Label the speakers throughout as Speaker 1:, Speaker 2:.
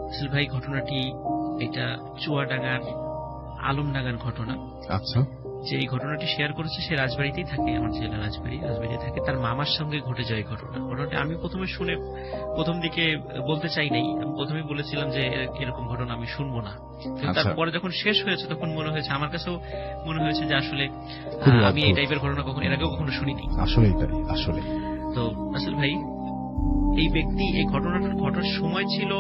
Speaker 1: আসল ভাই ঘটনাটি এটা চুয়াডাঙ্গার আলমডাঙ্গার ঘটনা।
Speaker 2: আচ্ছা,
Speaker 1: যে এই ঘটনাটি শেয়ার করেছে সে রাজবাড়িতেই থাকে, আমার জেলা রাজবাড়িতে থাকে। তার মামার সঙ্গে ঘটে যায় ঘটনাটি আমি প্রথমে শুনে প্রথম দিকে বলতে চাই নাই, আমি প্রথমে বলেছিলাম যে এরকম ঘটনা আমি শুনবো না। তারপরে যখন শেষ হয়েছে তখন মনে হয়েছে, আমার কাছেও মনে হয়েছে যে আসলে আমি এই টাইপের ঘটনা কখনো এর আগেও কখনো শুনিনি।
Speaker 2: আসলে
Speaker 1: তো আসল ভাই এই ব্যক্তি এই ঘটনাটার ঘটার সময় ছিল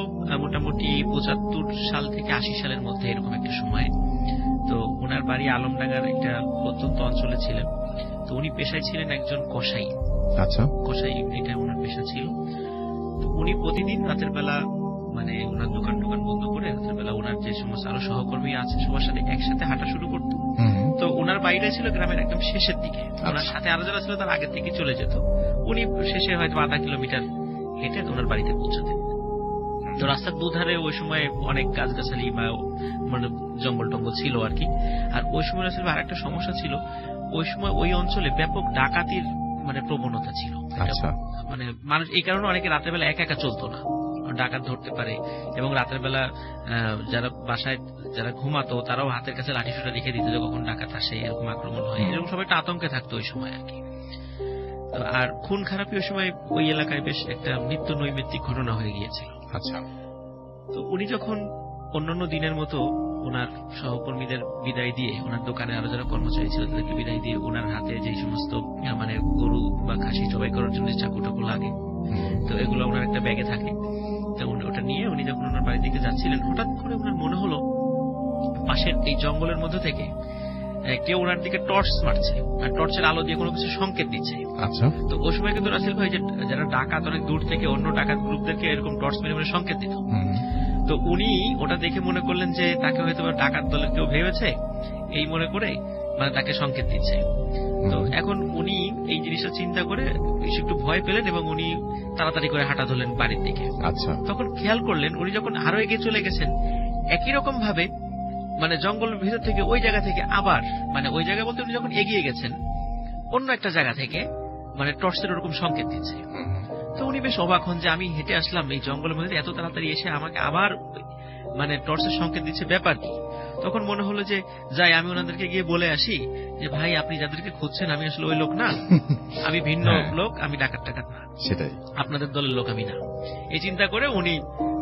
Speaker 1: মোটামুটি ৭৫ সাল থেকে ৮০ সালের মধ্যে, এরকম একটা সময়। তো ওনার বাড়ি আলমডাঙ্গার একটা প্রত্যন্ত অঞ্চলে ছিলেন। তো উনি পেশায় ছিলেন একজন কসাই।
Speaker 2: আচ্ছা,
Speaker 1: কসাই এটা ওনার পেশা ছিল। তো উনি প্রতিদিন রাতের বেলা মানে ওনার দোকান বন্ধ করে রাতের বেলা ওনার যে সমস্ত আরো সহকর্মী আছে সবার সাথে একসাথে হাঁটা শুরু করতো। তো ওনার বাড়িটা ছিল গ্রামের একদম শেষের দিকে, ওনার সাথে আরো যারা ছিল তার আগের থেকে চলে যেত। উনি শেষে হয়তো ০.৫ কিলোমিটার হেঁটে ওনার বাড়িতে পৌঁছাতেন। তো রাস্তার দুধারে ওই সময় অনেক গাছগাছালি বা মানে জঙ্গল টঙ্গল ছিল আর কি। আর ওই সময় আসলে আরেকটা সমস্যা ছিল, ওই সময় ওই অঞ্চলে ব্যাপক ডাকাতির মানে প্রবণতা ছিল। মানে মানুষ এই কারণে অনেকে রাতের বেলা একা একা চলতো না, ডাকাত ধরতে পারে। এবং রাতের বেলা যারা বাসায় যারা ঘুমাতো তারাও হাতের কাছে লাঠি সোটা রেখে দিত যে কখন ডাকাত আসে, এরকম আক্রমণ হয়, এরকম সবাই একটা আতঙ্কে থাকতো ওই সময় আর কি। আর খুন খারাপি ওই সময় ওই এলাকায় বেশ একটা নিত্য নৈমিত্তিক ঘটনা হয়ে গিয়েছিল।
Speaker 2: আচ্ছা,
Speaker 1: তো উনি যখন অন্যান্য দিনের মতো ওনার সহকর্মীদের বিদায় দিয়ে, ওনার দোকানে আরো যারা কর্মচারী ছিল তাদেরকে বিদায় দিয়ে ওনার হাতে যে সমস্ত মানে গরু বা খাসি জবাই করার জন্য চাকু টাকু লাগে, তো এগুলো ওনার একটা ব্যাগে থাকে। তো ওটা নিয়ে উনি যখন ওনার বাড়ির দিকে যাচ্ছিলেন, হঠাৎ করে ওনার মনে হলো পাশের এই জঙ্গলের মধ্যে থেকে কেউ ওনার দিকে টর্চ মারছে আর টর্চের আলো দিয়ে কোনো কিছু সংকেত দিচ্ছে।
Speaker 2: আচ্ছা,
Speaker 1: তো ওই সময় কিন্তু রাসেল ভাই যে যারা ডাকাত অনেক দূর থেকে অন্য ডাকাত গ্রুপদেরকে এরকম টর্চ মেরে সংকেত দিত। তো উনি ওটা দেখে মনে করলেন যে তাকে হয়তো ডাকাত দলের কেউ ভেবেছে, এই মনে করে মানে তাকে সংকেত দিচ্ছে। তো এখন উনি এই জিনিসটা চিন্তা করে একটু ভয় পেলেন এবং উনি তাড়াতাড়ি করে হাঁটা ধরলেন বাড়ির দিকে।
Speaker 2: আচ্ছা,
Speaker 1: তখন খেয়াল করলেন উনি যখন আরো এগিয়ে চলে গেছেন, একই রকম ভাবে মানে জঙ্গলের ভিতর থেকে ওই জায়গা থেকে আবার মানে ওই জায়গা বলতে উনি যখন এগিয়ে গেছেন অন্য একটা জায়গা থেকে মানে টর্চের ওরকম সংকেত দিচ্ছে। তো উনি বেশ অবাক হন যে আমি হেঁটে আসলাম এই জঙ্গলের মধ্যে, এত তাড়াতাড়ি এসে আমাকে আবার মানে টর্চের সংকেত দিচ্ছে, ব্যাপার কি? তখন মনে হলো যে যাই আমি ওনাদেরকে গিয়ে বলে আসি যে ভাই আপনি যাদেরকে খুঁজছেন আমি আসলে ওই লোক না, আমি ভিন্ন লোক, আমি ডাকাত না,
Speaker 2: সেটাই
Speaker 1: আপনাদের দলের লোক আমি না। এই চিন্তা করে উনি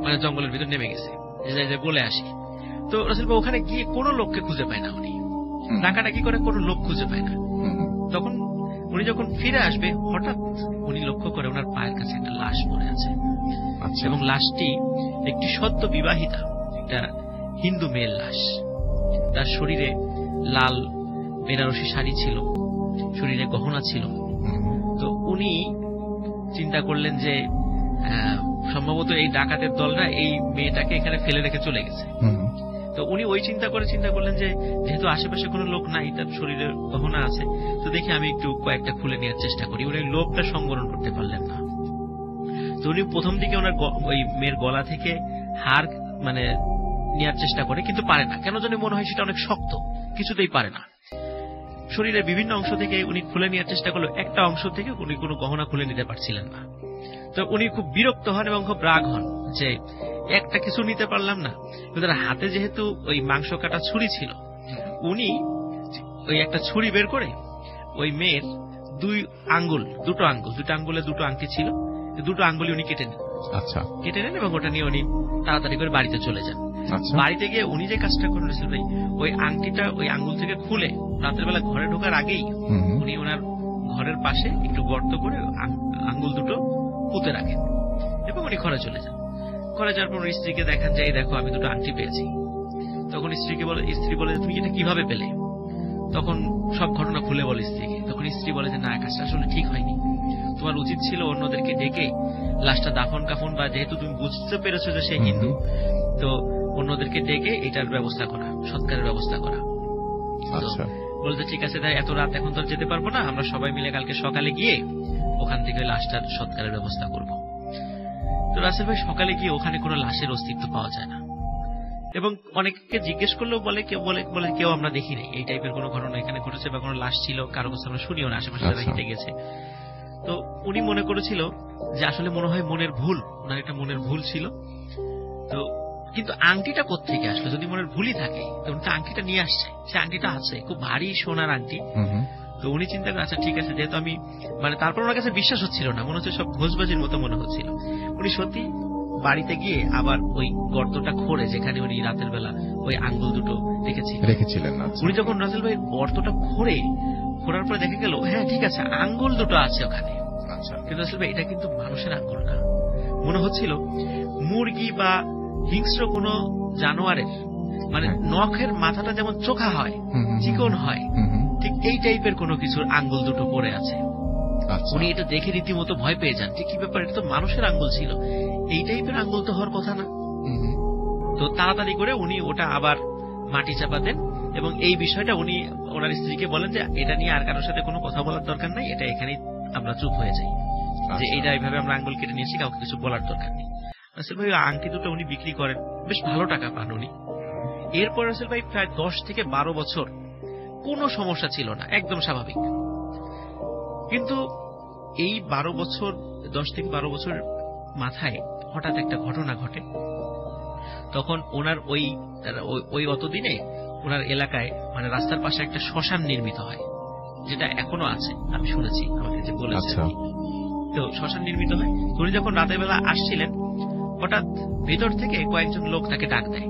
Speaker 1: মানে জঙ্গলের ভিতর নেমে গেছে যে বলে আসি। তো রাসেল ভাই ওখানে গিয়ে কোনো লোককে খুঁজে পায় না, উনি ডাকাডাকি করে কোনো লোক খুঁজে পায় না। তখন উনি যখন ফিরে আসবে হঠাৎ উনি লক্ষ্য করে ওনার পায়ের কাছে একটা লাশ পড়ে আছে। এবং লাশটি একটি সদ্য বিবাহিতা একটা হিন্দু মেয়ের লাশ। তার শরীরে লাল বেনারসি শাড়ি ছিল, শরীরে গহনা ছিল। তো উনি চিন্তা করলেন যে সম্ভবত এই ডাকাতের দলরা এই মেয়েটাকে এখানে ফেলে রেখে চলে গেছে। তো উনি ওই চিন্তা করলেন যে যেহেতু আশেপাশে কোনো লোক নাই, তার শরীরে গহনা আছে, তো দেখি আমি একটু কয়েকটা খুলে নেওয়ার চেষ্টা করি। উনি লোভটা সংবরণ করতে পারলেন না। তো উনি প্রথম দিকে ওনার ওই মেয়ের গলা থেকে হার মানে নেওয়ার চেষ্টা করে, কিন্তু পারে না। কেন জানি মনে হয় সেটা অনেক শক্ত, কিছুতেই পারে না। শরীরের বিভিন্ন অংশ থেকে উনি খুলে নেওয়ার চেষ্টা করলো, একটা অংশ থেকে উনি কোনো গহনা খুলে নিতে পারছিলেন না। তো উনি খুব বিরক্ত হন এবং খুব রাগ হন যে একটা কিছু নিতে পারলাম না। কিন্তু হাতে যেহেতু ওই মাংস কাটা ছুরি ছিল, উনি ওই একটা ছুরি বের করে ওই মেয়ের দুটো আঙ্গুলে দুটো আংটি ছিল, দুটো আঙ্গুলি উনি কেটে নেন।
Speaker 2: আচ্ছা,
Speaker 1: কেটে নেন এবং ওটা নিয়ে উনি তাড়াতাড়ি করে বাড়িতে চলে যান। বাড়িতে গিয়ে উনি যে কাজটা করেছিল ভাই, ওই আংটিটা ওই আঙ্গুল থেকে খুলে রাতের বেলা ঘরে ঢোকার আগেই উনি ওনার ঘরের পাশে একটু গর্ত করে আঙ্গুল দুটো পুঁতে রাখেন এবং উনি ঘরে চলে যান। ঘরে যাওয়ার পর স্ত্রীকে দেখান যে এই দেখো আমি দুটো আংটি পেয়েছি। তখন স্ত্রী বলে তুমি এটা কিভাবে পেলে? তখন সব ঘটনা খুলে বলে স্ত্রীকে। তখন স্ত্রী বলে যে না, কাজটা আসলে ঠিক হয়নি, তোমার উচিত ছিল অন্যদেরকে ডেকে লাশটা দাফন কাফন বা যেহেতু তুমি বুঝতে পেরেছো যে সে হিন্দু, তো অন্যদেরকে ডেকে এটার ব্যবস্থা করা, সৎকারের ব্যবস্থা করা। বলতে ঠিক আছে, তাই এত রাত এখন তো যেতে পারবো না, আমরা সবাই মিলে কালকে সকালে গিয়ে ওখান থেকে লাশটার সৎকারের ব্যবস্থা করব। তো রাসেল ভাই সকালে গিয়ে ওখানে কোনো লাশের অস্তিত্ব পাওয়া যায় না এবং অনেককে জিজ্ঞেস করলেও বলে কেউ আমরা দেখি নাই, এই টাইপের কোনো ঘটনা এখানে ঘটেছে বা কোনো লাশ ছিল কারো কাছে আমরা শুনিও না, আশেপাশে যারা হেঁটে গেছে। তো উনি মনে করেছিল যে আসলে মনে হয় মনের ভুল, ওনার একটা মনের ভুল ছিল। তো কিন্তু আংটিটা কোত্থেকে আসলো, যদি মনের ভুলই থাকে তো উনি তো আংটিটা নিয়ে আসছে, সে আংটিটা আছে, খুব ভারী সোনার আংটি। তো উনি চিন্তা করেন আচ্ছা ঠিক আছে, যেহেতু আমি মানে তারপর ওনার কাছে বিশ্বাস হচ্ছিল না, মনে হচ্ছে সব ভোজবাজির মতো মনে হচ্ছিল। উনি সত্যি বাড়িতে গিয়ে আবার ওই গর্তটা খোঁড়ে যেখানে উনি রাতের বেলা ওই আঙ্গুল দুটো রেখেছিলেন, উনি যখন রাসেল ভাই গর্তটা খোঁড়ার পরে দেখা গেল হ্যাঁ ঠিক আছে আঙ্গুল দুটো আছে ওখানে, কিন্তু রাসেল ভাই এটা কিন্তু মানুষের আঙ্গুল না, মনে হচ্ছিল মুরগি বা হিংস্র কোনো জানোয়ারের মানে নখের মাথাটা যেমন চোখা হয়, চিকন হয়, ঠিক এই টাইপের কোনো কিছুর আঙ্গুল দুটো পড়ে আছে। উনি এটা দেখে রীতিমতো ভয় পেয়ে যান যে কি ব্যাপার, এটা তো মানুষের আঙ্গুল ছিল, এই টাইপের আঙ্গুল তো হওয়ার কথা না। তো তাড়াতাড়ি করে উনি ওটা আবার মাটি চাপা দেন এবং এই বিষয়টা উনি ওনার স্ত্রীকে বলেন যে এটা নিয়ে আর কারোর সাথে কোনো কথা বলার দরকার নাই, এটা এখানেই আমরা চুপ হয়ে যাই, যে এইটা এইভাবে আমরা আঙ্গুল কেটে নিয়েছি, কাউকে কিছু বলার দরকার নেই। রাসেল ভাই আংটি দুটো উনি বিক্রি করেন, বেশ ভালো টাকা পান উনি। এরপর রাসেল ভাই প্রায় 10 থেকে 12 বছর কোনো সমস্যা ছিল না, একদম স্বাভাবিক। কিন্তু এই 10 থেকে 12 বছরের মাথায় হঠাৎ একটা ঘটনা ঘটে। তখন ওনার ওই অতদিনে ওনার এলাকায় মানে রাস্তার পাশে একটা শ্মশান নির্মিত হয়, যেটা এখনো আছে, আমি শুনেছি, আমাকে যে বলেছে। তো শ্মশান নির্মিত হয়, উনি যখন রাতের বেলা আসছিলেন হঠাৎ ভেতর থেকে কয়েকজন লোক তাকে ডাক দেয়।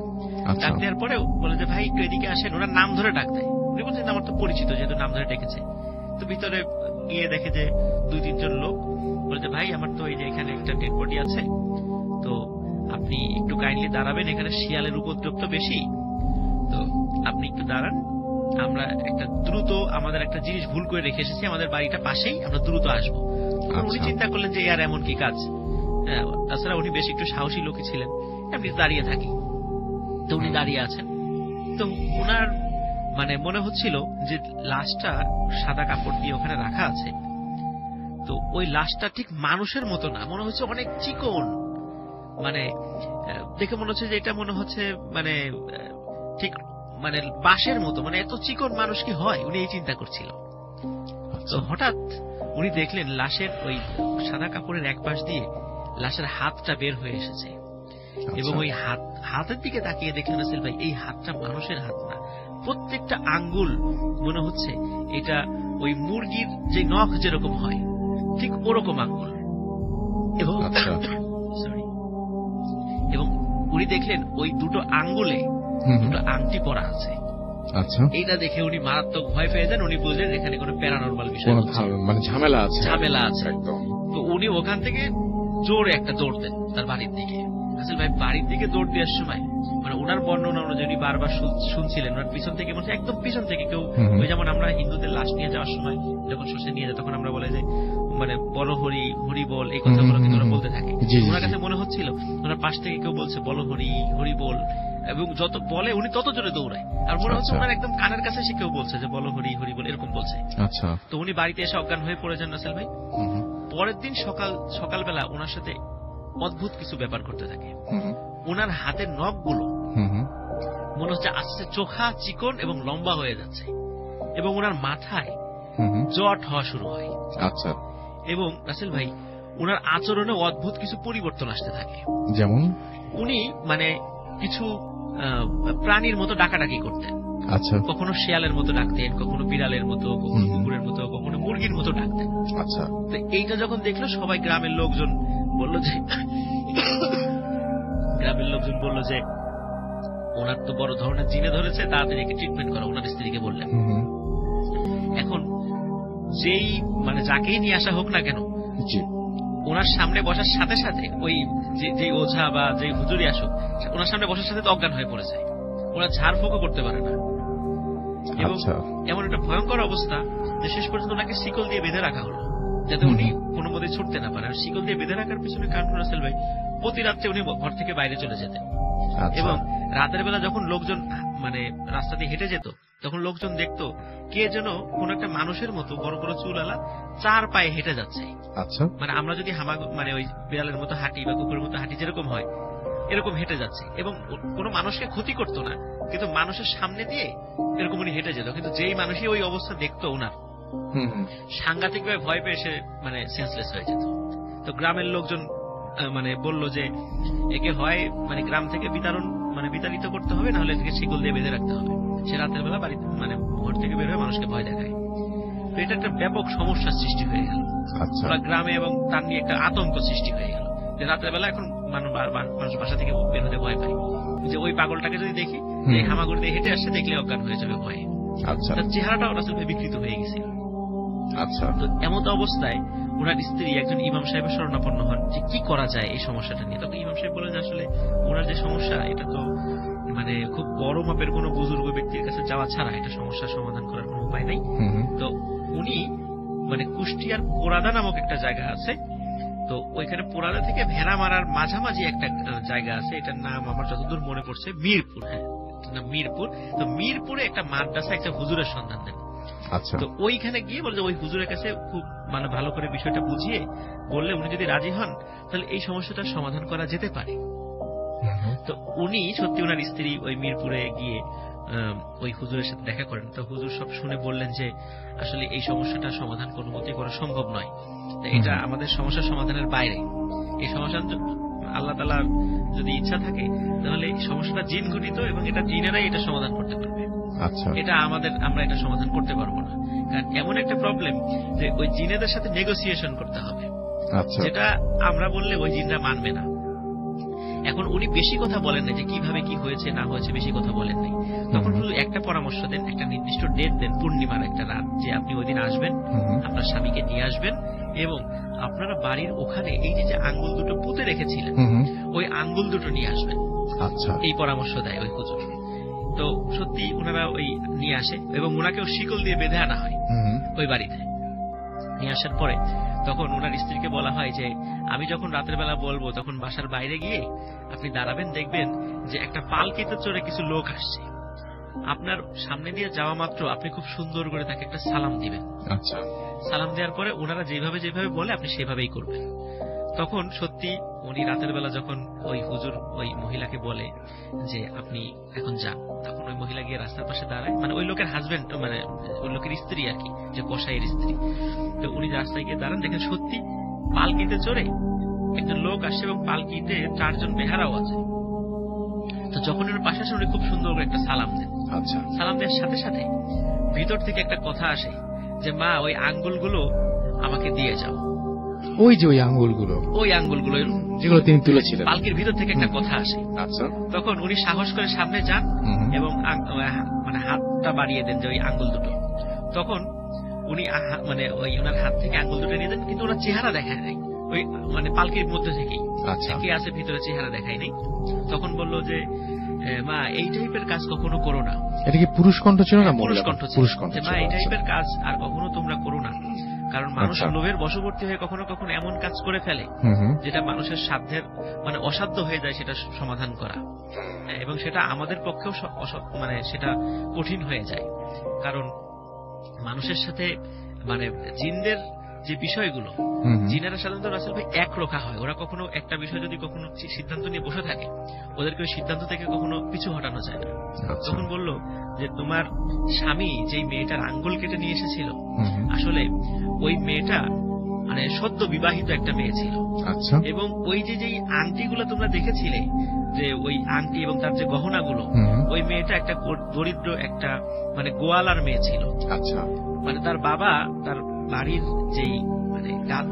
Speaker 1: ডাক দেওয়ার পরে বলে যে ভাই একটু এদিকে আসেন, ওনার নাম ধরে ডাক দেয়। উনি বলছেন আমার তো পরিচিত, যেহেতু নাম ধরে ডেকেছে। তো ভিতরে গিয়ে দেখে যে 2-3 জন লোক বলে যে ভাই আমার তো এই যে এখানে একটা ডেড বডি আছে, তো আপনি একটু কাইন্ডলি দাঁড়াবেন, এখানে শিয়ালের উপদ্রব তো বেশি, তো আপনি একটু দাঁড়ান, আমরা একটা দ্রুত আমাদের একটা জিনিস ভুল করে রেখে এসেছি, আমাদের বাড়িটা পাশেই, আমরা দ্রুত আসবো। উনি চিন্তা করলেন যে আর এমন কি কাজ, তাছাড়া উনি বেশ একটু সাহসী লোকই ছিলেন, এমনি দাঁড়িয়ে থাকি। তো উনি দাঁড়িয়ে আছেন, তো ওনার মানে মনে হচ্ছিল যে লাশটা সাদা কাপড় দিয়ে ওখানে রাখা আছে, তো ওই লাশটা ঠিক মানুষের মতো না, মনে হচ্ছে অনেক চিকন, মানে দেখে মনে হচ্ছে যে এটা মনে হচ্ছে মানে ঠিক মানে বাঁশের মতো, মানে এত চিকন মানুষ কি হয়, উনি এই চিন্তা করছিল। তো হঠাৎ উনি দেখলেন লাশের ওই সাদা কাপড়ের এক পাশ দিয়ে লাশের হাতটা বের হয়ে এসেছে, এবং ওই হাতের দিকে তাকিয়ে দেখলেন রাসেল ভাই এই হাতটা মানুষের হাত না, প্রত্যেকটা আঙ্গুল মনে হচ্ছে এটা ওই মুরগির যে নখ যেরকম হয় ঠিক ওরকম আঙ্গুল। এবং এবং উনি দেখলেন ওই দুটো আঙ্গুলে দুটো আংটি পরা আছে। এইটা দেখে উনি মারাত্মক ভয় পেয়ে যান, উনি বুঝলেন এখানে কোনো প্যারানরমাল বিষয়,
Speaker 2: মানে ঝামেলা আছে।
Speaker 1: তো উনি ওখান থেকে জোরে একটা দৌড় দেন তার বাড়ির দিকে। আসলে ভাই বাড়ির দিকে দৌড় দেওয়ার সময় মানে ওনার বর্ণনা অনুযায়ী উনি বারবার শুনছিলেন ওনার পিছন থেকে, মানে একদম পিছন থেকে কেউ, ওই যেমন আমরা হিন্দুদের লাশ নিয়ে যাওয়ার সময় যখন শ্মশানে নিয়ে যায় তখন আমরা বলে যে মানে বলো হরি হরি বল, এই কথাগুলো কিন্তু ওরা বলতে থাকে। ওনার কাছে মনে হচ্ছিল ওনার পাশ থেকে কেউ বলছে বলো হরি হরি বল, এবং যত বলে উনি তত জোরে দৌড়ায়, আর মনে হচ্ছে ওনার একদম কানের কাছে সে কেউ বলছে যে বলো হরি হরি বল, এরকম বলছে। তো উনি বাড়িতে এসে অজ্ঞান হয়ে পড়ে যান রাসেল ভাই। পরের দিন সকালবেলা ওনার সাথে অদ্ভুত কিছু ব্যাপার করতে থাকে। ওনার হাতের নখগুলো মনে হচ্ছে আস্তে চোখা, চিকন এবং লম্বা হয়ে যাচ্ছে, এবং ওনার মাথায় জট হওয়া শুরু হয়। এবং রাসেল ভাই ওনার আচরণে অদ্ভুত কিছু পরিবর্তন আসতে থাকে। যেমন উনি মানে কিছু প্রাণীর মতো ডাকাডাকি করতেন, কখনো শিয়ালের মতো ডাকতেন, কখনো বিড়ালের মতো, কখনো কুকুরের মতো, কখনো মুরগির মতো ডাকতেন। তো এইটা যখন দেখলো সবাই গ্রামের লোকজন বলল যে ওনার তো বড় ধরনের জিনে ধরেছে, তাড়াতাড়ি একে ট্রিটমেন্ট করো, ওনার স্ত্রীকে বললেন। এখন যেই মানে যাকেই নিয়ে আসা হোক না কেন ওনার সামনে বসার সাথে সাথে ওই যে ওঝা বা যে হুজুরি আসুক ওনার সামনে বসার সাথে তো অজ্ঞান হয়ে পড়ে যায়, ওরা ঝাড়ফুঁকও করতে পারে না। এবং এমন একটা ভয়ঙ্কর অবস্থা যে শেষ পর্যন্ত ওনাকে শিকল দিয়ে বেঁধে রাখা হলো যাতে উনি কোনো মতে ছুটতে না পারে। আর শিকল দিয়ে বেঁধে রাখার পিছনে কারণ রাসেল ভাই প্রতি রাত্রে উনি ঘর থেকে বাইরে চলে যেতেন, এবং রাতের বেলা যখন লোকজন মানে রাস্তা দিয়ে হেঁটে যেত তখন লোকজন দেখতো কে যেন কোন একটা মানুষের মতো বড় বড় চুল-আলা 4 পায়ে হেঁটে যাচ্ছে। মানে আমরা যদি মানে ওই বিড়ালের মতো হাঁটি বা কুকুরের মতো হাঁটি যেরকম হয় এরকম হেঁটে যাচ্ছে, এবং কোনো মানুষকে ক্ষতি করতো না, কিন্তু মানুষের সামনে দিয়ে এরকম উনি হেঁটে যেত। কিন্তু যেই মানুষই ওই অবস্থা দেখতো ওনার সাংঘাতিক ভাবে ভয় পেয়ে সে মানে সেন্সলেস হয়ে যেত। তো গ্রামের লোকজন মানে বলল যে একে হয় মানে গ্রাম থেকে বিতাড়ন মানে বিতাড়িত করতে হবে, নাহলে এটাকে শিকল দিয়ে বেঁধে রাখতে হবে। সে রাতের বেলা বাড়ি মানে ঘর থেকে বের হয়ে মানুষকে ভয় দেখায়। তো এটা একটা ব্যাপক সমস্যার সৃষ্টি হয়ে গেল পুরো গ্রামে, এবং তার নিয়ে একটা আতঙ্ক সৃষ্টি হয়ে গেল যে রাতের বেলা এখন মানুষ বাসা থেকে বের হতে ভয় পায়, যে ওই পাগলটাকে যদি দেখি যে হামাগুড়ি দিয়ে হেঁটে আসছে, দেখলে অজ্ঞান হয়ে যাবে ভয়ে। তার চেহারাটাও রাসূল ভাই বিকৃত হয়ে গেছিল। তো এমন অবস্থায় ওনার স্ত্রী একজন ইমাম সাহেবের শরণাপন্ন হন যে কি করা যায় এই সমস্যাটা নিয়ে। তখন ইমাম সাহেব বলে যে আসলে ওনার যে সমস্যা, এটা তো মানে খুব বড় মাপের কোনো বুজুর্গ ব্যক্তির কাছে যাওয়া ছাড়া এটা সমস্যার সমাধান করার কোনো উপায় নাই। তো উনি মানে কুষ্টিয়ার পোড়াদা নামক একটা জায়গা আছে, তো ওইখানে পোড়াদা থেকে ভেড়া মারার মাঝামাঝি একটা জায়গা আছে, এটার নাম আমার যতদূর মনে পড়ছে মিরপুর। হ্যাঁ, মিরপুর। তো মিরপুরে একটা মাদ্রাসা, একটা হুজুরের সন্ধান দেন। তো ওইখানে গিয়ে বলে যে ওই হুজুরের কাছে খুব মানে ভালো করে বিষয়টা বুঝিয়ে বললে উনি যদি রাজি হন তাহলে এই সমস্যাটার সমাধান করা যেতে পারে। তো উনি সত্যি ওনার স্ত্রী ওই মিরপুরে গিয়ে ওই হুজুরের সাথে দেখা করেন। তো হুজুর সব শুনে বললেন যে আসলে এই সমস্যাটার সমাধান কোনো মতেই করা সম্ভব নয়, এটা আমাদের সমস্যার সমাধানের বাইরে। এই সমস্যা আল্লাহ তাআলার যদি ইচ্ছা থাকে তাহলে এই সমস্যাটা জিন ঘটিত, এবং এটা জিনেরাই এটা সমাধান করতে পারবে। এটা আমরা এটা সমাধান করতে পারবো না, কারণ এমন একটা প্রবলেম যে ওই জিনেদের সাথে নেগোসিয়েশন করতে হবে, যেটা আমরা বললে ওই জিনরা মানবে না। এখন উনি বেশি কথা বলেন না যে কিভাবে কি হয়েছে না হয়েছে, বেশি কথা বলেন নাই। তখন শুধু একটা পরামর্শ দেন, একটা নির্দিষ্ট ডেট দেন, পূর্ণিমার একটা রাত, যে আপনি ওই দিন আসবেন, আপনার স্বামীকে নিয়ে আসবেন, এবং আপনারা বাড়ির ওখানে এই যে আঙ্গুল দুটো পুঁতে রেখেছিলেন ওই আঙ্গুল দুটো নিয়ে আসবেন। এই পরামর্শ দেয় ওই হুজুর। তো সত্যি ওনারা ওই নিয়ে আসে, এবং ওনাকেও শিকল দিয়ে বেঁধে আনা হয় ওই বাড়িতে। নিয়ে আসার পরে তখন ওনার স্ত্রীকে বলা হয় যে আমি যখন রাতের বেলা বলবো তখন বাসার বাইরে গিয়ে আপনি দাঁড়াবেন, দেখবেন যে একটা পালকিতে চড়ে কিছু লোক আসছে, আপনার সামনে দিয়ে যাওয়া মাত্র আপনি খুব সুন্দর করে তাকে একটা সালাম দিবেন। সালাম দেওয়ার পরে ওনারা যেভাবে যেভাবে বলে আপনি সেভাবেই করবেন। তখন সত্যি উনি রাতের বেলা যখন ওই হুজুর ওই মহিলাকে বলে যে আপনি এখন যান, তখন ওই মহিলা গিয়ে রাস্তার পাশে দাঁড়ায়, মানে ওই লোকের হাজবেন্ড, মানে ওই লোকের স্ত্রী আর কি, যে কসাইয়ের স্ত্রী। তো উনি রাস্তায় গিয়ে দাঁড়ান, দেখেন সত্যি পালকিতে চড়ে একজন লোক আসে, এবং পালকিতে 4 জন বেহারাও আছে। তো যখন ওর পাশে আসে উনি খুব সুন্দর করে একটা সালাম দেন। সালাম দেওয়ার সাথে সাথে ভিতর থেকে একটা কথা আসে যে মা ওই আঙ্গুলগুলো আমাকে দিয়ে যাও।
Speaker 2: ওই যে ওই আঙ্গুলগুলো
Speaker 1: যেগুলো তিনি তুলেছিলেন, পালকির ভিতর থেকে একটা কথা আসে। তখন উনি সাহস করে সামনে যান এবং মানে হাতটা বাড়িয়ে দেন যে ওই আঙ্গুল দুটো। তখন উনি মানে ওই ওনার হাত থেকে আঙ্গুল দুটো নিয়ে দেন, কিন্তু ওনার চেহারা দেখায় নাই, ওই মানে পালকির মধ্যে থেকেই কে আছে ভিতরে চেহারা দেখায় নাই। তখন বলল যে মা এই টাইপের কাজ কখনো করো না।
Speaker 2: এটা কি পুরুষ কণ্ঠ ছিল না?
Speaker 1: পুরুষ কণ্ঠ ছিল। মা এই টাইপের কাজ আর কখনো তোমরা করো না, কারণ মানুষ লোভের বশবর্তী হয়ে কখনো কখনো এমন কাজ করে ফেলে যেটা মানুষের সাধ্যের মানে অসাধ্য হয়ে যায় সেটা সমাধান করা, এবং সেটা আমাদের পক্ষেও মানে সেটা কঠিন হয়ে যায়। কারণ মানুষের সাথে মানে জিনদের যে বিষয়গুলো, জিনেরা সাধারণত রাসূল ভাই একরোখা হয়, ওরা কখনো একটা বিষয় যদি কখনো সিদ্ধান্ত নিয়ে বসে থাকে ওদেরকে ওই সিদ্ধান্ত থেকে কখনো পিছু হটানো যায় না। তখন বলল যে তোমার স্বামী যেই মেয়েটার আঙ্গুল কেটে নিয়ে এসেছিল, আসলে ওই মেয়েটা মানে সদ্য বিবাহিত একটা মেয়ে ছিল, এবং ওই যে যেই আংটিগুলো তোমরা দেখেছিলে, যে ওই আংটি এবং তার যে গহনাগুলো, ওই মেয়েটা একটা দরিদ্র একটা মানে গোয়ালার মেয়ে ছিল। মানে তার বাবা তার বাড়ির যেই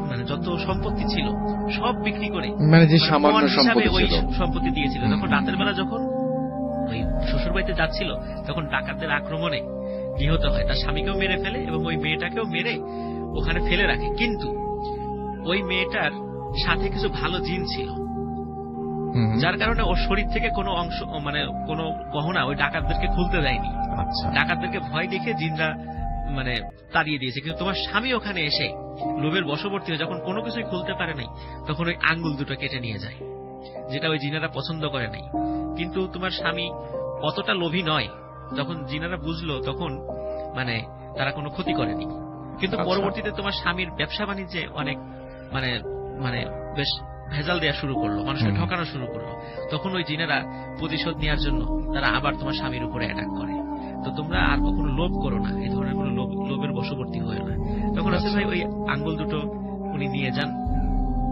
Speaker 1: মানে যত সম্পত্তি ছিল সব বিক্রি করে
Speaker 2: মানে যে সামান্য
Speaker 1: সম্পত্তি দিয়েছিল। তখন রাতের বেলা যখন ওই শ্বশুর বাড়িতে যাচ্ছিল তখন ডাকাতদের আক্রমণে নিহত হয়, তার স্বামীকেও মেরে ফেলে এবং ওই মেয়েটাকেও মেরে ওখানে ফেলে রাখে। কিন্তু ওই মেয়েটার সাথে কিছু ভালো জিন ছিল, যার কারণে ওর শরীর থেকে কোনো অংশ মানে কোনো গহনা ওই ডাকাতদেরকে খুলতে দেয়নি। ডাকাতদেরকে ভয় দেখে জিনরা মানে তাড়িয়ে দিয়েছে। কিন্তু তোমার স্বামী ওখানে এসে লোভের বশবর্তী হয়ে যখন কোনো কিছুই খুলতে পারে নাই, তখন ওই আঙ্গুল দুটো কেটে নিয়ে যায়, যেটা ওই জিনেরা পছন্দ করে নাই। কিন্তু তোমার স্বামী অতটা লোভী নয়, যখন জিনেরা বুঝলো তখন মানে তারা কোনো ক্ষতি করেনি। কিন্তু পরবর্তীতে তোমার স্বামীর ব্যবসা বাণিজ্যে অনেক মানে মানে বেশ ভেজাল দেওয়া শুরু করলো, মানুষকে ঠকানো শুরু করলো। তখন ওই জিনেরা প্রতিশোধ নেওয়ার জন্য তারা আবার তোমার স্বামীর উপরে অ্যাটাক করে। তো তোমরা আর কখনো লোভ করো না, এই ধরনের কোনো লোভের বশবর্তী হয়ে না। তখন রাসূল ভাই ওই আঙ্গুল দুটো উনি নিয়ে যান,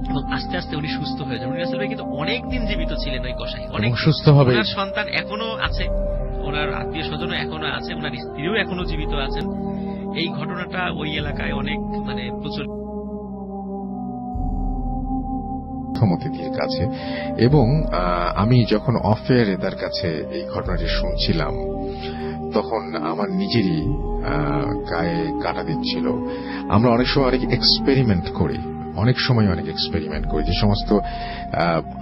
Speaker 1: এবং আস্তে আস্তে উনি সুস্থ হয়ে যান। উনি রাসেল ভাই কিন্তু অনেকদিন জীবিত ছিলেন ওই কসাই, অনেক
Speaker 2: সুস্থ হবে।
Speaker 1: ওনার সন্তান এখনো আছে, ওনার আত্মীয় স্বজনও এখনো আছে, ওনার স্ত্রীও এখনো জীবিত আছেন। এই ঘটনাটা ওই এলাকায় অনেক প্রচুর
Speaker 2: অতিথির কাছে। এবং আমি যখন অফ এয়ারে তার কাছে এই ঘটনাটি শুনছিলাম তখন আমার নিজেরই গায়ে কাটা দিচ্ছিল। আমরা অনেক সময় অনেক এক্সপেরিমেন্ট করি, যে সমস্ত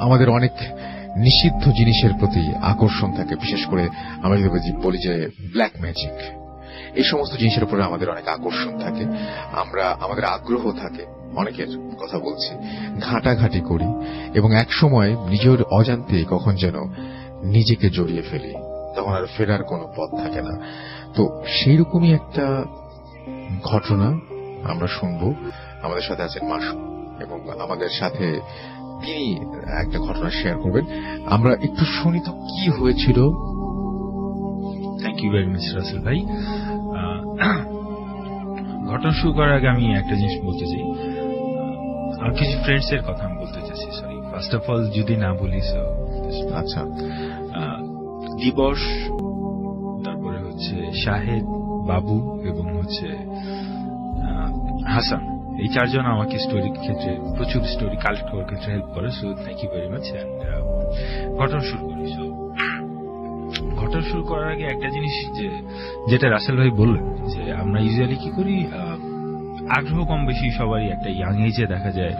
Speaker 2: আমাদের অনেক নিষিদ্ধ জিনিসের প্রতি আকর্ষণ থাকে, বিশেষ করে আমরা যদি বলি যে ব্ল্যাক ম্যাজিক, এই সমস্ত জিনিসের উপরে আমাদের অনেক আকর্ষণ থাকে, আমাদের আগ্রহ থাকে, অনেকের কথা বলছি, ঘাটাঘাটি করি এবং এক সময় নিজের অজান্তে কখন যেন নিজেকে জড়িয়ে ফেলি, তখন আর ফেরার কোনো পথ থাকে না। তো সেই রকমই একটা ঘটনা আমরা শুনবো। আমাদের সাথে আছেন মাসুম এবং আমাদের সাথে তিনি একটা ঘটনা শেয়ার করবেন। আমরা একটু শুনি তো কি হয়েছিল।
Speaker 3: Thank you very much Rasel ভাই। ঘটনা শুরু করার আগে আমি একটা জিনিস বলতে চাই, আর কিছু ফ্রেন্ডস এর কথা আমি বলতে চাইছি। সরি, ফার্স্ট অফ অল যদি না বলি,
Speaker 2: আচ্ছা,
Speaker 3: দিবস, তারপরে হচ্ছে শাহেদ, বাবু এবং হচ্ছে হাসান, এই চারজন আমাকে স্টোরির ক্ষেত্রে প্রচুর স্টোরি কালেক্ট করার ক্ষেত্রে হেল্প করে। So thank you very much. ঘটনা শুরু করি। ঘটনা শুরু করার আগে একটা জিনিস যেটা রাসেল ভাই বললেন, যে আমরা ইউজুয়ালি কি করি, আগ্রহ কম বেশি সবারই একটা ইয়াং এজে দেখা যায়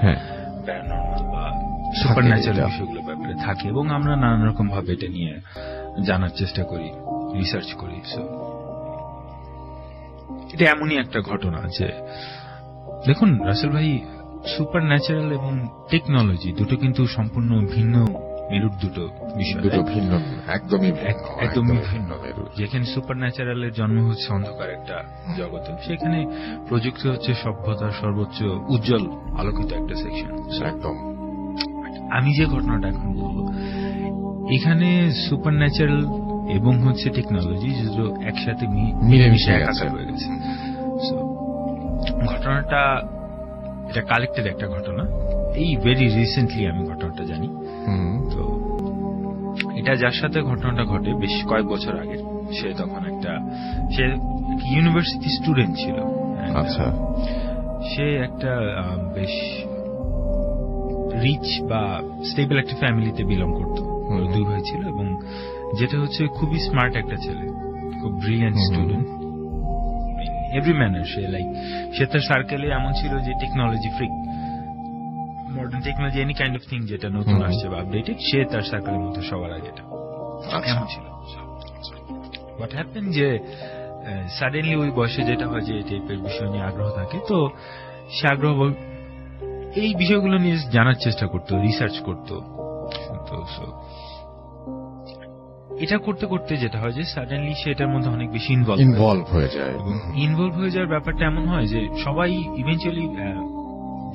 Speaker 3: প্যারানর্মাল বা সুপারন্যাচারাল বিষয়গুলো ব্যাপারে থাকে, এবং আমরা নানান রকম ভাবে এটা নিয়ে জানার চেষ্টা করি, রিসার্চ করি। সো এটা এমনই একটা ঘটনা যে, দেখুন রাসেল ভাই, সুপারন্যাচারাল এবং টেকনোলজি দুটো কিন্তু সম্পূর্ণ ভিন্ন মেরুর দুটো বিষয়,
Speaker 2: দুটো ভিন্ন, একদমই
Speaker 3: ভিন্ন মেরু। যেখানে সুপারন্যাচারালের জন্ম হচ্ছে অন্ধকার একটা জগতে, সেখানে প্রযুক্তি হচ্ছে সভ্যতার সর্বোচ্চ উজ্জ্বল আলোকিত একটা সেকশন।
Speaker 2: একদম।
Speaker 3: আমি যে ঘটনাটা এখন বলবো, এখানে সুপারন্যাচারাল এবং হচ্ছে টেকনোলজি দুটো একসাথে মিলেমিশে একাকার হয়ে গেছে। ঘটনাটা এটা কালেক্টেড একটা ঘটনা, এই ভেরি রিসেন্টলি আমি ঘটনাটা জানি। তো এটা যার সাথে ঘটনাটা ঘটে বেশ কয়েক বছর আগে, সে তখন সে ইউনিভার্সিটি স্টুডেন্ট ছিল।
Speaker 2: আচ্ছা,
Speaker 3: সে একটা বেশ রিচ বা স্টেবল একটা ফ্যামিলিতে বিলং করতো। দুই ভাই ছিল, এবং যেটা হচ্ছে খুবই স্মার্ট একটা ছেলে, খুব ব্রিলিয়েন্ট স্টুডেন্ট, এভরি ম্যানার। সে তার সার্কেলে এমন ছিল যে technology freak, modern technology, any kind of thing যেটা নতুন আসছে বা আপডেটেড, সে তার সার্কেলের মধ্যে সবার আগে এটা এমন ছিল। হোয়াট হ্যাপেন যে সাডেনলি ওই বয়সে যেটা হয় যে এই টাইপের বিষয় নিয়ে আগ্রহ থাকে, তো সে আগ্রহ এই বিষয়গুলো নিয়ে জানার চেষ্টা করতো, রিসার্চ করতো। এটা করতে করতে যেটা হয় যে সাডেনলি সে এটার মধ্যে অনেক বেশি ইনভলভ হয়ে যায়। ইনভলভ হয়ে যাওয়ার ব্যাপারটা এমন হয় যে সবাই ইভেন্চুয়ালি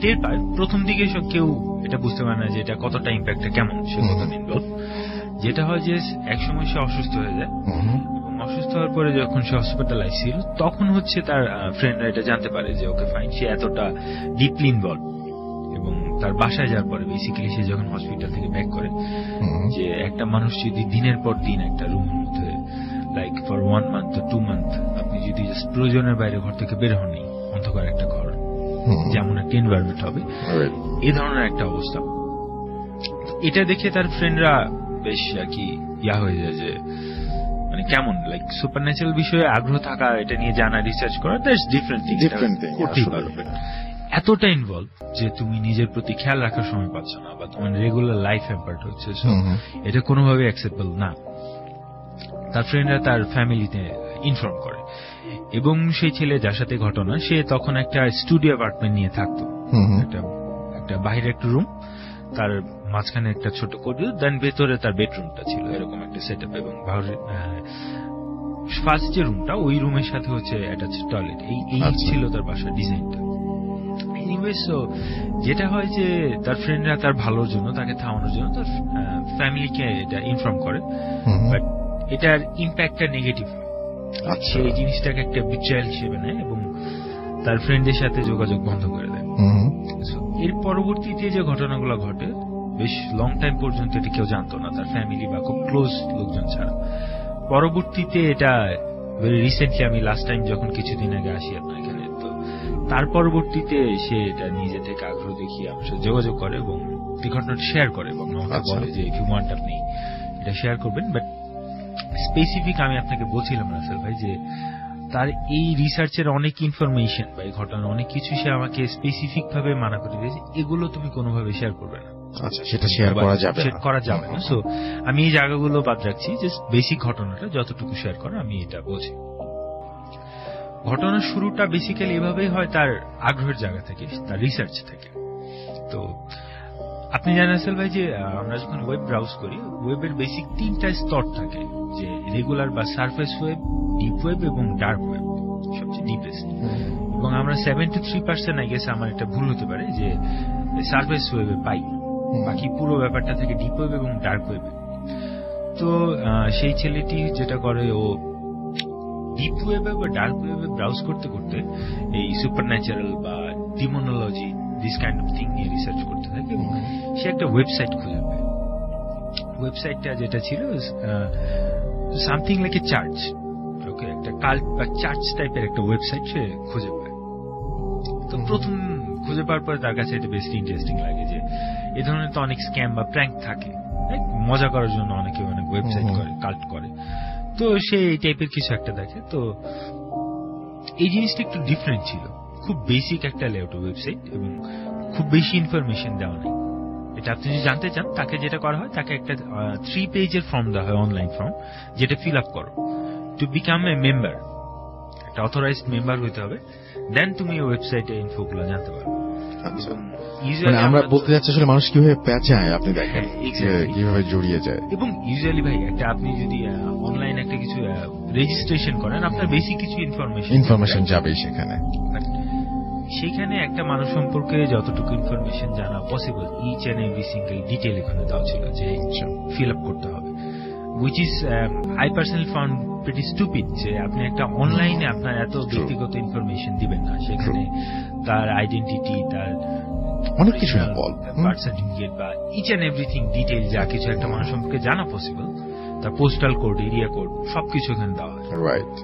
Speaker 3: টের পায়। প্রথম দিকে কেউ এটা বুঝতে পারে না যে এটা কতটা ইম্প্যাক্টটা কেমন, সে কতটা ইনভলভ। যেটা হয় যে একসময় সে অসুস্থ হয়ে যায়, এবং অসুস্থ হওয়ার পরে যখন সে হসপিটালাইজ ছিল, তখন হচ্ছে তার ফ্রেন্ডরা এটা জানতে পারে যে ওকে ফাইন, সে এতটা ডিপলি ইনভলভ। এবং তার বাসায় যাওয়ার পরে বেসিক্যালি সে যখন হসপিটাল থেকে ব্যাক করে, যে একটা মানুষ যদি দিনের পর দিন একটা রুমের মধ্যে লাইক ফর 1 মান্থ 2 মান্থ আপনি যদি প্রয়োজনের বাইরে ঘর থেকে বের হননি, অন্ধকার একটা ঘর, যেমন একটা এনভায়রনমেন্ট হবে, এই ধরনের একটা অবস্থা। এটা দেখে তার ফ্রেন্ডরা বেশ আর কি হয়ে যায় যে মানে কেমন লাইক সুপারন্যাচারাল বিষয়ে আগ্রহ থাকা, এটা নিয়ে জানা, রিসার্চ করা, দ্যাটস ডিফারেন্ট থিং, করতেই পারো। এতটা ইনভলভ যে তুমি নিজের প্রতি খেয়াল রাখার সময় পাচ্ছ না, বা তোমার রেগুলার লাইফ হ্যাম্পার্ড হচ্ছে, এটা কোনোভাবে অ্যাকসেপ্টেবল না। তার ফ্রেন্ডরা তার ফ্যামিলিতে ইনফর্ম করে, এবং সেই ছেলে যার সাথে ঘটনা, সে তখন একটা স্টুডিও অ্যাপার্টমেন্ট নিয়ে থাকতো, একটা বাইরে একটা রুম, তার মাঝখানে একটা ছোট করিডোর, দেন ভেতরে তার বেডরুমটা ছিল, এরকম একটা সেটআপ। এবং ফার্স্ট যে রুমটা, ওই রুমের সাথে হচ্ছে অ্যাটাচ টয়লেট, এই ছিল তার বাসার ডিজাইনটা। যেটা হয় যে তার ফ্রেন্ডরা তার ভালোর জন্য, তাকে থামানোর জন্য তার ফ্যামিলিকে এটা ইনফর্ম করে, বাট এটার ইম্প্যাক্টটা নেগেটিভ হয়। সে এই জিনিসটাকে একটা বিট্রায়াল হিসেবে নেয় এবং তার ফ্রেন্ডের সাথে যোগাযোগ বন্ধ করে দেয়। এর পরবর্তীতে যে ঘটনাগুলো ঘটে বেশ লং টাইম পর্যন্ত এটা কেউ জানতো না, তার ফ্যামিলি বা খুব ক্লোজ লোকজন ছাড়া। পরবর্তীতে এটা ভেরি রিসেন্টলি, আমি লাস্ট টাইম যখন কিছুদিন আগে আসি আপনার এখানে, তো তার পরবর্তীতে সে এটা নিজে থেকে আগ্রহ দেখিয়ে আমার সাথে যোগাযোগ করে এবং এই ঘটনাটা শেয়ার করে এবং আমাকে বলে যে ইফ ইউ ওয়ান্ট আপনি এটা শেয়ার করবেন। বাট স্পেসিফিক আমি আপনাকে বলছিলাম রাসেল ভাই যে তার এই রিসার্চের অনেক ইনফরমেশন বা এই ঘটনার অনেক কিছু সে আমাকে স্পেসিফিক ভাবে মানা করে দিয়েছে, এগুলো তুমি কোনোভাবে শেয়ার করবে না।
Speaker 2: আচ্ছা, সেটা শেয়ার করা যাবে না।
Speaker 3: সো আমি এই জায়গাগুলো বাদ রাখছি, জাস্ট বেসিক ঘটনাটা যতটুকু শেয়ার করা আমি এটা বলছি। ঘটনার শুরুটা বেসিক্যালি এভাবেই হয় তার আগ্রহের জায়গা থেকে, তার রিসার্চ থেকে। তো আপনি জানেন আসল ভাই যে আমরা যখন ওয়েব ব্রাউজ করি, ওয়েবের বেসিক 3টা স্তর থাকে, যে রেগুলার বা সারফেস ওয়েব, ডিপ ওয়েব এবং ডার্ক ওয়েব, সবচেয়ে ডিপেস্ট। এবং আমরা 73% আই গেস, আমার একটা ভুল হতে পারে, যে সারফেস ওয়েবে পাই, বাকি পুরো ব্যাপারটা থেকে ডিপ ওয়েব এবং ডার্ক ওয়েবে। তো সেই ছেলেটি যেটা করে, ও ডিপ ওয়েবে বা ডার্ক ওয়েবে ব্রাউজ করতে করতে এই সুপারন্যাচারাল বা ডিমোনোলজি দিস কাইন্ড অফ থিং নিয়ে রিসার্চ করতে থাকে এবং সে একটা ওয়েবসাইট খুঁজে পায়। ওয়েবসাইটটা যেটা ছিল সামথিং লাইক এ চার্চ, ওকে, একটা কাল্ট বা চার্চ টাইপের একটা ওয়েবসাইট সে খুঁজে পায়। তো প্রথম খুঁজে পাওয়ার পরে তার কাছে এটা বেশ ইন্টারেস্টিং লাগে যে এ ধরনের তো অনেক স্ক্যাম বা প্র্যাঙ্ক থাকে, মজা করার জন্য অনেকে অনেক ওয়েবসাইট করে, কাল্ট করে। তো সে এই টাইপের কিছু একটা দেখে। তো এই জিনিসটা একটু ডিফারেন্ট ছিল, খুব বেসিক একটা লেআউট ওয়েবসাইট এবং খুব বেশি ইনফরমেশন দেওয়া নেই। এটা আপনি যদি জানতে চান, তাকে যেটা করা হয়, তাকে একটা 3 পেজের ফর্ম দেওয়া হয়, অনলাইন ফর্ম, যেটা ফিল আপ করো টু বিকাম এ মেম্বার। একটা অথরাইজড মেম্বার হইতে হবে, দেন তুমি ওয়েবসাইটে ইনফোগুলো জানতে পারবে।
Speaker 2: আমরা বলতে যাচ্ছি আসলে মানুষ কিভাবে পেঁচায়, আপনি দেখেন কিভাবে জড়িয়ে যায়।
Speaker 3: এবং ইউজুয়ালি ভাই একটা আপনি যদি অনলাইন একটা কিছু রেজিস্ট্রেশন করেন, আপনার বেসিক কিছু ইনফরমেশন
Speaker 2: যাবে
Speaker 3: সেখানে একটা মানুষ সম্পর্কে যতটুকু ইনফরমেশন জানা possible, each and every single detail এখানে দেওয়া ছিল যে ফিল আপ করতে হবে, which is I personally found pretty stupid, যে আপনি একটা অনলাইনে আপনার এত ব্যক্তিগত ইনফরমেশন দিবেন না, সেখানে তার আইডেন্টিটি, তার
Speaker 2: অনেক কিছু,
Speaker 3: বার্থ সার্টিফিকেট বা ইচ এন্ড এভরিথিং ডিটেল যা কিছু একটা মানুষ সম্পর্কে জানা পসিবল, তার পোস্টাল কোড, এরিয়া কোড, সবকিছু এখানে দেওয়া হয়।
Speaker 2: রাইট।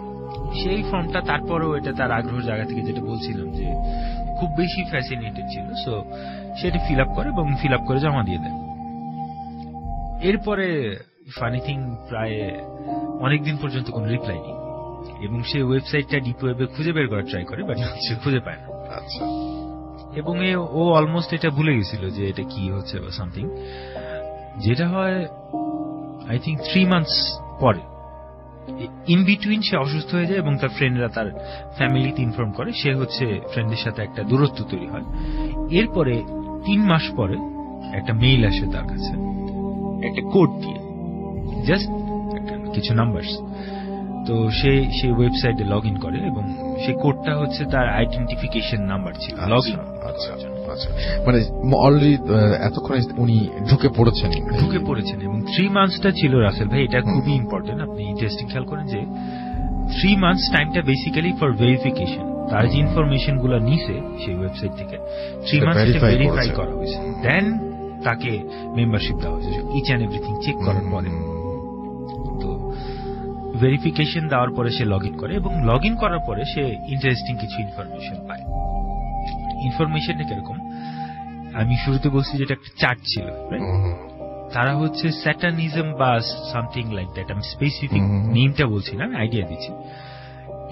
Speaker 3: সেই ফর্মটা তারপরেও এটা তার আগ্রহের জায়গা থেকে যেটা বলছিলাম যে খুব বেশি ফ্যাসিনেটেড ছিল, সো সেটা ফিল আপ করে এবং ফিল আপ করে জমা দিয়ে দেয়। এরপরে ফানি থিং, প্রায় অনেকদিন পর্যন্ত কোনো রিপ্লাই নেই এবং সে ওয়েবসাইটটা ডিপ ওয়েবে খুঁজে বের করার ট্রাই করে, বাট সে খুঁজে পায় না।
Speaker 2: আচ্ছা।
Speaker 3: এবং ও অলমোস্ট এটা ভুলে গেছিল যে এটা কি হচ্ছে বা সামথিং। যেটা হয় আই থিঙ্ক 3 মান্থস পরে, ইন বিটুইন সে অসুস্থ হয়ে যায় এবং তার ফ্রেন্ডরা তার ফ্যামিলিতে ইনফর্ম করে, সে হচ্ছে ফ্রেন্ডের সাথে একটা দূরত্ব তৈরি হয়। এরপরে 3 মাস পরে একটা মেইল আসে তার কাছে, একটা কোড দিয়ে, জাস্ট কিছু নাম্বারস। তো সে সেই ওয়েবসাইটে লগ ইন করে এবং সেই কোডটা হচ্ছে তার আইডেন্টিফিকেশন নাম্বার ছিল, লগ ইন।
Speaker 2: মানে অলরেডি এতক্ষণ উনি ঢুকে পড়েছেন
Speaker 3: এবং 3 মান্থসটা ছিল রাসেল ভাই, এটা খুবই ইম্পর্টেন্ট, আপনি ইন্টারেস্টিং খেয়াল করেন যে 3 মান্থস টাইমটা বেসিক্যালি ফর ভেরিফিকেশন। তার যে ইনফরমেশন গুলো নিছে সেই ওয়েবসাইট থেকে 3 মান্থস ভেরিফাই করা হয়েছে, দেন তাকে মেম্বারশিপ দেওয়া হয়েছে ইচ এন্ড এভরিথিং চেক করার পরে। তো ভেরিফিকেশন দেওয়ার পরে সে লগ ইন করে এবং লগ ইন করার পরে সে ইন্টারেস্টিং কিছু ইনফরমেশন পায়। ইনফরমেশনটা কিরকম, আমি শুরুতে বলছি যেটা একটা চার্ট ছিল, তারা হচ্ছে স্যাটানিজম বা সামথিং লাইক দ্যাট, আমি স্পেসিফিক নেমটা বলছি না, আইডিয়া দিচ্ছি।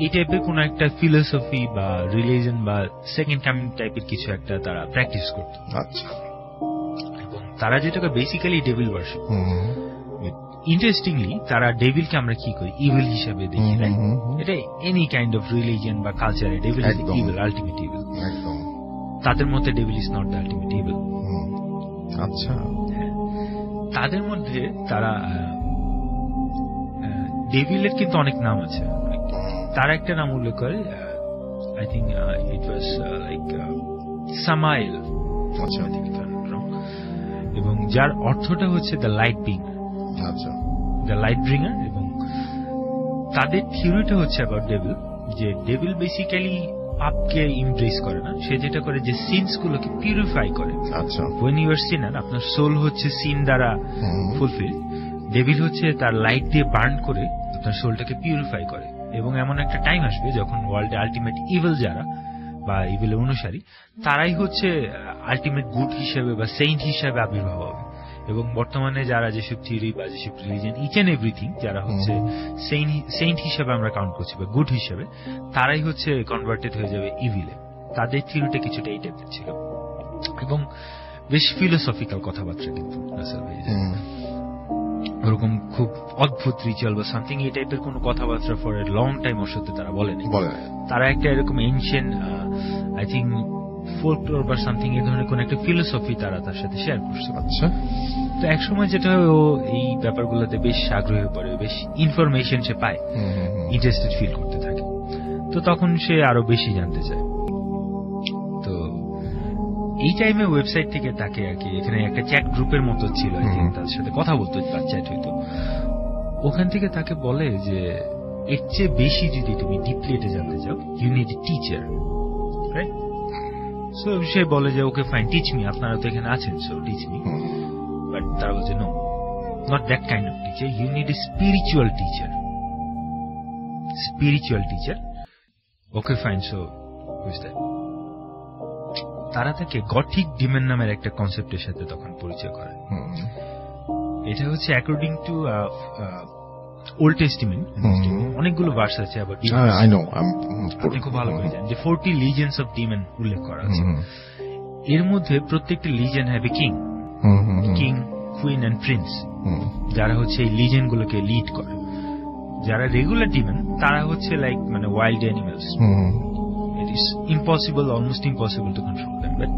Speaker 3: এই টাইপের কোন একটা ফিলোসফি বা রিলিজন বা সেকেন্ড কামিং টাইপের কিছু একটা তারা প্র্যাকটিস করত।
Speaker 2: আচ্ছা।
Speaker 3: এবং তারা যেটাকে বেসিক্যালি ডেভিল ওয়ার্শিপ। ইন্টারেস্টিংলি তারা ডেভিলকে আমরা কি করি, ইভিল হিসাবে দেখি, এটা এনি কাইন্ড অফ রিলিজন বা কালচারে devil is evil, ultimate evil. তাদের মধ্যে devil is not the ultimate evil.
Speaker 2: আচ্ছা।
Speaker 3: তাদের মধ্যে তারা ডেভিলের কিন্তু অনেক নাম আছে, তারা একটা নাম উল্লেখ করে, I think it was like Samael, এবং যার অর্থটা হচ্ছে দ্য লাইট ব্রিঙ্গার।
Speaker 2: আচ্ছা,
Speaker 3: দ্য লাইট ব্রিঙ্গার। এবং তাদের থিওরিটা হচ্ছে অ্যাবাউট ডেভিল, যে ডেভিল বেসিক্যালি পাপকে ইমপ্রেস করে না, সে যেটা করে যে সিনস গুলোকে পিউরিফাই করে।
Speaker 2: আচ্ছা,
Speaker 3: when you are sinner, আপনার সোল হচ্ছে সিন দ্বারা ফুলফিল, ডেভিল হচ্ছে তার লাইট দিয়ে বার্ন করে আপনার সোলটাকে পিউরিফাই করে। এবং এমন একটা টাইম আসবে যখন ওয়ার্ল্ডে আলটিমেট ইভিল যারা বা ইভিলের অনুসারী, তারাই হচ্ছে আলটিমেট গুড হিসেবে বা সেইন্ট হিসেবে আবির্ভাব হবে। এবং বর্তমানে যারা যেসব থিওরি বা যেসব রিলিজিয়ন ইচ এন্ড এভরিথিং যারা হচ্ছে সেইন্ট হিসেবে আমরা কাউন্ট করছি বা গুড হিসেবে, তারাই হচ্ছে কনভার্টেড হয়ে যাবে ইভিলে। তাদের থিওরিটা কিছুটা এই টাইপের ছিল এবং বেশ ফিলোসফিক্যাল কথাবার্তা কিন্তু রাসেল ভাই, ওরকম খুব অদ্ভুত রিচুয়াল বা সামথিং এই টাইপের কোন কথাবার্তা ফর এ লং টাইম ওর সাথে তারা বলেনি। তারা একটা এরকম এনশিয়েন্ট আই থিঙ্ক ফোল্কলোর বা সামথিং এই ধরনের কোন একটা ফিলোসফি তারা তার সাথে শেয়ার করছে।
Speaker 2: আচ্ছা,
Speaker 3: তো একসময় যেটা হয়, ও এই ব্যাপারগুলোতে বেশ আগ্রহী হয়ে পড়ে, বেশ ইনফরমেশন সে পায়, ইন্টারেস্টেড ফিল করতে থাকে। তো তখন সে আরো বেশি জানতে চায়। তো এই টাইমে ওয়েবসাইট থেকে তাকে আর কি এখানে একটা চ্যাট গ্রুপের মতো ছিল, তার সাথে কথা বলতো বা চ্যাট হইতো। ওখান থেকে তাকে বলে যে এর চেয়ে বেশি যদি তুমি ডিপলি এটা জানতে চাও, you need a teacher, right? So সে বলে যে ওকে ফাইন, টিচ মি, আপনারা তো এখানে আছেন, সো টিচ মি। বাট তারা বলছে no, not that kind of teacher, you need a spiritual teacher. Spiritual teacher, okay fine, so বুঝতে তারা তাকে গথিক ডিমন নামের একটা কনসেপ্টের সাথে তখন পরিচয় করে। এটা হচ্ছে অ্যাকর্ডিং টু ওল্ড টেস্টিমেন্ট, অনেকগুলো ভার্স আছে, আবার আপনি খুব ভালো করে জানেন যে 40 লিজেন্ডস অফ ডিমন উল্লেখ করা আছে। এর মধ্যে প্রত্যেকটা legend have a king, king, queen and prince, যারা হচ্ছে এই লিজেন্ড গুলোকে লিড করে। যারা রেগুলার ডিমন তারা হচ্ছে লাইক মানে wild animals, it is impossible, almost impossible to control them. But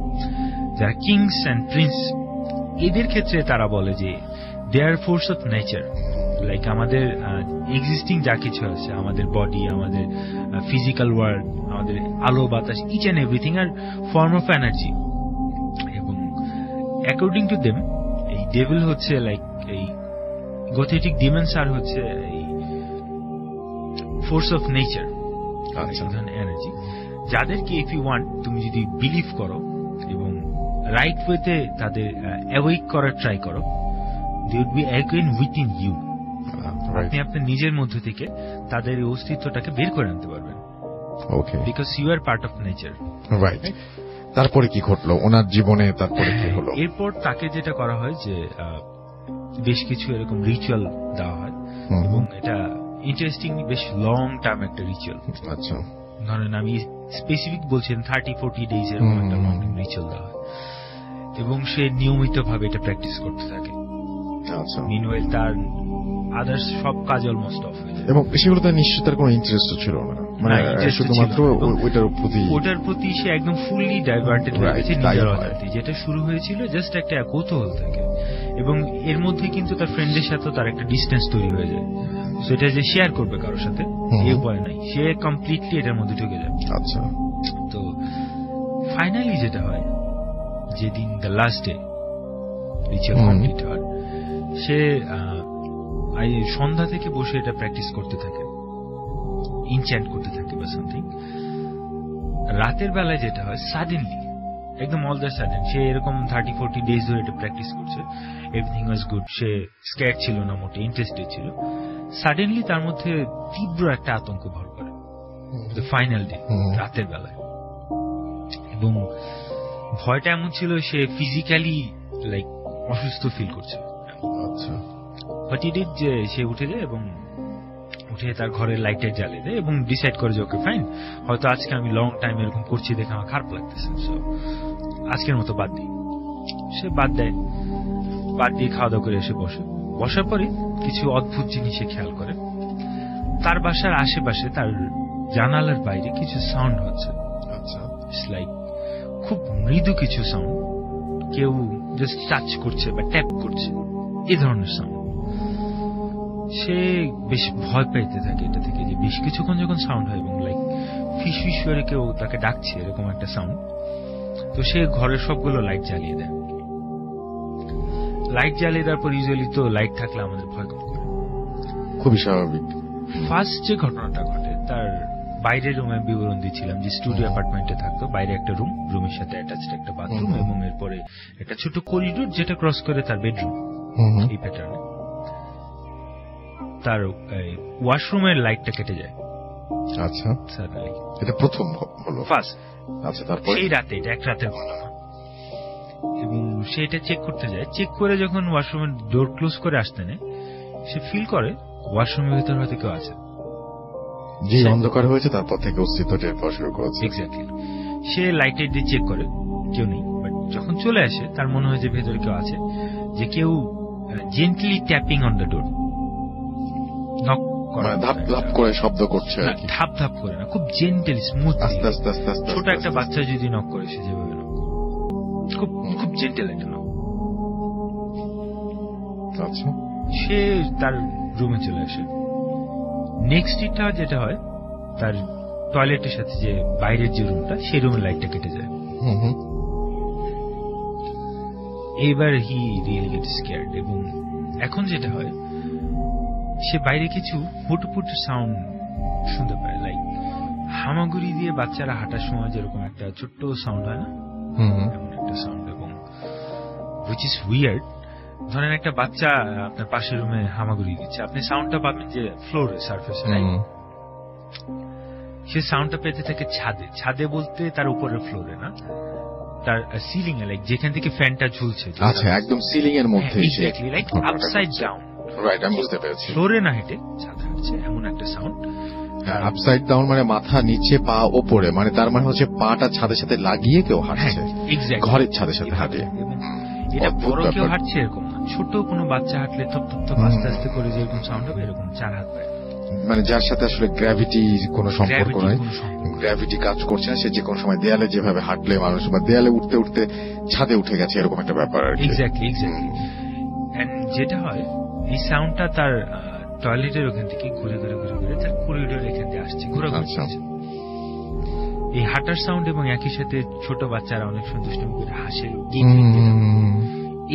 Speaker 3: যারা কিংস এন্ড প্রিন্স, এদের ক্ষেত্রে তারা বলে যে দে আর ফোর্স অফ নেচার, লাইক আমাদের এক্সিস্টিং যা কিছু আছে, আমাদের বডি, আমাদের ফিজিক্যাল ওয়ার্ল্ড, আমাদের আলো বাতাস, each and everything are form of energy. এবং অ্যাকর্ডিং টু দেম এই ডেভিল হচ্ছে লাইক এই গোথেটিক ডিমন্স আর হচ্ছে এই ফোর্স অফ নেচার, এনার্জি, যাদেরকে ইফ ইউ ওয়ান্ট, তুমি যদি বিলিভ করো এবং রাইট ওয়েতে তাদের অ্যাওয়েক করার ট্রাই করো, they would be awaken within you. আপনি আপনার নিজের মধ্য থেকে তাদের অস্তিত্বটাকে বের করে আনতে পারবেন, because you are part of nature,
Speaker 2: right? তারপরে কি ঘটলো ওনার জীবনে? তারপরে কি হলো?
Speaker 3: এরপর তাকে যেটা করা হয় যে বেশ কিছু এরকম রিচুয়াল দেওয়া হয়, এবং এটা ইন্টারেস্টিং, বেশ লং টার্ম একটা রিচুয়াল।
Speaker 2: আচ্ছা,
Speaker 3: ধরেন আমি স্পেসিফিক বলছেন 30-40 ডেজ এরকম একটা লং রিচুয়াল দেওয়া হয়, এবং সে নিয়মিত ভাবে এটা প্র্যাকটিস করতে থাকে।
Speaker 2: আচ্ছা,
Speaker 3: মিনওয়াইল তার আদার্স সব কাজ অলমোস্ট অফ হয়ে যায়,
Speaker 2: এবং সেগুলোতে নিশ্চয় তার কোনো ইন্টারেস্ট ছিল না, মানে শুধুমাত্র ওটার
Speaker 3: প্রতি সে একদম ফুললি ডাইভার্টেড হয়ে গেছে নিজের অজান্তে। যেটা শুরু হয়েছিল জাস্ট একটা কৌতূহল থেকে, এবং এর মধ্যে কিন্তু তার ফ্রেন্ডের সাথে তার একটা ডিস্টেন্স তৈরি হয়ে যায়। সেটা যে শেয়ার করবে কারোর সাথে এই উপায় নাই, সে কমপ্লিটলি এটার মধ্যে ঢুকে যায়।
Speaker 2: আচ্ছা,
Speaker 3: তো ফাইনালি যেটা হয়, যেদিন the last day ritual complete হয়, সে সন্ধ্যা থেকে বসে এটা প্র্যাকটিস করতে থাকে, ইনচ্যান্ট করতে থাকে বা সামথিং। রাতের বেলায় যেটা হয়, সাডেনলি, একদম অল দ্য সাডেন, সে এরকম 30-40 ডেজ ধরে এটা প্র্যাকটিস করছে, এভরিথিং ওয়াজ গুড, সে স্ক্যার্ড ছিল না, মোটে ইন্টারেস্টেড ছিল। সাডেনলি তার মধ্যে তীব্র একটা আতঙ্ক ভর করে দ্য ফাইনাল ডে, রাতের বেলায়। এবং ভয়টা এমন ছিল, সে ফিজিক্যালি লাইক অসুস্থ ফিল করছে।
Speaker 2: আচ্ছা,
Speaker 3: বাট ইট ইজ যে সে উঠে যায় এবং উঠে তার ঘরের লাইটের জ্বালিয়ে দেয় এবং ডিসাইড করে যে ওকে ফাইন, হয়তো আজকে আমি লং টাইম এরকম করছি দেখে আমার খারাপ লাগতেছে, সো আজকের মতো বাদ দিই। সে বাদ দেয়, বাদ দিয়ে খাওয়া দাওয়া করে এসে বসার পরে কিছু অদ্ভুত জিনিসে খেয়াল করে। তার বাসার আশেপাশে তার জানালার বাইরে কিছু সাউন্ড হচ্ছে।
Speaker 2: আচ্ছা,
Speaker 3: ইটস লাইক খুব মৃদু কিছু সাউন্ড, কেউ জাস্ট টাচ করছে বা ট্যাপ করছে, এই ধরনের সাউন্ড। সে বেশ ভয় পাইতে থাকে এটা থেকে, যে বেশ কিছুক্ষণ যখন সাউন্ড হয় এবং লাইক ফিস ফিস করে কেউ তাকে ডাকছে, এরকম একটা সাউন্ড। তো সে ঘরের সবগুলো লাইট জ্বালিয়ে দেয়। লাইট জ্বালিয়ে দেওয়ার পর ইউজুয়ালি তো লাইট থাকলে আমাদের ভয় কম করে,
Speaker 2: খুবই স্বাভাবিক।
Speaker 3: ফার্স্ট যে ঘটনাটা ঘটে, তার বাইরের রুমের বিবরণ দিচ্ছিলাম যে স্টুডিও অ্যাপার্টমেন্টে থাকতো, বাইরে একটা রুম, রুমের সাথে অ্যাটাচড একটা বাথরুম এবং এরপরে একটা ছোট করিডোর যেটা ক্রস করে তার বেডরুম। এই প্যাটার্নে তার ওয়াশরুমের লাইটটা কেটে যায়।
Speaker 2: আচ্ছা, এটা প্রথম হলো,
Speaker 3: ফার্স্ট।
Speaker 2: আচ্ছা, তারপর
Speaker 3: সেই রাতে, এটা এক রাতের ঘটনা, এবং সেটা চেক করতে যায়। চেক করে যখন ওয়াশরুমের ডোর ক্লোজ করে আসতে নেয়, সে ফিল করে ওয়াশরুমের ভিতর হয়তো কেউ আছে।
Speaker 2: যে অন্ধকার হয়েছে তারপর থেকে অস্তিত্ব টের পাওয়া শুরু করেছে।
Speaker 3: এক্স্যাক্টলি। সে লাইটের দিয়ে চেক করে, কেউ নেই। বাট যখন চলে আসে তার মনে হয় যে ভেতরে কেউ আছে, যে কেউ gently tapping on the door, knock করে,
Speaker 2: ধাপ ধাপ করে শব্দ করছে,
Speaker 3: ধাপ ধাপ করে না, খুব জেন্টল স্মুথ,
Speaker 2: আস্তে আস্তে আস্তে আস্তে।
Speaker 3: ছোট একটা বাচ্চা যদি নক করে সে যেভাবে নক, খুব খুব জেন্টল একটা নক।
Speaker 2: আচ্ছা,
Speaker 3: সে তার রুমে চলে আসে। নেক্সট টা যেটা হয়, তার টয়লেটের সাথে যে বাইরের যে রুমটা, সেই রুমের লাইটটা কেটে যায়। এইবার হি রিয়েলি গেট স্কেয়ার্ড, এবং এখন যেটা হয়, সে বাইরে কিছু হুটপুট সাউন্ড শুনতে পায়, লাইক হামাগুড়ি দিয়ে বাচ্চারা হাঁটার সময় যেরকম একটা ছোট্ট সাউন্ড হয় না, এমন একটা সাউন্ড। এবং হুইচ ইজ উইয়ার্ড, ধরেন একটা বাচ্চা আপনার পাশের রুমে হামাগুড়ি দিচ্ছে, আপনি সাউন্ডটা পাবেন যে ফ্লোরে, সারফেসে, সে সাউন্ডটা পেতে থাকে ছাদে। ছাদে বলতে তার উপরের ফ্লোরে না, তার সিলিং এ, লাইক যেখান থেকে ফ্যানটা ঝুলছে।
Speaker 2: আচ্ছা, একদম সিলিং এর মধ্যে,
Speaker 3: exactly, like upside down.
Speaker 2: Right, আমি বুঝতে পেরেছি।
Speaker 3: ফ্লোরে না হেঁটে ছাদে হাঁটছে, এমন একটা সাউন্ড।
Speaker 2: আপসাইড ডাউন মানে মাথা নিচে পা ওপরে, মানে তার মানে হচ্ছে পাটা ছাদের সাথে লাগিয়ে কেউ হাঁটছে, ঘরের ছাদের সাথে হাঁটে।
Speaker 3: এটা বড় কেউ হাঁটছে এরকম না, ছোট কোনো বাচ্চা হাঁটলে থপ থপ থপ আস্তে আস্তে করে যেরকম সাউন্ড হবে, এরকম চার হাত পায়,
Speaker 2: মানে যার সাথে আসলে গ্র্যাভিটি কোনো সম্পর্ক নাই, গ্র্যাভিটি কাজ করছে না, সে যে কোনো সময় দেয়ালে যেভাবে হাঁটলে মানুষ, বা দেয়ালে উঠতে উঠতে ছাদে উঠে গেছে, এরকম একটা ব্যাপার।
Speaker 3: Exactly, exactly. এন্ড যেটা হয়, এই সাউন্ডটা তার টয়লেটের ওখান থেকে ঘুরে ঘুরে ঘুরে ঘুরে তার করিডোর এখান থেকে আসছে, ঘোরাঘুরি করছে। এই হাঁটার সাউন্ড এবং একই সাথে ছোট বাচ্চারা অনেক সন্তুষ্ট করে হাসে,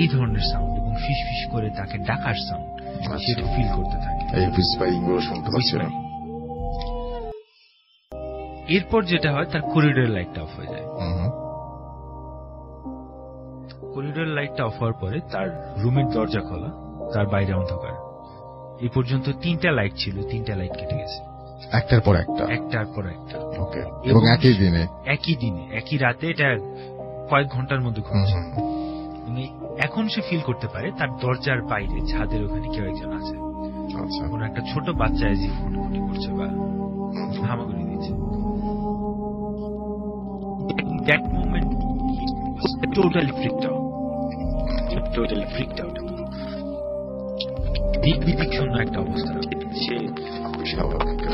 Speaker 3: এই ধরনের সাউন্ড এবং ফিস ফিস করে তাকে ডাকার সাউন্ড, সেটা ফিল করতে থাকে। এরপর যেটা হয়, তার করিডোর লাইটটা অফ হয়ে যায়। করিডোর লাইটটা অফ হওয়ার পরে তার রুমের দরজা খোলা, তার বাইরে অন্ধকার। এই পর্যন্ত 3টা লাইট ছিল, 3টা লাইট কেটে গেছে, একটার পর একটা।
Speaker 2: ওকে, এবং একই দিনে,
Speaker 3: একই রাতে, এটা কয়েক ঘন্টার মধ্যে ঘটছে। এখন সে ফিল করতে পারে তার দরজার বাইরে ছাদের ওখানে কেউ একজন আছে।
Speaker 2: আচ্ছা,
Speaker 3: কোন একটা ছোট বাচ্চা এসে ফুটফুটি করছে বা হামাগুড়ি দিচ্ছে। That moment totally freaked out, দিক বিদিক শূন্য একটা অবস্থা। সে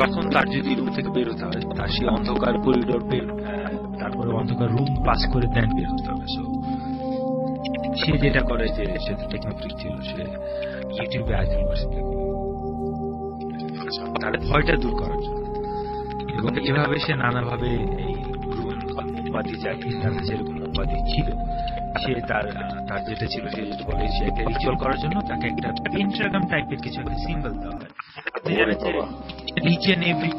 Speaker 3: তখন তার যদি রুম থেকে বের হতে হয়, তার সে অন্ধকার করিডোর তারপরে অন্ধকার রুম পাস করে দেন বের হতে হবে। সে যেটা করে, যে সে টেকনোফ্রিক ছিল, সে ইউটিউবে আয়োজন করছে তার ভয়টা দূর করার জন্য, এবং এভাবে সে নানাভাবে এই মোমবাতি জ্বালিয়ে, তার যেরকম মোমবাতি ছিল, সে তার যেটা ছিল, সে যেটা বলে, সে একটা রিচুয়াল করার জন্য তাকে একটা পেন্টাগ্রাম টাইপের কিছু একটা সিম্বল দেওয়া হয়। ইচ এন্ড এভরি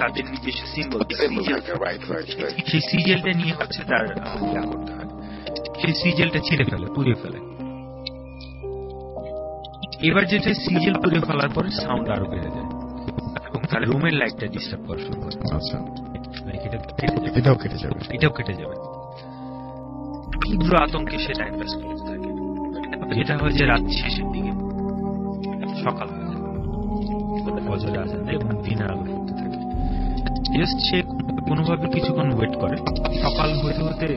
Speaker 3: তাদের নিজস্ব সিম্বল, সেই সিজেলটা নিয়ে হচ্ছে তার ইয়া করতে হয়। সেই সিজেলটা ছিঁড়ে ফেলে, পুড়িয়ে ফেলে। এবার যেটা সিজেল পুড়ে ফেলার পরে সাউন্ড আরো বেড়ে যায় এবং তার রুমের লাইটটা ডিস্টার্ব করা শুরু করে।
Speaker 2: আচ্ছা,
Speaker 3: এটাও কেটে যাবে। তীব্র আতঙ্কে সে টাইম পাস করতে থাকে। যেটা হয় যে রাত শেষের দিকে সকাল হয়ে যায়, ফজরের আজান দেয় এবং দিনের আলো ফুটতে থাকে। জাস্ট সে কোনোভাবে কিছুক্ষণ ওয়েট করে। সকাল হতে হতে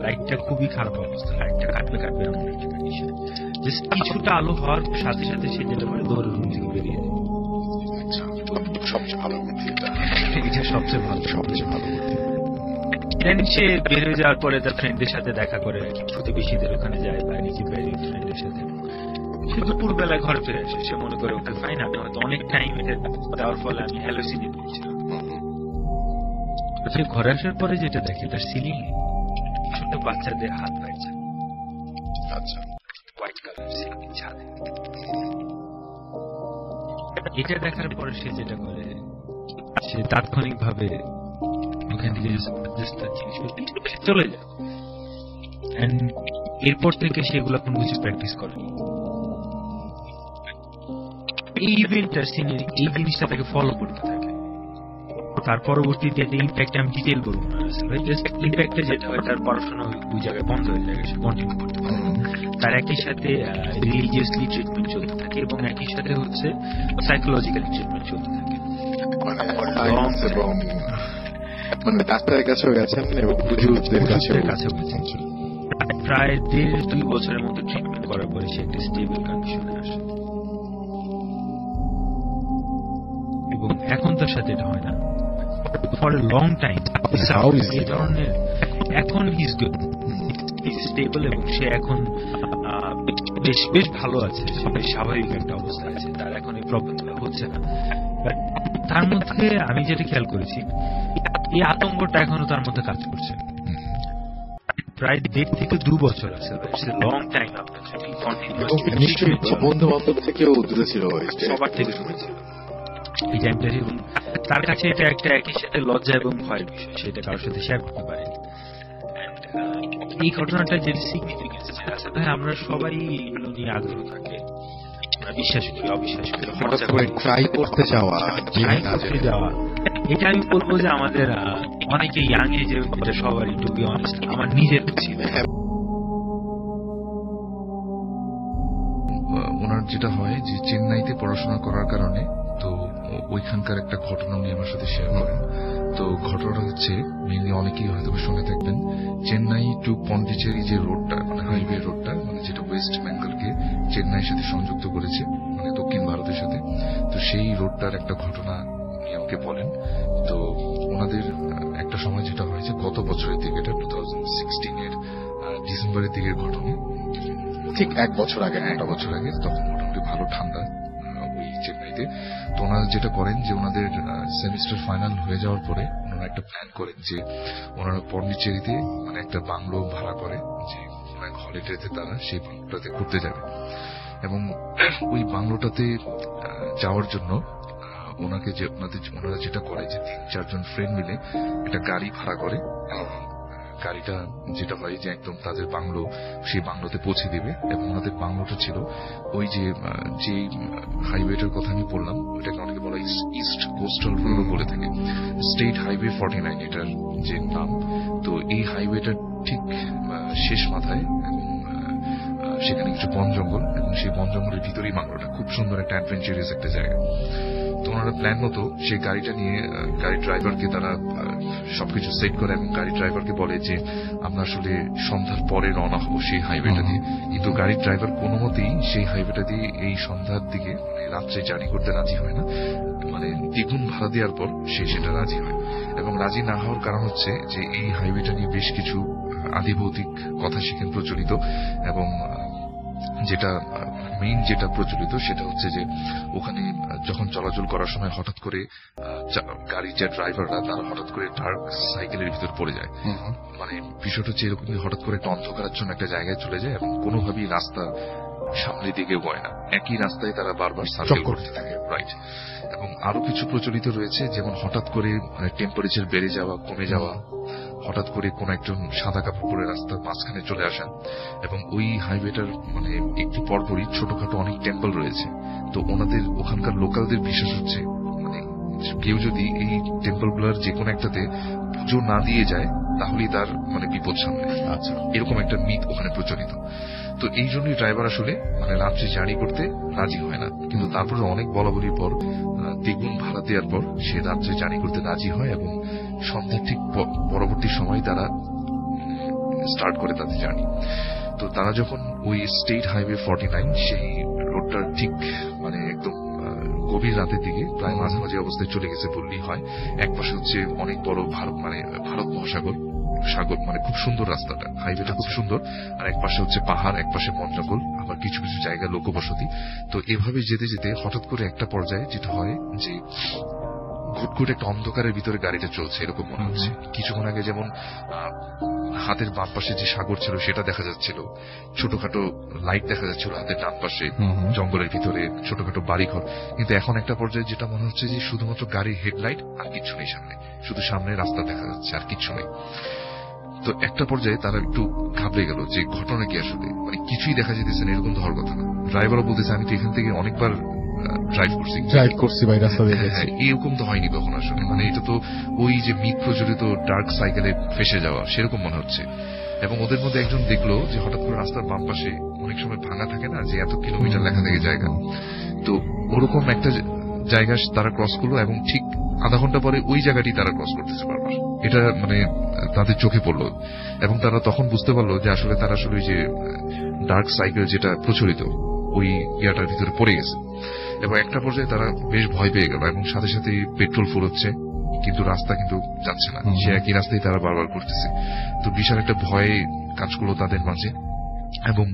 Speaker 3: লাইটটা খুবই খারাপ অবস্থা, লাইটটা কাটবে এমন একটা কন্ডিশন। জাস্ট কিছুটা আলো হওয়ার সাথে সাথে সে যেটা করে দৌড়ে রুম থেকে বেরিয়ে যায়।
Speaker 2: সবচেয়ে ভালো বুদ্ধি
Speaker 3: এটা, সবচেয়ে ভালো বুদ্ধি। দেন সে বেরিয়ে যাওয়ার পরে তার ফ্রেন্ডের সাথে দেখা করে, প্রতিবেশীদের ওখানে যায় বা নিজের বাড়ির ফ্রেন্ডের সাথে। সে দুপুরবেলা ঘরে ফিরে আসে। সে মনে করে ওকে ফাইন, আমি হয়তো অনেক টাইম এটা দেওয়ার ফলে আমি হ্যালোসিনেট করছিলাম। সে ঘরে আসার পরে যেটা দেখে, তার সিলিং এ ছোট বাচ্চাদের হাত পাইছে।
Speaker 2: আচ্ছা,
Speaker 3: হোয়াইট কালার সিলিং ছাদে। এটা দেখার পরে সে যেটা করে, সে তাৎক্ষণিক ভাবে ওখান থেকে চলে যায়, এরপর থেকে সেগুলো কোনো কিছু প্র্যাকটিস করে। এই ইভেন্টটা এই জিনিসটা তাকে ফলো করতে থাকে। তার পরবর্তীতে একটা ইম্প্যাক্ট আমি ডিটেল করবো না, জাস্ট ইম্প্যাক্টে যেটা হয় তার পড়াশোনা ওই জায়গায় বন্ধ হয়ে যায়, সে কন্টিনিউ করতে পারে। তার একই সাথে রিলিজিয়াসলি ট্রিটমেন্ট চলতে থাকে এবং একই সাথে হচ্ছে সাইকোলজিক্যাল ট্রিটমেন্ট চলতে থাকে।
Speaker 2: মানে ডাক্তারের কাছেও গেছেন এবং বুজুর্গদের কাছেও
Speaker 3: গেছেন। প্রায় 1.5-2 বছরের মতো ট্রিটমেন্ট করার পরে সে একটা স্টেবল কন্ডিশনে আসে এবং এখন তার সাথে এটা হয় না ফর এ লং টাইম। এই ধরনের এখন হিজ গুড, হিজ স্টেবল এবং সে এখন বেশ ভালো আছে, সে বেশ স্বাভাবিক একটা অবস্থা আছে, তার এখন এই প্রবলেমগুলো হচ্ছে না। তার মধ্যে আমি যেটা খেয়াল করেছি, এই আতঙ্কটা এখনো তার মধ্যে কাজ করছে। প্রায় 1.5 থেকে 2 বছর আছে, লং টাইম।
Speaker 2: বন্ধু বান্ধব থেকেও দূরে ছিল,
Speaker 3: সবার থেকে দূরে ছিল এই টাইমটা। এবং তার কাছে এটা একটা একই সাথে লজ্জা এবং ভয়ের বিষয়, সেটা কারোর সাথে শেয়ার করতে পারেনি। এই ঘটনাটা যে সিগনিফিকেন্স আছে, আমরা সবাই এগুলো নিয়ে আগ্রহ থাকে, বিশ্বাস করি অবিশ্বাস করি,
Speaker 2: ট্রাই করতে যাওয়া,
Speaker 3: এটা আমি বলবো যে আমাদের অনেকে ইয়াং এজে এটা সবারই, টু বি অনেস্ট আমার নিজের ছিল।
Speaker 4: ওনার যেটা হয় যে চেন্নাইতে পড়াশোনা করার কারণে তো ওইখানকার একটা ঘটনা উনি আমার সাথে শেয়ার করেন। তো ঘটনাটা হচ্ছে মেইনলি অনেকেই হয়তো শুনে থাকবেন, চেন্নাই টু পন্ডিচেরি যে রোডটা, মানে হাইওয়ে রোডটা, মানে যেটা ওয়েস্ট বেঙ্গলকে চেন্নাইয়ের সাথে সংযুক্ত করেছে, মানে দক্ষিণ ভারতের সাথে। তো সেই রোডটার একটা ঘটনা উনি আমাকে বলেন। তো ওনাদের একটা সময় যেটা হয়েছে গত বছরের দিকে, এটা 2016-এর ডিসেম্বরের দিকের ঘটনা,
Speaker 2: ঠিক 1 বছর আগে,
Speaker 4: তখন মোটামুটি ভালো ঠান্ডা ওই চেন্নাইতে। তো ওনারা যেটা করেন যে ওনাদের সেমিস্টার ফাইনাল হয়ে যাওয়ার পরে ওনারা একটা প্ল্যান করেন যে ওনারা পন্ডিচেরিতে মানে একটা বাংলো ভাড়া করে, যে হলিডেতে তারা সেই বাংলোটাতে ঘুরতে যাবে। এবং ওই বাংলোটাতে যাওয়ার জন্য ওনারা যেটা করে যে 3-4 জন ফ্রেন্ড মিলে একটা গাড়ি ভাড়া করে। গাড়িটা যেটা হয় যে একদম তাদের বাংলো, সেই বাংলোতে পৌঁছে দেবে। এবং ওনাদের বাংলোটা ছিল ওই যে হাইওয়েটার কথা আমি বললাম, ওইটাকে অনেকে বলা ইস্ট কোস্টাল রোড বলে থাকে, স্টেট হাইওয়ে 49 এটার যে নাম। তো এই হাইওয়েটার ঠিক শেষ মাথায় এবং সেখানে কিছু বন জঙ্গল, এবং সেই বন জঙ্গলের ভিতরেই বাংলোটা, খুব সুন্দর একটা অ্যাডভেঞ্চারাস একটা জায়গা। তো ওনারা প্ল্যান মতো সেই গাড়িটা নিয়ে গাড়ির ড্রাইভারকে তারা সবকিছু সেট করে এবং গাড়ির ড্রাইভারকে বলে যে আমরা আসলে সন্ধ্যার পরে রওনা হবো সেই হাইওয়েটা দিয়ে। কিন্তু গাড়ির ড্রাইভার কোনো মতেই সেই হাইওয়েটা দিয়ে এই সন্ধ্যার দিকে রাত্রে জার্নি করতে রাজি হয় না, মানে দ্বিগুণ ভাড়া দেওয়ার পর সে সেটা রাজি হয়। এবং রাজি না হওয়ার কারণ হচ্ছে যে এই হাইওয়েটা নিয়ে বেশ কিছু আদিভৌতিক কথা সেখানে প্রচলিত। এবং যেটা মেইন যেটা প্রচলিত সেটা হচ্ছে যে ওখানে যখন চলাচল করার সময় হঠাৎ করে গাড়ির যে ড্রাইভাররা তারা হঠাৎ করে ডার্ক সাইকেলের ভিতর পড়ে যায়। মানে বিষয়টা হচ্ছে এরকম, হঠাৎ করে একটা অন্ধকারাচ্ছন্ন একটা জায়গায় চলে যায় এবং কোনোভাবেই রাস্তা সামনের দিকে বয় না, একই রাস্তায় তারা বারবার সার্কেল করতে থাকে, রাইট। এবং আরো কিছু প্রচলিত রয়েছে, যেমন হঠাৎ করে মানে টেম্পারেচার বেড়ে যাওয়া, কমে যাওয়া, হঠাৎ করে কোন একজন সাদা কাপড় পরে রাস্তার মাঝখানে চলে আসেন। এবং ওই হাইওয়েটার মানে একটু পরপরই ছোটখাটো অনেক টেম্পল রয়েছে। তো ওনাদের ওখানকার লোকালদের বিশ্বাস হচ্ছে মানে কেউ যদি এই টেম্পল গুলার যে কোনো একটাতে পুজো না দিয়ে যায় তাহলেই তার মানে বিপদ সামনে। আচ্ছা, এরকম একটা মিথ ওখানে প্রচলিত। তো এই জন্যই ড্রাইভার আসলে মানে রাত্রে জার্নি করতে রাজি হয় না, কিন্তু তারপরে অনেক বলাবলির পর দ্বিগুণ ভাড়া দেওয়ার পর সে রাত্রে জার্নি করতে রাজি হয় এবং সন্ধ্যার ঠিক পরবর্তী সময় তারা স্টার্ট করে তাদের জার্নি। তো তারা যখন ওই স্টেট হাইওয়ে 49 সেই রোডটার ঠিক মানে একদম গভীর রাতের দিকে প্রায় মাঝামাঝি অবস্থায় চলে গেছে বললেই হয়। এক পাশে হচ্ছে অনেক বড় ভারত মহাসাগর, মানে খুব সুন্দর রাস্তাটা, হাইওয়েটা খুব সুন্দর, আর এক পাশে হচ্ছে পাহাড়, এক পাশে বন জঙ্গল, আবার কিছু কিছু জায়গায় লোকবসতি। তো এভাবে যেতে যেতে হঠাৎ করে একটা পর্যায়ে যেটা হয় যে ঘুটঘুট একটা অন্ধকারের ভিতরে গাড়িটা চলছে এরকম মনে হচ্ছে। কিছুক্ষণ আগে যেমন হাতের বাম পাশে যে সাগর ছিল সেটা দেখা যাচ্ছিল, ছোটখাটো লাইট দেখা যাচ্ছিল হাতের ডান পাশে, জঙ্গলের ভিতরে ছোটখাটো বাড়িঘর। কিন্তু এখন একটা পর্যায়ে যেটা মনে হচ্ছে যে শুধুমাত্র গাড়ির হেডলাইট আর কিচ্ছু নেই সামনে, শুধু সামনে রাস্তা দেখা যাচ্ছে আর কিচ্ছু নেই। তো একটা পর্যায়ে তারা একটু ঘাবড়ে গেল যে ঘটনা কি আসলে, মানে কিছুই দেখা যেতেছে না, এরকম তো হওয়ার কথা না। ড্রাইভারও বলতেছে আমি তো এখান থেকে অনেকবার ড্রাইভ করছি ভাই, রাস্তা দেখেছি, এরকম তো হয়নি কখন আসলে, মানে এটা তো ওই যে মিথ প্রচলিত ডার্ক সাইকেলে ফেসে যাওয়া সেরকম মনে হচ্ছে। এবং ওদের মধ্যে একজন দেখলো যে হঠাৎ করে রাস্তার বাম পাশে অনেক সময় ভাঙা থাকে না, যে এত কিলোমিটার লেখা থাকে জায়গা, তো ওরকম একটা জায়গা তারা ক্রস করলো এবং ঠিক আধা ঘন্টা পরে ওই জায়গাটি তারা ক্রস করতেছে বারবার। এটা মানে তাদের চোখে পড়লো এবং তারা তখন বুঝতে পারলো যে আসলে তারা আসলে ওই যে ডার্ক সাইকেল যেটা প্রচলিত ওই ইয়াটার ভিতরে পড়ে গেছে। এবং একটা পর্যায়ে তারা বেশ ভয় পেয়ে গেল এবং সাথে সাথে পেট্রোল ফুল হচ্ছে, কিন্তু রাস্তা কিন্তু যাচ্ছে না, সে একই রাস্তায় তারা বারবার করতেছে। তো বিশাল একটা ভয় কাজ করলো তাদের মাঝে। এবং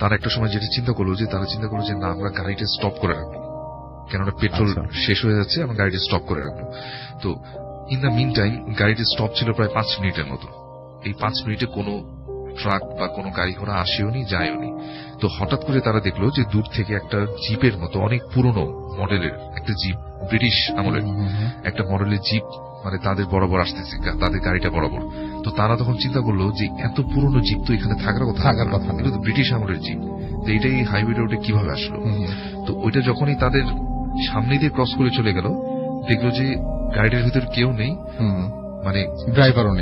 Speaker 4: তারা একটা সময় যেটা চিন্তা করলো যে না আমরা গাড়িটা স্টপ করে রাখবো, কেননা পেট্রোল শেষ হয়ে যাচ্ছে, এবং গাড়িটা স্টপ করে রাখবো। তো ইন দ্য মিন টাইম গাড়িটি স্টপ ছিল প্রায় 5 মিনিটের মতো। এই 5 মিনিটে কোনো ট্রাক বা কোনো গাড়ি ঘোড়া আসেও নি যায়ও নি। তো হঠাৎ করে তারা দেখলো যে দূর থেকে একটা জিপের মতো অনেক পুরনো মডেলের একটা জিপ, ব্রিটিশ আমলের একটা মডেলের জিপ মানে তাদের বরাবর আসতেছে, তাদের গাড়িটা বরাবর। তো তারা তখন চিন্তা করলো যে এত পুরনো জিপ তো এখানে থাকার কথা, এটা তো ব্রিটিশ আমলের জিপ, তো এটাই হাইওয়ে রোডে কিভাবে আসলো। তো ওইটা যখনই তাদের সামনে দিয়ে ক্রস করে চলে গেল, দেখলো যে গাড়িটার ভিতরে কেউ নেই, মানে ড্রাইভারও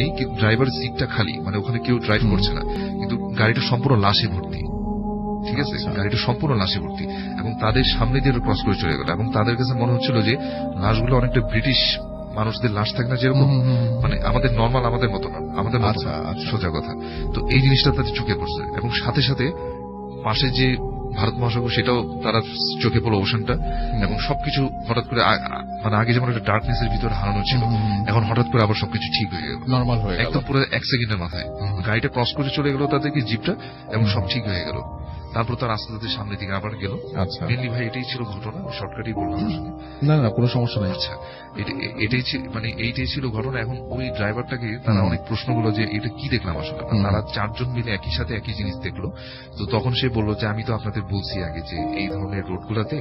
Speaker 4: নেই, কিন্তু ড্রাইভারের সিটটা খালি, মানে ওখানে কেউ ড্রাইভ করছে না, কিন্তু গাড়িটা সম্পূর্ণ লাশে ভর্তি। ঠিক আছে, গাড়িটা সম্পূর্ণ লাশে ভর্তি এবং তাদের সামনে দিয়ে ক্রস করে চলে গেল। এবং তাদের কাছে মনে হচ্ছিল যে লাশগুলো অনেকটা ব্রিটিশ মানুষদের লাশ থাকে না যেরকম, মানে আমাদের নর্মাল, আমাদের মতো না, আমাদের মতো সোজা কথা। তো এই জিনিসটা তাদের চোখে পড়ছে এবং সাথে সাথে পাশে যে ভারত মহাসাগর সেটাও তারা চোখে পড়লো, ওশানটা, এবং সবকিছু হঠাৎ করে মানে আগে যেমন একটা ডার্কনেসের ভিতরে হারানো ছিল, এখন হঠাৎ করে আবার সবকিছু ঠিক হয়ে গেল, নর্মাল হয়ে গেল একদম পুরো 1 সেকেন্ডের মাথায়। গাড়িটা ক্রস করে চলে গেল তাদেরকে জিপটা, এবং সব ঠিক হয়ে গেল। তারপর তার আস্তে আস্তে সামনের দিকে আবার গেল। আচ্ছা, মেনলি ভাই এটাই ছিল ঘটনা, শর্টকাটই বললাম। না কোনো সমস্যা নাই। আচ্ছা, এইটাই ছিল ঘটনা। এখন ওই ড্রাইভারটাকে তারা অনেক প্রশ্ন করলো যে এটা কি দেখলাম আসলে। তারা 4 জন মিলে একই সাথে একই জিনিস দেখলো। তো তখন সে বললো যে আমি তো আপনাদের বলছি আগে যে এই ধরনের রোডগুলোতে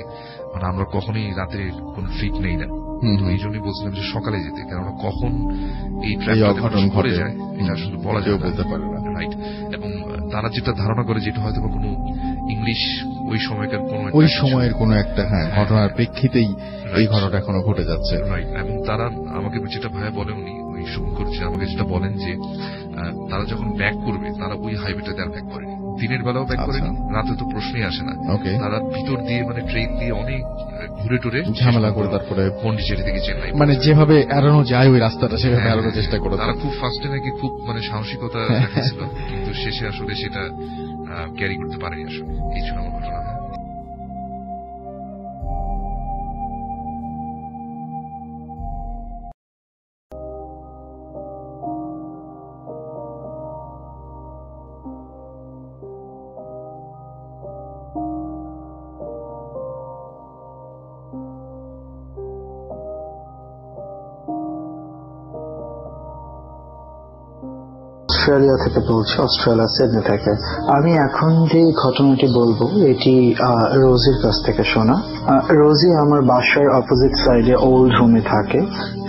Speaker 4: মানে আমরা কখনোই রাতে কোনো ফিট নেই না, তো এই জন্যই বলছিলাম যে সকালে যেতে, কেননা কখন এই ঘটনা ঘটে যায় এটা আসলে বলা যায় বলতে পারে না, রাইট। এবং তারা যেটা ধারণা করে যেটা হয়তো কোনো ইংলিশ ওই সময়কার ওই সময়ের কোন একটা ঘটনার প্রেক্ষিতেই এই ঘটনা এখনো ঘটে যাচ্ছে, রাইট। এবং তারা আমাকে যেটা ভাইয়া বলে, উনি ওই শুরু করছে আমাকে যেটা বলেন যে তারা যখন ব্যাক করবে তারা ওই হাইওয়েটা দেওয়ার ব্যাক করেনি, দিনের বেলাও ব্যাক করেনি, রাতে তো প্রশ্নই আসে না। তারা ভিতর দিয়ে মানে ট্রেন দিয়ে অনেক ঘুরে টুরে ঝামেলা করে তারপরে পন্ডিচেরি থেকে চেন্নাই, মানে যেভাবে এড়ানো যায় ওই রাস্তাটা সেভাবে এড়ানোর চেষ্টা করে। তারা খুব ফার্স্টে নাকি খুব মানে সাহসিকতা দেখাচ্ছিল, কিন্তু শেষে আসলে সেটা ক্যারি করতে পারেনি। আসলে এই ছিল আমার ঘটনা।
Speaker 5: অস্ট্রেলিয়া থেকে বলছি, অস্ট্রেলিয়া সিডনি থেকে। আমি এখন যে ঘটনাটি বলবো এটি রোজির কাছ থেকে শোনা। রোজি আমার বাসার অপোজিট সাইডে ওল্ড হোমে থাকে।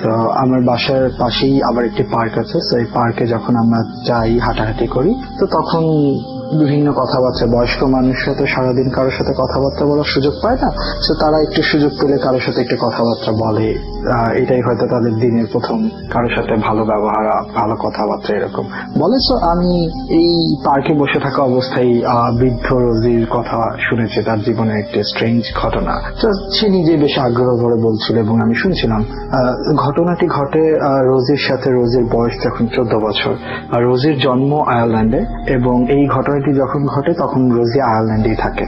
Speaker 5: তো আমার বাসার পাশেই আবার একটি পার্ক আছে। তো এই পার্কে যখন আমরা যাই, হাঁটাহাঁটি করি, তো তখন বিভিন্ন কথাবার্তা, বয়স্ক মানুষরা তো সারাদিন কারোর সাথে কথাবার্তা বলার সুযোগ পায় না, তো তারা একটু সুযোগ পেলে কারোর সাথে একটু কথাবার্তা বলে। এটাই হয়তো তাদের দিনের প্রথম, কারোর সাথে ভালো ব্যবহার, ভালো কথাবার্তা এরকম বলে। তো আমি এই পার্কে বসে থাকা অবস্থায় বৃদ্ধ রোজির কথা শুনেছি, তার জীবনে একটি স্ট্রেঞ্জ ঘটনা। তো সে নিজে বেশ আগ্রহ করে বলছিল এবং আমি শুনছিলাম। ঘটনাটি ঘটে রোজির সাথে। রোজির বয়স তখন 14 বছর। রোজির জন্ম আয়ারল্যান্ডে এবং এই ঘটনাটি যখন ঘটে তখন রোজি আয়ারল্যান্ডেই থাকে।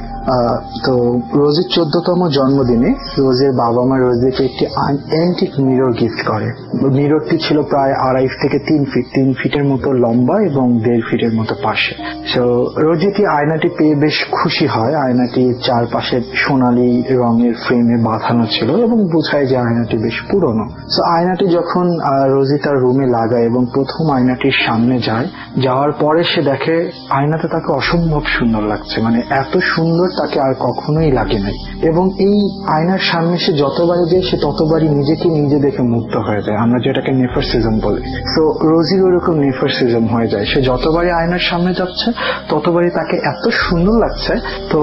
Speaker 5: তো রোজির 14তম জন্মদিনে রোজের বাবা মা রোজিকে একটি অ্যান্টিক মিরর গিফট করে। মিররটি ছিল প্রায় 2.5 থেকে 3 ফিটের মতো লম্বা এবং 1.5 ফিটের মতো পাশে। তো রোজিটি আয়নাটি পেয়ে বেশ খুশি হয়। আয়নাটি চারপাশে সোনালী রঙের ফ্রেমে বাঁধানো ছিল এবং বোঝায় যে আয়নাটি বেশ পুরনো। তো আয়নাটি যখন রোজি তার রুমে লাগায় এবং প্রথম আয়নাটির সামনে যায়, যাওয়ার পরে সে দেখে আয়নাতে তাকে অসম্ভব সুন্দর লাগছে, মানে এত সুন্দর তাকে আর কখনোই লাগে নাই। এবং এই আয়নার সামনে সে যতবারই যায় সে ততবারই নিজেকে নিজে দেখে মুগ্ধ হয়ে যায়, আমরা যেটাকে নেফারসিজম বলি। তো রোজির ওরকম নেফারসিজম হয়ে যায়, সে যতবারই আয়নার সামনে যাচ্ছে ততবারই তাকে এত সুন্দর লাগছে, তো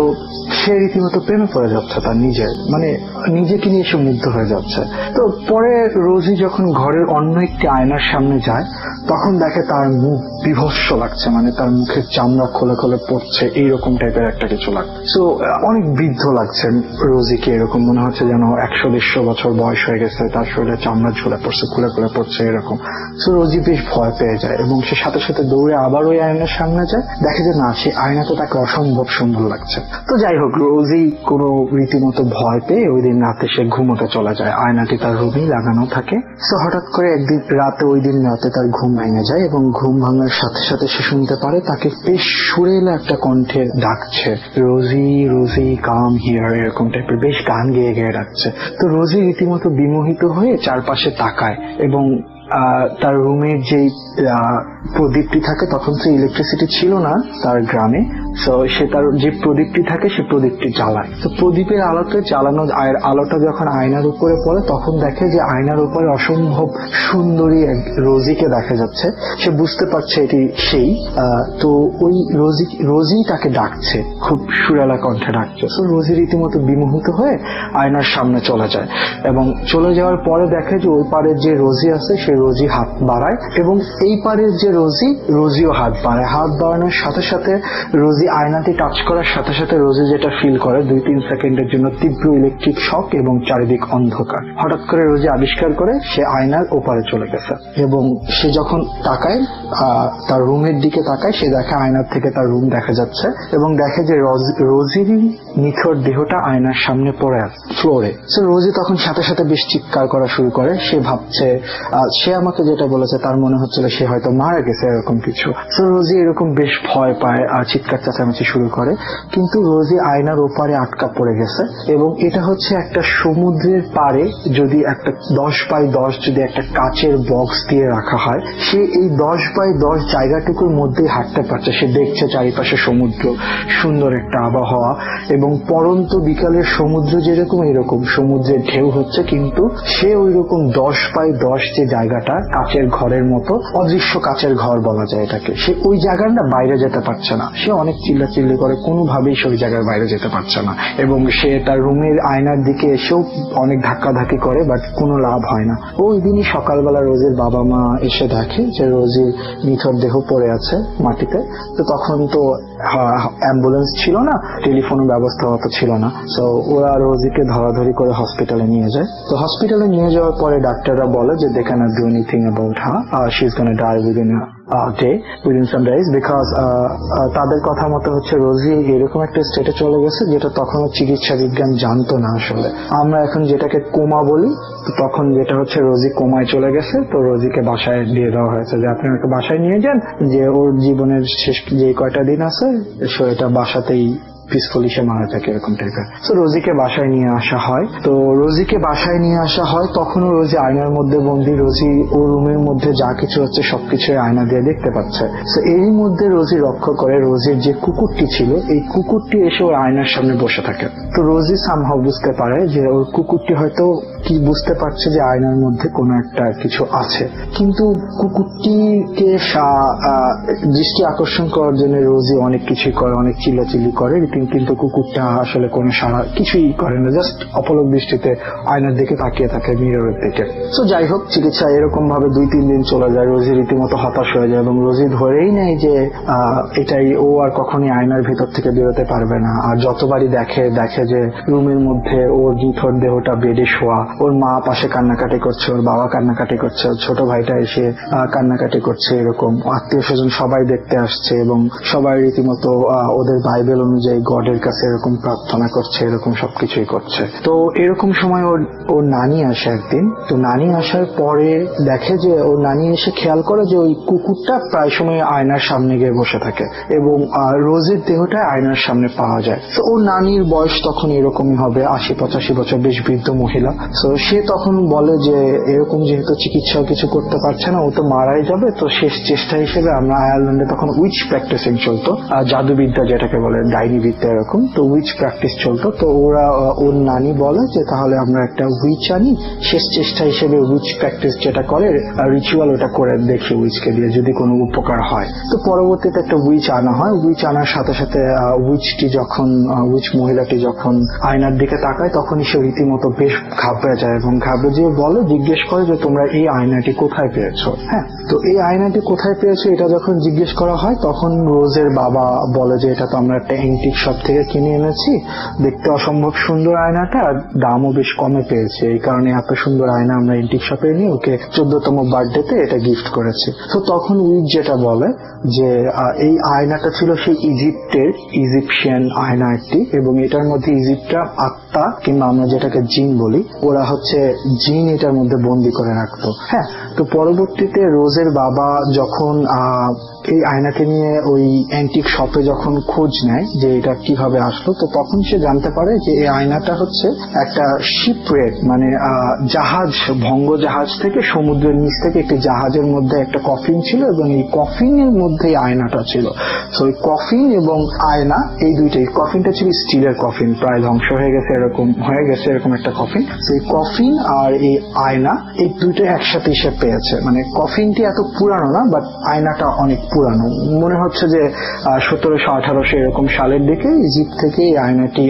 Speaker 5: সে রীতিমতো প্রেমে পড়ে যাচ্ছে তার নিজের, মানে নিজেকে নিয়ে সে মুগ্ধ হয়ে যাচ্ছে। তো পরে রোজি যখন ঘরের অন্য একটি আয়নার সামনে যায় তখন দেখে তার মুখ বিভৎস লাগছে, মানে তার মুখের চামড়া খোলে খোলে পড়ছে, এইরকম টাইপের একটা কিছু লাগছে। তো অনেক বৃদ্ধ লাগছে রোজিকে, এরকম মনে হচ্ছে যেন 100-150 বছর বয়স হয়ে গেছে, তার শরীরে চামড়া ঝুলে পড়ছে, খুলে খুলে পড়ছে এরকম। তো রোজি বেশ ভয় পেয়ে যায় এবং সে সাথে সাথে দৌড়ে আবার ওই আয়নার সামনে যায়, দেখে যে না, সে আয়নাতে তাকে অসম্ভব সুন্দর লাগছে। তো যাই হোক, রোজি কোনো রীতিমতো ভয় পেয়ে ওই দিন রাতে সে ঘুমোতে চলে যায়। আয়নাটি তার রুমেই লাগানো থাকে। তো হঠাৎ করে একদিন রাতে, ওই দিন রাতে তার ঘুম ভেঙে যায় এবং ঘুম ভাঙার সাথে সাথে সে শুনতে পারে তাকে বেশ সুরেলা একটা কণ্ঠে ডাকছে, রোজি রোজি কাম হিয়ার, এরকম টাইপের বেশ গান গেয়ে গেয়ে ডাকছে। তো রোজি রীতিমতো বিমোহিত হয়ে চারপাশে তাকায় এবং তার রুমের যে প্রদীপটি থাকে, তখন তো ইলেকট্রিসিটি ছিল না তার গ্রামে, তো সে তার যে প্রদীপটি থাকে সে প্রদীপটি জ্বালায়। তো প্রদীপের আলোতে জ্বালানো আলোটা যখন আয়নার উপরে পড়ে তখন দেখে যে আয়নার উপরে অসম্ভব সুন্দরী রোজিকে দেখা যাচ্ছে। সে বুঝতে পারছে এটি সেই। তো ওই রোজি তাকে ডাকছে, খুব সুরেলা কণ্ঠে ডাকছে। তো রোজি রীতিমতো বিমোহিত হয়ে আয়নার সামনে চলে যায় এবং চলে যাওয়ার পরে দেখে যে ওই পারের যে রোজি আছে সে রোজি হাত বাড়ায় এবং এই পারের যে রোজিও হাত বাড়ায়। হাত বাড়ানোর সাথে সাথে রোজি আয়নাটি টাচ করার সাথে সাথে রোজি যেটা ফিল করে 2-3 সেকেন্ডের জন্য তীব্র ইলেকট্রিক শক এবং চারিদিক অন্ধকার। হঠাৎ করে রোজি আবিষ্কার করে সে আয়নার ওপারে চলে গেছে এবং সে যখন তাকায়, তার রুমের দিকে তাকায়, সে দেখে আয়নার থেকে তার রুম দেখা যাচ্ছে এবং দেখে যে রোজিরই নিথর দেহটা আয়নার সামনে পড়ে আছে ফ্লোরে। সো রোজি তখন সাথে সাথে বেশ চিৎকার করা শুরু করে। সে ভাবছে, সে আমাকে যেটা বলেছে তার মনে হচ্ছিল সে হয়তো মারা গেছে, এরকম কিছু। সো রোজি এরকম বেশ ভয় পায় আর চিৎকার চেঁচামেচি শুরু করে, কিন্তু রোজি আয়নার ওপারে আটকা পড়ে গেছে এবং এটা হচ্ছে একটা সমুদ্রের পাড়ে যদি একটা 10x10 যদি একটা কাচের বক্স দিয়ে রাখা হয়, সে এই 10x10 জায়গাটুকুর মধ্যেই হাঁটতে পারছে। সে দেখছে চারিপাশে সমুদ্র, সুন্দর একটা আবহাওয়া এবং পরন্ত বিকালের সমুদ্র যেরকম এরকম সমুদ্রের ঢেউ হচ্ছে, কিন্তু সে ওই রকম 10x10 যে জায়গাটা কাচের ঘরের মতো, অদৃশ্য কাচের ঘর বলা যায় এটাকে, সে ওই জায়গার না বাইরে যেতে পারছে না। সে অনেক চিল্লাচিল্লি করে, কোনোভাবেই সে ওই জায়গার বাইরে যেতে পারছে না এবং সে তার রুমের আয়নার দিকে এসেও অনেক ধাক্কাধাক্কি করে, বাট কোনো লাভ হয় না। ওই দিনই সকালবেলা রোজির বাবা মা এসে দেখে যে রোজির নিথর দেহ পড়ে আছে মাটিতে। তো তখন তো অ্যাম্বুলেন্স ছিল না, টেলিফোনের ব্যবস্থা অত ছিল না, তো ওরা রোজিকে ধরাধরি করে হসপিটালে নিয়ে যায়। তো হসপিটালে নিয়ে যাওয়ার পরে ডাক্তাররা বলে যে they cannot do anything about her, she's gonna die within some days because তাদের কথা মতো হচ্ছে রোজি এরকম একটা স্টেটে চলে গেছে যেটা তখন চিকিৎসা বিজ্ঞান জানতো না। আসলে আমরা এখন যেটাকে কোমা বলি, তখন যেটা হচ্ছে রোজি কোমায় চলে গেছে। তো রোজিকে বাসায় দিয়ে দেওয়া হয়েছে যে আপনি ওকে বাসায় নিয়ে যান, যে ওর জীবনের শেষ যে কয়টা দিন আছে সে এটা বাসাতেই পিসফুলি সে মারা থাকে, এরকম টাইপের। তো রোজিকে বাসায় নিয়ে আসা হয়। তো রোজিকে বাসায় নিয়ে আসা হয়, তখনও রোজি আয়নার মধ্যে বন্দী। রোজি ও রুমের মধ্যে যা কিছু হচ্ছে সবকিছু আয়না দিয়ে দেখতে পাচ্ছে। তো এরই মধ্যে রোজি লক্ষ্য করে রোজির যে কুকুরটি ছিল, এই কুকুরটি এসে ওর আয়নার সামনে বসে থাকে। তো রোজি সামহাও বুঝতে পারে যে ওর কুকুরটি হয়তো কি বুঝতে পারছে যে আয়নার মধ্যে কোনো একটা কিছু আছে, কিন্তু কুকুরটিকে দৃষ্টি আকর্ষণ করার জন্য রোজি অনেক কিছুই করে, অনেক চিল্লাচিল্লি করে, কিন্তু কুকুরটা আসলে কোনো সাড়া কিছুই করে না, জাস্ট অপলক দৃষ্টিতে আয়নার দিকে তাকিয়ে থাকে, মিররের দিকে। তো যাই হোক, চিকিৎসা এরকম ভাবে 2-3 দিন চলে যায়। রোজি রীতিমতো হতাশ হয়ে যায় এবং রোজি ধরেই নেয় যে এটাই, ও আর কখনই আয়নার ভেতর থেকে বেরোতে পারবে না। আর যতবারই দেখে যে রুমের মধ্যে ওর নিথর দেহটা বেডে শোয়া, ওর মা পাশে কান্নাকাটি করছে, ওর বাবা কান্নাকাটি করছে, ওর ছোট ভাইটা এসে কান্নাকাটি করছে, এরকম আত্মীয় স্বজন সবাই দেখতে আসছে এবং সবাই রীতিমতো ওদের বাইবেল অনুযায়ী গডের কাছে এরকম প্রার্থনা করছে, এরকম সবকিছুই করছে। তো এরকম সময় ওর নানি আসে একদিন। তো নানি আসার পরে দেখে যে ওর নানি এসে খেয়াল করে যে ওই কুকুরটা প্রায় সময় আয়নার সামনে গিয়ে বসে থাকে এবং রোজের দেহটা আয়নার সামনে পাওয়া যায়। তো ওর নানির বয়স তখন এরকমই হবে 80-85 বছর, বেশ বৃদ্ধ মহিলা। তো সে তখন বলে যে এরকম যেহেতু চিকিৎসা কিছু করতে পারছে না, ও তো মারাই যাবে, তো শেষ চেষ্টা হিসেবে আমরা আয়ারল্যান্ডে তখন উইচ প্র্যাকটিসিং চলতো, জাদুবিদ্যা যেটাকে বলে, ডাইনি বিদ্যা এরকম। তো উইচ প্র্যাকটিস চলতো। তো ওর নানি বলে যে তাহলে আমরা একটা উইচ আনি, শেষ চেষ্টা হিসেবে উইচ প্র্যাকটিস যেটা করে রিচুয়াল ওটা করে দেখি উইচকে দিয়ে, যদি কোনো উপকার হয়। তো পরবর্তীতে একটা উইচ আনা হয়। উইচ আনার সাথে সাথে উইচ মহিলাটি যখন আয়নার দিকে তাকায় তখনই সে রীতিমতো বেশ ঘাবড়ে যায় এবং ঘাবড়ে যেয়ে জিজ্ঞেস করে যে তোমরা এই আয়নাটি কোথায় পেয়েছো। হ্যাঁ, তো এই আয়নাটি কোথায় পেয়েছো এটা যখন জিজ্ঞেস করা হয় তখন রোজের বাবা বলে যে এটা তো আমরা একটা অ্যান্টিক শপ থেকে কিনে এনেছি, দেখতে অসম্ভব সুন্দর আয়নাটা, দামও বেশ কমে পেয়েছে, এই কারণে এত সুন্দর আয়না আমরা অ্যান্টিক শপে নিয়ে ওকে 14তম বার্থডেতে এটা গিফট করেছি। তো তখন উইচ যেটা বলে যে এই আয়নাটা ছিল সেই ইজিপশিয়ান আয়না একটি, এবং এটার মধ্যে ইজিপ্টটা আত্মা কিংবা আমরা যেটাকে জিন বলি, ওরা হচ্ছে জিন এটার মধ্যে বন্দি করে রাখতো। হ্যাঁ, তো পরবর্তীতে রোজের বাবা যখন এই আয়নাকে নিয়ে ওই অ্যান্টিক শপে যখন খোঁজ নেয় যে এটা কিভাবে আসলো, তো তখন সে জানতে পারে যে এই আয়নাটা হচ্ছে একটা শিপরেক, মানে ভঙ্গ জাহাজ থেকে সমুদ্রের নিচ থেকে একটি জাহাজের মধ্যে একটা কফিন ছিল এবং এই কফিনের মধ্যে আয়নাটা ছিল। তো ওই কফিন এবং আয়না এই দুইটাই, কফিনটা ছিল স্টিলের কফিন, প্রায় ধ্বংস হয়ে গেছে এরকম একটা কফিন। তো এই কফিন আর এই আয়না এই দুইটা একসাথে এসে পেয়েছে। মানে কফিনটি এত পুরানো না, বাট আয়নাটা অনেক পুরানো, মনে হচ্ছে যে 1700-1800 এরকম সালের দিকে ইজিপ্ট থেকে এই আয়নাটি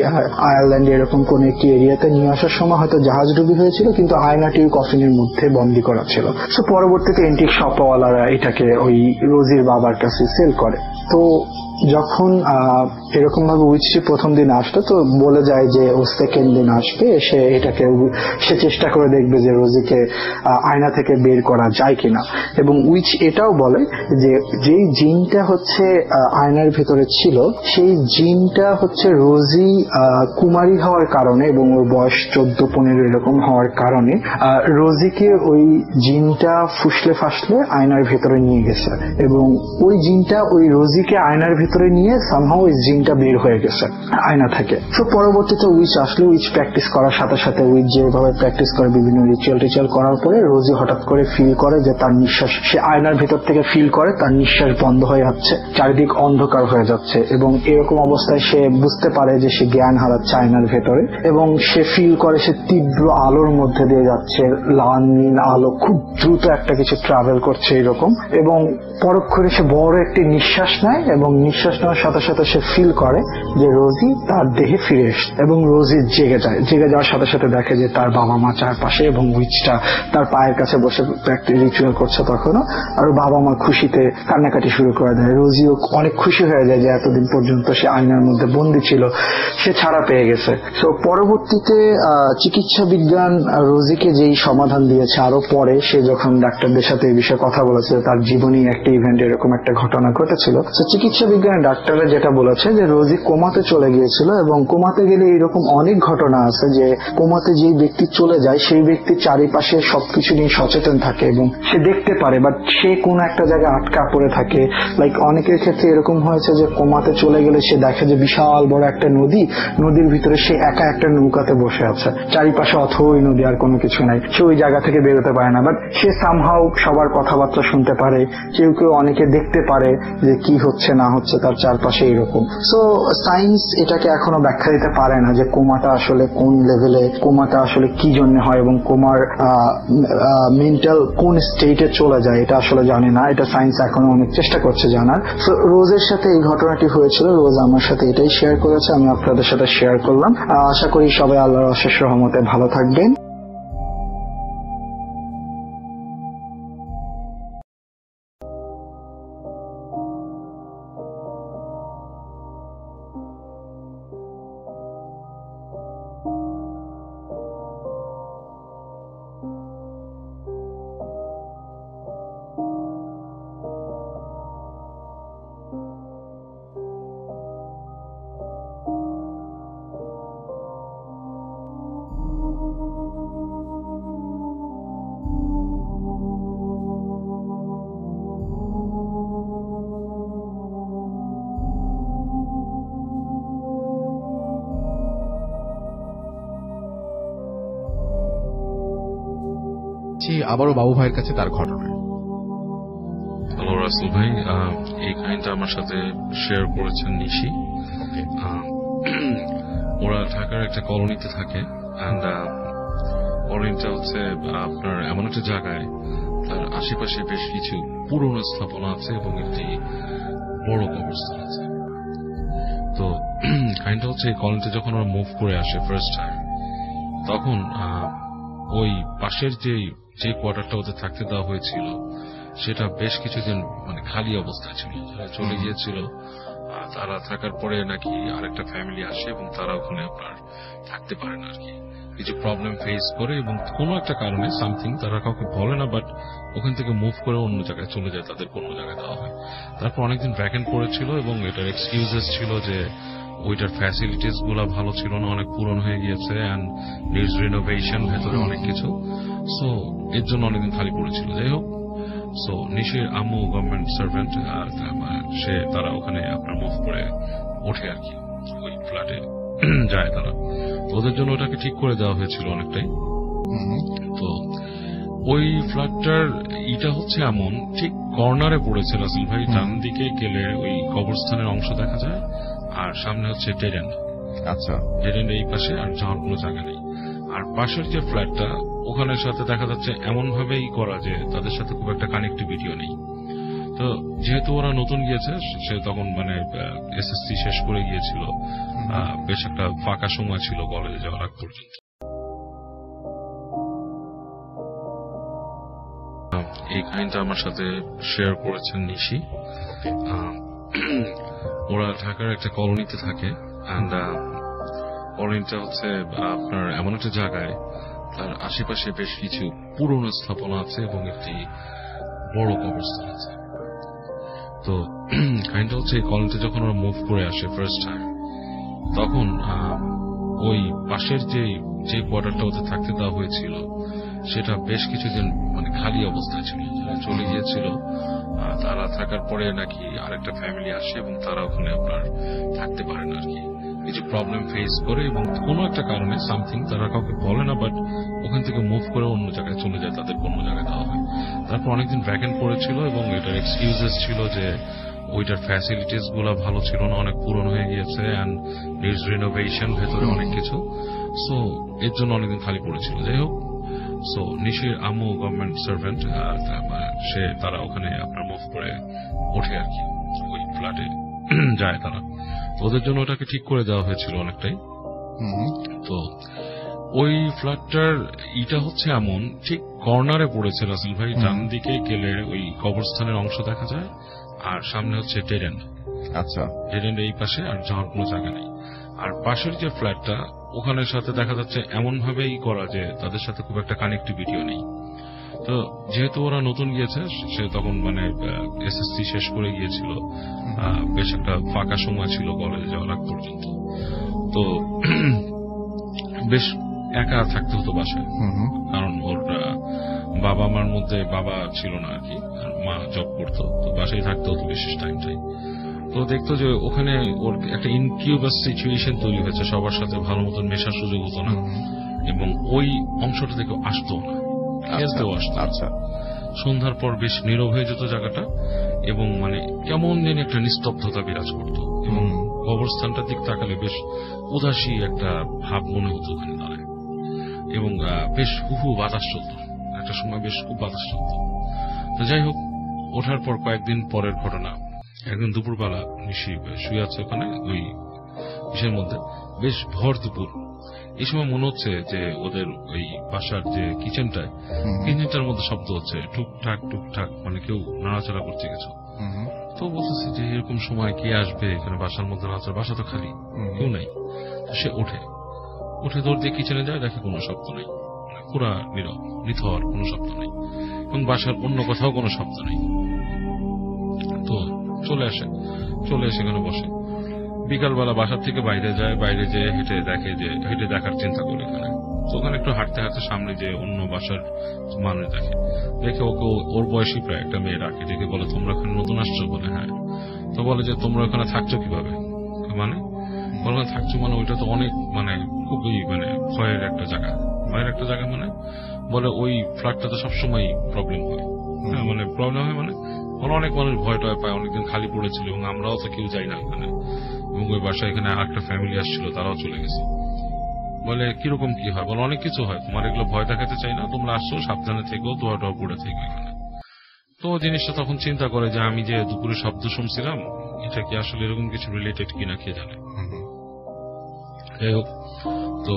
Speaker 5: আয়ারল্যান্ডে এরকম কোন একটি এরিয়াতে নিয়ে আসার সময় হয়তো জাহাজ ডুবি হয়েছিল, কিন্তু আয়নাটি কফিনের মধ্যে বন্দী করা ছিল। তো পরবর্তীতে অ্যান্টিক শপওয়ালারা এটাকে ওই রোজির বাবার কাছে সেল করে। তো যখন এরকম ভাবে উইচটি প্রথম দিন আসতো, তো বলে যায় যে ও সেকেন্ড দিন আসবে, সে চেষ্টা করে দেখবে যে রোজিকে আয়না থেকে বের করা যায় কিনা। এবং উইচ এটাও বলে যে যেই জিনটা হচ্ছে আয়নার ভেতরে ছিল, সেই জিনটা হচ্ছে রোজি কুমারী হওয়ার কারণে এবং ওর বয়স 14-15 এরকম হওয়ার কারণে রোজিকে ওই জিনটা ফুসলে ফাসলে আয়নার ভেতরে নিয়ে গেছে এবং ওই জিনটা ওই রোজিকে আয়নার ভেতরে নিয়ে সামহাও ওই জিনটা বের হয়ে গেছে আয়না থেকে। তো পরবর্তীতে উইচ আসলে উইচ প্র্যাকটিস করার সাথে সাথে উইচ যেভাবে প্র্যাকটিস করে বিভিন্ন রিচুয়াল করার পরে রোজি হঠাৎ করে ফিল করে যে তার নিঃশ্বাস, সে আয়নার ভেতর থেকে ফিল করে তার নিঃশ্বাস বন্ধ হয়ে যাচ্ছে, চারিদিক অন্ধকার হয়ে যাচ্ছে এবং এরকম অবস্থায় সে বুঝতে পারে যে সে জ্ঞান হারাচ্ছে আয়নার ভেতরে এবং সে ফিল করে সে তীব্র আলোর মধ্যে দিয়ে যাচ্ছে, লাল নীল আলো খুব দ্রুত একটা কিছু ট্রাভেল করছে এরকম। এবং পরক্ষণে সে বড় একটি নিঃশ্বাস নেয় এবং নিঃশ্বাস নেওয়ার সাথে সাথে সে ফিল করে যে রোজি তার দেহে ফিরে এসছে এবং রোজি জেগে যাওয়ার সাথে সাথে দেখে যে তার বাবা মা চারপাশে এবং উইচটা তার পায়ের কাছে বসে রিচুয়াল করছে তখনও, আর বাবা মা খুশিতে কান্নাকাটি শুরু করে দেয়। রোজিও অনেক খুশি হয়ে যায় যে এতদিন পর্যন্ত সে আয়নার মধ্যে বন্দী ছিল, সে ছাড়া পেয়ে গেছে। তো পরবর্তীতে চিকিৎসা বিজ্ঞান রোজিকে যেই সমাধান দিয়েছে, আরো পরে সে যখন ডাক্তারদের সাথে এই বিষয়ে কথা বলেছে, তার জীবনী একটা ইভেন্ট এরকম একটা ঘটনা ঘটেছিল। তো চিকিৎসা বিজ্ঞানের ডাক্তাররা যেটা বলেছে যে রোজি কোমাতে চলে গিয়েছিল এবং কোমাতে গেলে এরকম অনেক ঘটনা আছে যে কোমাতে যেই ব্যক্তি চলে যায় সেই ব্যক্তি চারিপাশে সবকিছু নিয়ে সচেতন থাকে এবং সে দেখতে পারে, বাট সে কোন একটা জায়গায় আটকা পড়ে থাকে। লাইক অনেকের ক্ষেত্রে এরকম হয়েছে যে কোমাতে চলে গেলে সে দেখে যে বিশাল বড় একটা নদীর ভিতরে সে একা একটা নৌকাতে বসে আছে, চারিপাশে অথই নদী আর কোনো কিছু নাই, সে ওই জায়গা থেকে বেরোতে পারে না, বাট সে সামহাও সবার কথাবার্তা শুনতে পারে, কেউ অনেকে দেখতে পারে যে কি হচ্ছে না হচ্ছে তার চারপাশে এরকম। সো সায়েন্স এটাকে এখনো ব্যাখ্যা দিতে পারে না যে কোমাটা আসলে কোন লেভেলে, কোমাটা আসলে কি জন্য হয় এবং কোমার মেন্টাল কোন স্টেটে চলে যায় এটা আসলে জানে না, এটা সায়েন্স এখনো অনেক চেষ্টা করছে জানার। সো রোজের সাথে এই ঘটনাটি হয়েছিল, রোজ আমার সাথে এটাই শেয়ার করেছে, আমি আপনাদের সাথে শেয়ার করলাম। আশা করি সবাই আল্লাহর অশেষ রহমতে ভালো থাকবেন।
Speaker 2: যাচ্ছি আবারও বাবু ভাইয়ের কাছে তার ঘটনায়।
Speaker 4: হ্যালো রাসেল ভাই, এই কাহিনীটা আমার সাথে শেয়ার করেছেন নিশি। ওরা ঢাকার একটা কলোনিতে থাকে, অ্যান্ড কলোনিটা হচ্ছে আপনার এমন একটা জায়গায় তার আশেপাশে বেশ কিছু পুরনো স্থাপনা আছে এবং একটি বড় কবরস্থান আছে। তো কাহিনীটা হচ্ছে এই কলোনিতে যখন ওরা মুভ করে আসে ফার্স্ট টাইম, তখন ওই পাশের যে কোয়ার্টারটা ওদের থাকতে দেওয়া হয়েছিল সেটা বেশ কিছুদিন মানে খালি অবস্থায় ছিল। যারা চলে গিয়েছিল তারা থাকার পরে নাকি আরেকটা ফ্যামিলি আসে এবং তারা ওখানে আপনার থাকতে পারে না আর কি, কিছু প্রবলেম ফেস করে এবং কোনো একটা কারণে সামথিং তারা কাউকে বলে না, বাট ওখান থেকে মুভ করে অন্য জায়গায় চলে যায়, তাদের অন্য জায়গায় দেওয়া হয়। তারপর অনেকদিন ভ্যাকেন্ট পড়েছিল এবং এটার এক্সকিউজেস ছিল যে ওইটার ফ্যাসিলিটিস গুলা ভালো ছিল না, অনেক পুরনো হয়ে গিয়েছে, অ্যান্ড নিডস রিনোভেশন, ভেতরে অনেক কিছু, সো এর জন্য অনেকদিন খালি পড়েছিল। যাই হোক, সো নিশির আম্মু গভর্নমেন্ট সার্ভেন্ট, তারা ওখানে আপনার মুভ করে ওঠে আর কি, ওই ফ্ল্যাটে যায় তারা। ওদের জন্য ওটাকে ঠিক করে দেওয়া হয়েছিল অনেকটাই। তো ওই ফ্ল্যাটটার ইটা হচ্ছে এমন ঠিক কর্নারে পড়েছে রাসেল ভাই, ডান দিকে গেলে ওই কবরস্থানের অংশ দেখা যায়, আর সামনে হচ্ছে ডেড এন্ড।
Speaker 2: আচ্ছা,
Speaker 4: ডেড এন্ড এই পাশে, আর যাওয়ার কোনো জায়গা নেই। আর পাশের যে ফ্ল্যাটটা ওখানের সাথে দেখা যাচ্ছে এমন ভাবেই করা যে তাদের সাথে খুব একটা কানেক্টিভিটিও নেই। তো যেহেতু ওরা নতুন গিয়েছে, সে তখন মানে এসএসসি শেষ করে গিয়েছিল, বেশ একটা ফাঁকা সময় ছিল কলেজে যাওয়ার আগ পর্যন্ত। এই কাহিনীটা আমার সাথে শেয়ার করেছেন নিশি। ওরা ঢাকার একটা কলোনিতে থাকে, অ্যান্ড কলোনিটা হচ্ছে আপনার এমন একটা জায়গায় তার আশেপাশে বেশ কিছু পুরনো স্থাপনা আছে এবং একটি বড় কবরস্থান আছে। তো কাহিনীটা হচ্ছে এই কলোনিতে যখন ওরা মুভ করে আসে ফার্স্ট টাইম, তখন ওই পাশের যে কোয়ার্টারটা ওদের থাকতে দেওয়া হয়েছিল সেটা বেশ কিছুদিন মানে খালি অবস্থায় ছিল। যারা চলে গিয়েছিল তারা থাকার পরে নাকি আরেকটা ফ্যামিলি আসে এবং তারা ওখানে আপনার থাকতে পারে না আর কি, কিছু প্রবলেম ফেস করে এবং কোনো একটা কারণে সামথিং তারা কাউকে বলে না, বাট ওখান থেকে মুভ করে অন্য জায়গায় চলে যায়, তাদের অন্য জায়গায় দেওয়া হয়। তারপর অনেকদিন ভ্যাকেন্ট পড়েছিল এবং এটার এক্সকিউজেস ছিল যে ওইটার ফ্যাসিলিটিস গুলা ভালো ছিল না, অনেক পুরনো হয়ে গিয়েছে, অ্যান্ড নিডস রিনোভেশন, ভেতরে অনেক কিছু, সো এর জন্য অনেকদিন খালি পড়েছিল। যাই হোক, সো নিশির আম্মু গভর্নমেন্ট সার্ভেন্ট, তারা ওখানে আপনার মুভ করে ওঠে আর কি, ওই ফ্ল্যাটে যায় তারা। ওদের জন্য ওটাকে ঠিক করে দেওয়া হয়েছিল অনেকটাই। তো ওই ফ্ল্যাটটার ইটা হচ্ছে এমন ঠিক কর্নারে পড়েছে রাসেল ভাই, ডান দিকে গেলে ওই কবরস্থানের অংশ দেখা যায়, আর সামনে হচ্ছে ডেড এন্ড।
Speaker 2: আচ্ছা,
Speaker 4: ডেড এন্ড এই পাশে, আর যাওয়ার কোনো জায়গা নেই। আর পাশের যে ফ্ল্যাটটা ওখানের সাথে দেখা যাচ্ছে এমন ভাবেই করা যে তাদের সাথে খুব একটা কানেক্টিভিটিও নেই। তো যেহেতু ওরা নতুন গিয়েছে, সে তখন মানে এসএসসি শেষ করে গিয়েছিল, বেশ একটা ফাঁকা সময় ছিল কলেজে যাওয়ার আগ পর্যন্ত। তো বেশ একা থাকতে হতো বাসায়, কারণ ওর বাবা মার মধ্যে বাবা ছিল না আর কি, আর মা জব করতো, তো বাসায় থাকতে হতো বিশেষ টাইমটাই। তো দেখতো যে ওখানে ওর একটা ইনকিউবাস সিচুয়েশন তৈরি হয়েছে, সবার সাথে ভালো মতন মেশার সুযোগ হতো না, এবং ওই অংশটা থেকে আসতো না, খেলতেও আসতো।
Speaker 2: আচ্ছা,
Speaker 4: সন্ধ্যার পর বেশ নীরব হয়ে যেত জায়গাটা, এবং মানে কেমন যেন একটা নিস্তব্ধতা বিরাজ করতো, এবং কবরস্থানটার দিক তাকালে বেশ উদাসী একটা ভাব মনে হতো ওখানে দাঁড়ায়, এবং বেশ হুহু বাতাস চলত, একটা সময় বেশ খুব বাতাস চলত। তো যাই হোক, ওঠার পর কয়েকদিন পরের ঘটনা, একদিন দুপুরবেলা নিশি শুয়ে আছে ওখানে ওই বিষয়ের মধ্যে, বেশ ভর দুপুর। এই সময় মনে হচ্ছে যে ওদের ওই বাসার যে কিচেনটার মধ্যে শব্দ হচ্ছে, টুকটাক টুকটাক, মানে কেউ নাড়াচাড়া করছে কিছু। তো বলতেছে যে এরকম সময় কে আসবে এখানে বাসার মধ্যে নাড়াচাড়া, বাসা তো খালি, কেউ নেই। সে উঠে দৌড় দিয়ে কিচেনে যায়, দেখে কোনো শব্দ নেই, মানে পুরা নীরব, নিথর, কোনো শব্দ নেই, এবং বাসার অন্য কোথাও কোনো শব্দ নেই। তো চলে এসে এখানে বসে। বিকালবেলা বাসার থেকে বাইরে যায়, বাইরে যেয়ে হেঁটে দেখার চিন্তা করে এখানে। তো ওখানে একটু হাঁটতে হাঁটতে সামনে যে অন্য বাসার মানুষ দেখে ওকে ওর বয়সী প্রায় একটা মেয়ে ডাকে, ডেকে বলে, তোমরা ওখানে নতুন আসছো? বলে হ্যাঁ। তো বলে যে তোমরা ওখানে থাকছো কিভাবে? মানে বলে থাকছো মানে ওইটা তো অনেক মানে খুবই মানে ভয়ের একটা জায়গা,
Speaker 6: ভয়ের একটা জায়গা মানে বলে ওই ফ্ল্যাটটাতে সবসময় প্রবলেম হয়। মানে প্রবলেম হয় মানে অনেক মানুষ ভয় টয় পায়, অনেকদিন খালি পড়েছিল এবং আমরাও তো কেউ যাই না এখানে, এবং ওই বাসায় এখানে আরেকটা ফ্যামিলি আসছিল, তারাও চলে গেছে। বলে কিরকম কি হয়? বলে অনেক কিছু হয়, তোমার এগুলো ভয় দেখাতে চাই না, তোমরা আসছো সাবধানে থেকো, দোয়া টোয়া পড়ে থেকো এখানে। তো জিনিসটা তখন চিন্তা করে যে আমি যে দুপুরে শব্দ শুনছিলাম এটা কি আসলে এরকম কিছু রিলেটেড কিনা কে জানে। যাই হোক, তো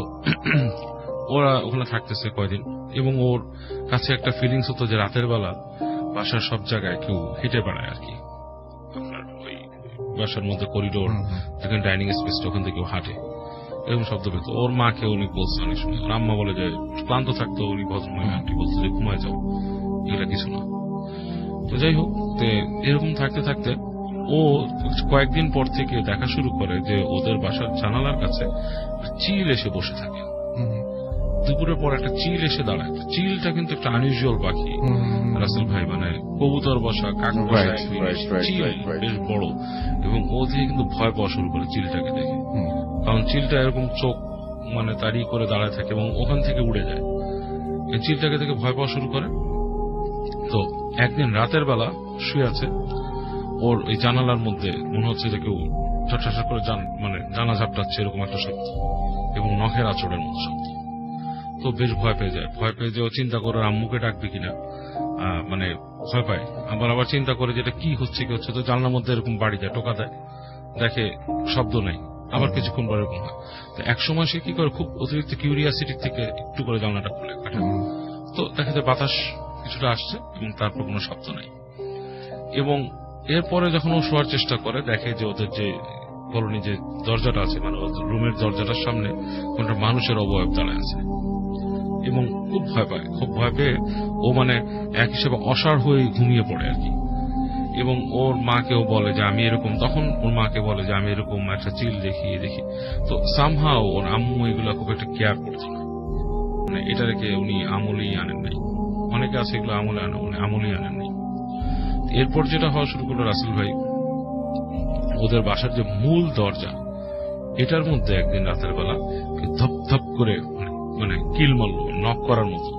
Speaker 6: ওরা ওখানে থাকতেছে কয়দিন, এবং ওর কাছে একটা ফিলিংস হতো যে রাতের বেলা বাসার সব জায়গায় কেউ হেঁটে বেড়ায় আর কি, আপনার ওই বাসার মধ্যে করিডোর যেখানে ডাইনিং স্পেসটা ওখান থেকে হাঁটে, এরকম শব্দ পেত। ওর মাকে উনি বলছে অনেক সময়, ওর আম্মা বলে যে ক্লান্ত থাকতো, উনি ভদ্রমহিলা আন্টি বলতো যে ঘুমায় যাও, এগুলা কিছু না। তো যাই হোক, এরকম থাকতে থাকতে ও কয়েকদিন পর থেকে দেখা শুরু করে যে ওদের বাসার জানালার কাছে চিল এসে বসে থাকে। দুপুরের পর একটা চিল এসে দাঁড়ায়। চিলটা কিন্তু একটা আনইউজুয়াল পাখি রাসেল ভাই, মানে কবুতর বসা, কাক বসা, চিল বেশ বড়, এবং ও দিয়ে কিন্তু ভয় পাওয়া শুরু করে চিলটাকে দেখে, কারণ চিলটা এরকম চোখ মানে তাড়ি করে দাঁড়ায় থাকে এবং ওখান থেকে উড়ে যায়। এই চিলটাকে দেখে ভয় পাওয়া শুরু করে। তো একদিন রাতের বেলা শুয়ে আছে, ওর ওই জানালার মধ্যে মনে হচ্ছে যে কেউ ঠাস করে মানে জানা ঝাপটাচ্ছে, এরকম একটা শব্দ, এবং নখের আঁচড়ের মতো শব্দ। তো বেশ ভয় পেয়ে যায়। ভয় পেয়ে যে ও চিন্তা করে আম্মুকে ডাকবে কিনা, মানে ভয় পায়। আবার চিন্তা করে যেটা কি হচ্ছে কি হচ্ছে, তো জানলার মধ্যে এরকম বাড়ি যায়, টোকা দেয়, দেখে শব্দ নেই। আবার কিছুক্ষণ পর এরকম হয়। তো একসময় সে কি করে, খুব অতিরিক্ত কিউরিয়াসিটি থেকে একটু করে জানলাটা খুলে কাটে, তো দেখা যায় বাতাস কিছুটা আসছে এবং তারপর কোনো শব্দ নেই। এবং এরপরে যখন ও শোয়ার চেষ্টা করে, দেখে যে ওদের যে কলোনি যে দরজাটা আছে, মানে রুমের দরজাটার সামনে কোনটা মানুষের অবয়ব দাঁড়ায় আছে, এবং খুব ভয় পায়। খুব ভয় পেয়ে ও মানে এক হিসেবে অসাড় হয়ে ঘুমিয়ে পড়ে আর কি। এবং ওর মাকেও বলে যে আমি এরকম, তখন ওর মাকে বলে যে আমি এরকম একটা চিল দেখি। তো সামহাও ওর আম্মু এগুলো খুব একটা কেয়ার করতো না, মানে এটা রেখে উনি আমলেই আনেন নাই। অনেকে আছে এগুলো আমলে আনে, উনি আমলেই আনেন নাই। এরপর যেটা হওয়া শুরু করলো রাসেল ভাই, ওদের বাসার যে মূল দরজা, এটার মধ্যে একদিন রাতের বেলা ধপ ধপ করে মানে কিল মারলো, নক করার মতো।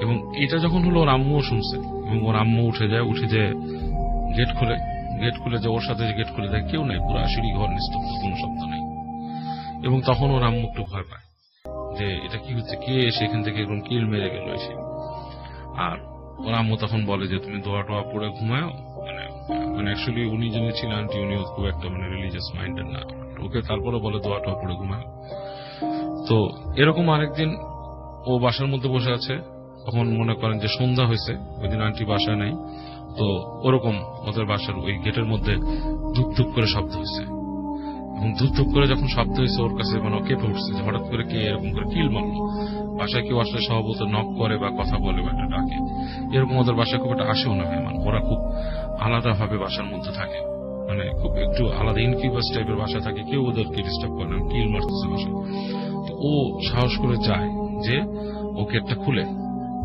Speaker 6: এবং এটা যখন হলো, ওর আম্মুও শুনছে, এবং ওর আম্মু উঠে যে গেট খুলে যে ওর সাথে গেট খুলে দেয়, কেউ নাই, পুরো সিঁড়ি ঘর নিস্তব্ধ, কোনো শব্দ নেই। এবং তখন ওর আম্মু একটু ভয় পায় যে এটা কি হচ্ছে, কে এসে এখান থেকে এরকম কিল মেরে গেল এসে। আর ওর আম্মু তখন বলে যে তুমি দোয়া টোয়া পড়ে ঘুমাও, মানে অ্যাকচুয়ালি উনি যিনি ছিলেন আন্টি, উনিও খুব একটা মানে রিলিজিয়াস মাইন্ডেড না, ওকে তারপরে বলে দোয়া টোয়া পড়ে ঘুমাও। তো এরকম আরেকদিন ও বাসার মধ্যে বসে আছে, তখন মনে করেন যে সন্ধ্যা হয়েছে, ওই দিন আন্টি বাসায় নাই। তো ওরকম ওদের বাসার ওই গেটের মধ্যে ধুপ ধুপ করে শব্দ হয়েছে, এবং ধুপ ধুপ করে যখন শব্দ হয়েছে ওর কাছে মানে কেঁপে উঠছে যে হঠাৎ করে কে এরকম করে কিল মারলো। বাসায় কেউ আসলে স্বভাবত নক করে বা কথা বলে বা একটা ডাকে, এরকম ওদের বাসায় খুব একটা আসেও না মেহমান। ওরা খুব আলাদা ভাবে বাসার মধ্যে থাকে, মানে খুব একটু আলাদা ইনকিউবাস টাইপের বাসা থাকে, কেউ ওদেরকে ডিস্টার্ব করে না, কিল মারতেছে বাসায়। তো ও সাহস করে যায় যে ও গেটটা খুলে।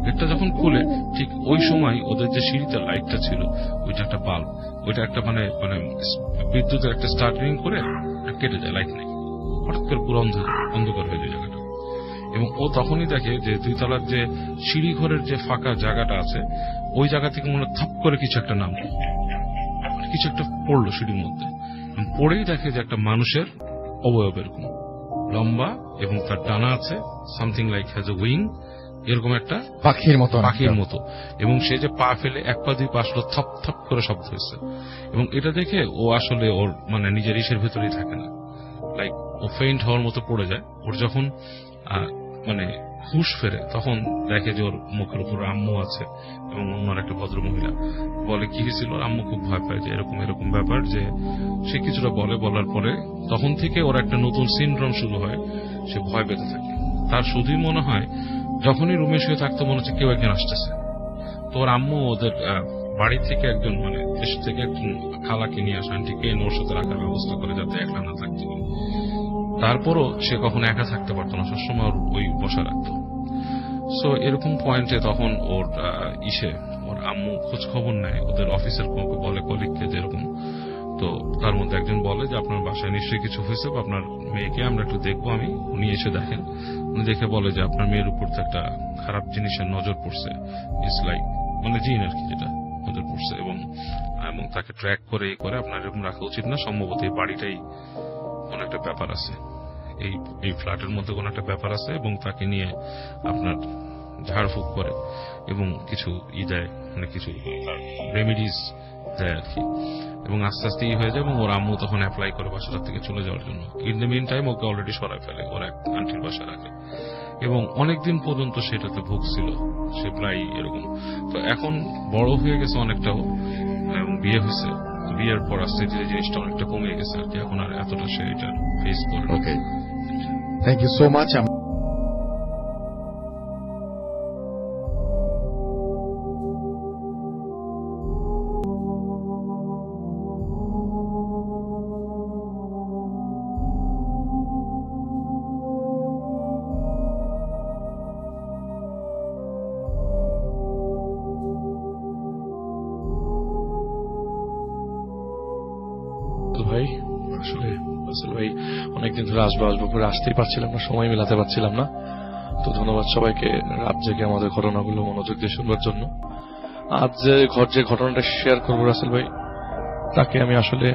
Speaker 6: গেটটা যখন খুলে ঠিক ওই সময় ওদের যে সিঁড়িতে লাইটটা ছিল, ওইটা একটা বাল্ব, ওইটা একটা মানে বিদ্যুতের একটা স্টার্টিং করে কেটে যায়, লাইট নেই, হঠাৎ করে পুরো অন্ধকার হয়ে যায় জায়গাটা। এবং ও তখনই দেখে যে 2 তলার যে সিঁড়ি ঘরের যে ফাঁকা জায়গাটা আছে, ওই জায়গা থেকে মনে থাপ করে কিছু একটা নামলো, কিছু একটা পড়লো সিঁড়ির মধ্যে। পড়েই দেখে যে একটা মানুষের অবয়ব, এরকম লম্বা, এবং তার ডানা আছে, something like has a wing, এরকম একটা পাখির মতো। এবং সে যে পা ফেলে 1 পা 2 পা আসলো, থপ থপ করে শব্দ হয়েছে। এবং এটা দেখে ও আসলে ওর মানে নিজের ইসের ভেতরেই থাকে না, লাইক ও ফেইন্ট হওয়ার মতো পড়ে যায়। ওর যখন মানে হুশ ফেরে, তখন দেখে যে ওর মুখের উপর আম্মু আছে এবং অন্য একটা ভদ্র মহিলা। বলে কি হয়েছিল, আম্মু খুব ভয় পায় যে এরকম ব্যাপার, যে সে কিছুটা বলার পরে তখন থেকে ওর একটা নতুন সিনড্রোম শুরু হয়, সে ভয় পেতে থাকে। তার শুধুই মনে হয় যখনই রুমে শুয়ে থাকতো মনে হচ্ছে কেউ একজন আসতেছে। তো ওর আম্মু ওদের বাড়ি থেকে একজন মানে দেশ থেকে একজন খালাকে নিয়ে আসে, আন্টিকে ওর সাথে রাখার ব্যবস্থা করে যাতে একলা না থাকতে পারে। তারপরও সে কখনো একা থাকতে পারতো না, সবসময় ওই বসা রাখতো। সো এরকম পয়েন্টে তখন ওর আম্মু খোঁজ খবর নেয়, ওদের অফিসের বলে কলিগকে যেরকম তো তার মধ্যে একজন বলে যে আপনার বাসায় নিশ্চয়ই কিছু হয়েছে, আপনার মেয়েকে আমরা একটু দেখবো। উনি এসে দেখেন, উনি দেখে বলে যে আপনার মেয়ের উপর তো একটা খারাপ জিনিসের নজর পড়ছে, ইটস লাইক মানে জিন আর কি, যেটা নজর পড়ছে, এবং তাকে ট্র্যাক করে আপনার এরকম রাখা উচিত না, সম্ভবত এই বাড়িটাই কোন একটা ব্যাপার আছে, এই ফ্ল্যাটের মধ্যে কোন একটা ব্যাপার আছে, এবং তাকে নিয়ে আপনার ঝাড়ফুঁক করে এবং কিছু দেয়, মানে কিছু রেমিডিজ দেয় আর কি, এবং আস্তে আস্তে হয়ে যায়। এবং ওর আম্মু তখন অ্যাপ্লাই করে বাসাটা থেকে চলে যাওয়ার জন্য। In the mean time okay already সরাই ফেলে, ওর এক আন্টির বাসা রাখে, এবং অনেকদিন পর্যন্ত সেটাতে ভুগছিল, সে প্রায় এরকম। তো এখন বড় হয়ে গেছে অনেকটাও, এবং বিয়ে হয়েছে, বিয়ের পর আস্তে ধীরে জিনিসটা অনেকটা কমে গেছে আর কি, এখন আর এতটা সে এটা ফেস করে।
Speaker 2: ওকে, থ্যাংক ইউ সো মাচ।
Speaker 7: ভাই আসলে ভাই অনেকদিন ধরে আসবো করে আসতেই পারছিলাম না, সময় মেলাতে পারছিলাম না। তো ধন্যবাদ সবাইকে রাত জেগে আমাদের ঘটনাগুলো মনোযোগ দিয়ে শুনবার জন্য। আজ যে ঘটনাটা শেয়ার করবো রাসেল ভাই, তাকে আমি আসলে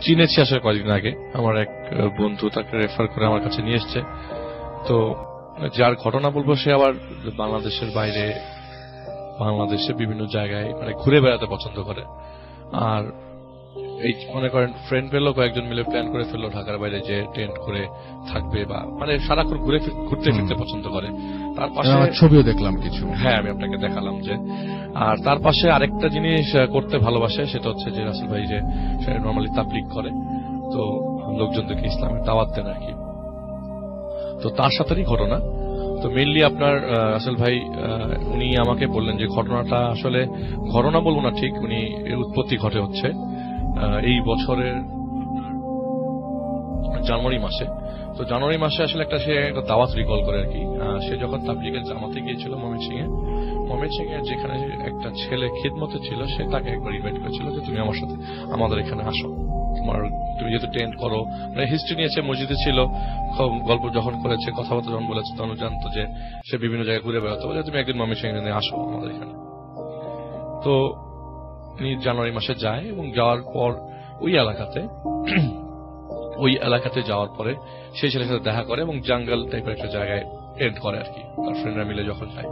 Speaker 7: চিনেছি আসলে কয়েকদিন আগে। আমার এক বন্ধু তাকে রেফার করে আমার কাছে নিয়ে এসছে। তো যার ঘটনা বলবো সে আবার বাংলাদেশের বাইরে, বাংলাদেশে বিভিন্ন জায়গায় মানে ঘুরে বেড়াতে পছন্দ করে। আর এই মনে করেন ফ্রেন্ড পেলো, কয়েকজন মিলে প্ল্যান করে ফেললো ঢাকার বাইরে যে টেন্ট করে থাকবে, বা মানে সারাক্ষণ ঘুরতে ফিরতে পছন্দ করে। তার পাশে
Speaker 2: ছবিও দেখলাম কিছু,
Speaker 7: হ্যাঁ আমি আপনাকে দেখালাম যে। আর তার পাশে আরেকটা জিনিস করতে ভালোবাসে, সেটা হচ্ছে যে রাসেল ভাই যে সে নর্মালি তাবলীগ করে, তো লোকজনদেরকে ইসলামের দাওয়াত দেন আর কি। তো তার সাথেই ঘটনা। তো মেইনলি আপনার রাসেল ভাই উনি আমাকে বললেন যে ঘটনাটা আসলে ঘটনা বলবো না ঠিক, উনি উৎপত্তি ঘটে হচ্ছে এই বছরের জানুয়ারি মাসে। তো জানুয়ারি মাসে আসলে সে একটা দাওয়াত রিকল করে আর কি। সে যখন তাবলীগের জামাতে গিয়েছিল ময়মনসিংহে, যেখানে একটা ছেলে খিদমতে ছিল, সে তাকে একবার ইনভাইট করেছিল যে তুমি আমার সাথে আমাদের এখানে আসো, তুমি যেহেতু টেন্ট করো, মানে হিস্ট্রি নিয়েছে, মসজিদে ছিল, গল্প যখন করেছে, কথাবার্তা যখন বলেছে, তখন জানতো যে সে বিভিন্ন জায়গায় ঘুরে বেড়াতো, বলে তুমি একদিন ময়মনসিংহে আসো আমাদের এখানে। তো উনি জানুয়ারি মাসে যায়, এবং যাওয়ার পর ওই এলাকাতে যাওয়ার পরে সেই ছেলের সাথে দেখা করে, এবং জঙ্গল টাইপের একটা জায়গায় টেন্ট করে আর কি, তার ফ্রেন্ডরা মিলে যখন যায়।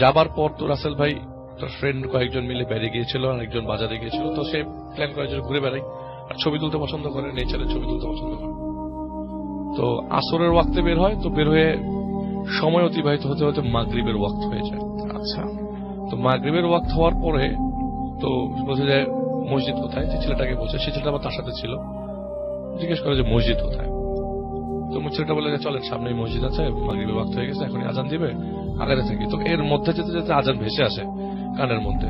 Speaker 7: যাবার পর তো রাসেল ভাই তার ফ্রেন্ড কয়েকজন মিলে বেড়ে গিয়েছিল, আর একজন বাজারে গিয়েছিল। তো সে প্ল্যান করে যে ঘুরে বেড়াই, আর ছবি তুলতে পছন্দ করে, নেচারের ছবি তুলতে পছন্দ করে। তো আসরের ওয়াক্তে বের হয়, তো বের হয়ে সময় অতিবাহিত হতে হতে মাগরিবের ওয়াক্ত হয়ে যায়। আচ্ছা, তো মাগরিবের ওয়াক্ত হওয়ার পরে তো বলছে যে মসজিদ কোথায়, যে ছেলেটাকে বলছে, সে ছেলেটা আবার তার সাথে ছিল, জিজ্ঞেস করে যে মসজিদ কোথায়। তো ছেলেটা বলে যে চলেন, সামনেই মসজিদ আছে, মাগরিবের ওয়াক্ত হয়ে গেছে, এখনই আজান দিবে, আগাতে থাকি। তো এর মধ্যে যেতে যেতে আজান ভেসে আসে কানের মধ্যে।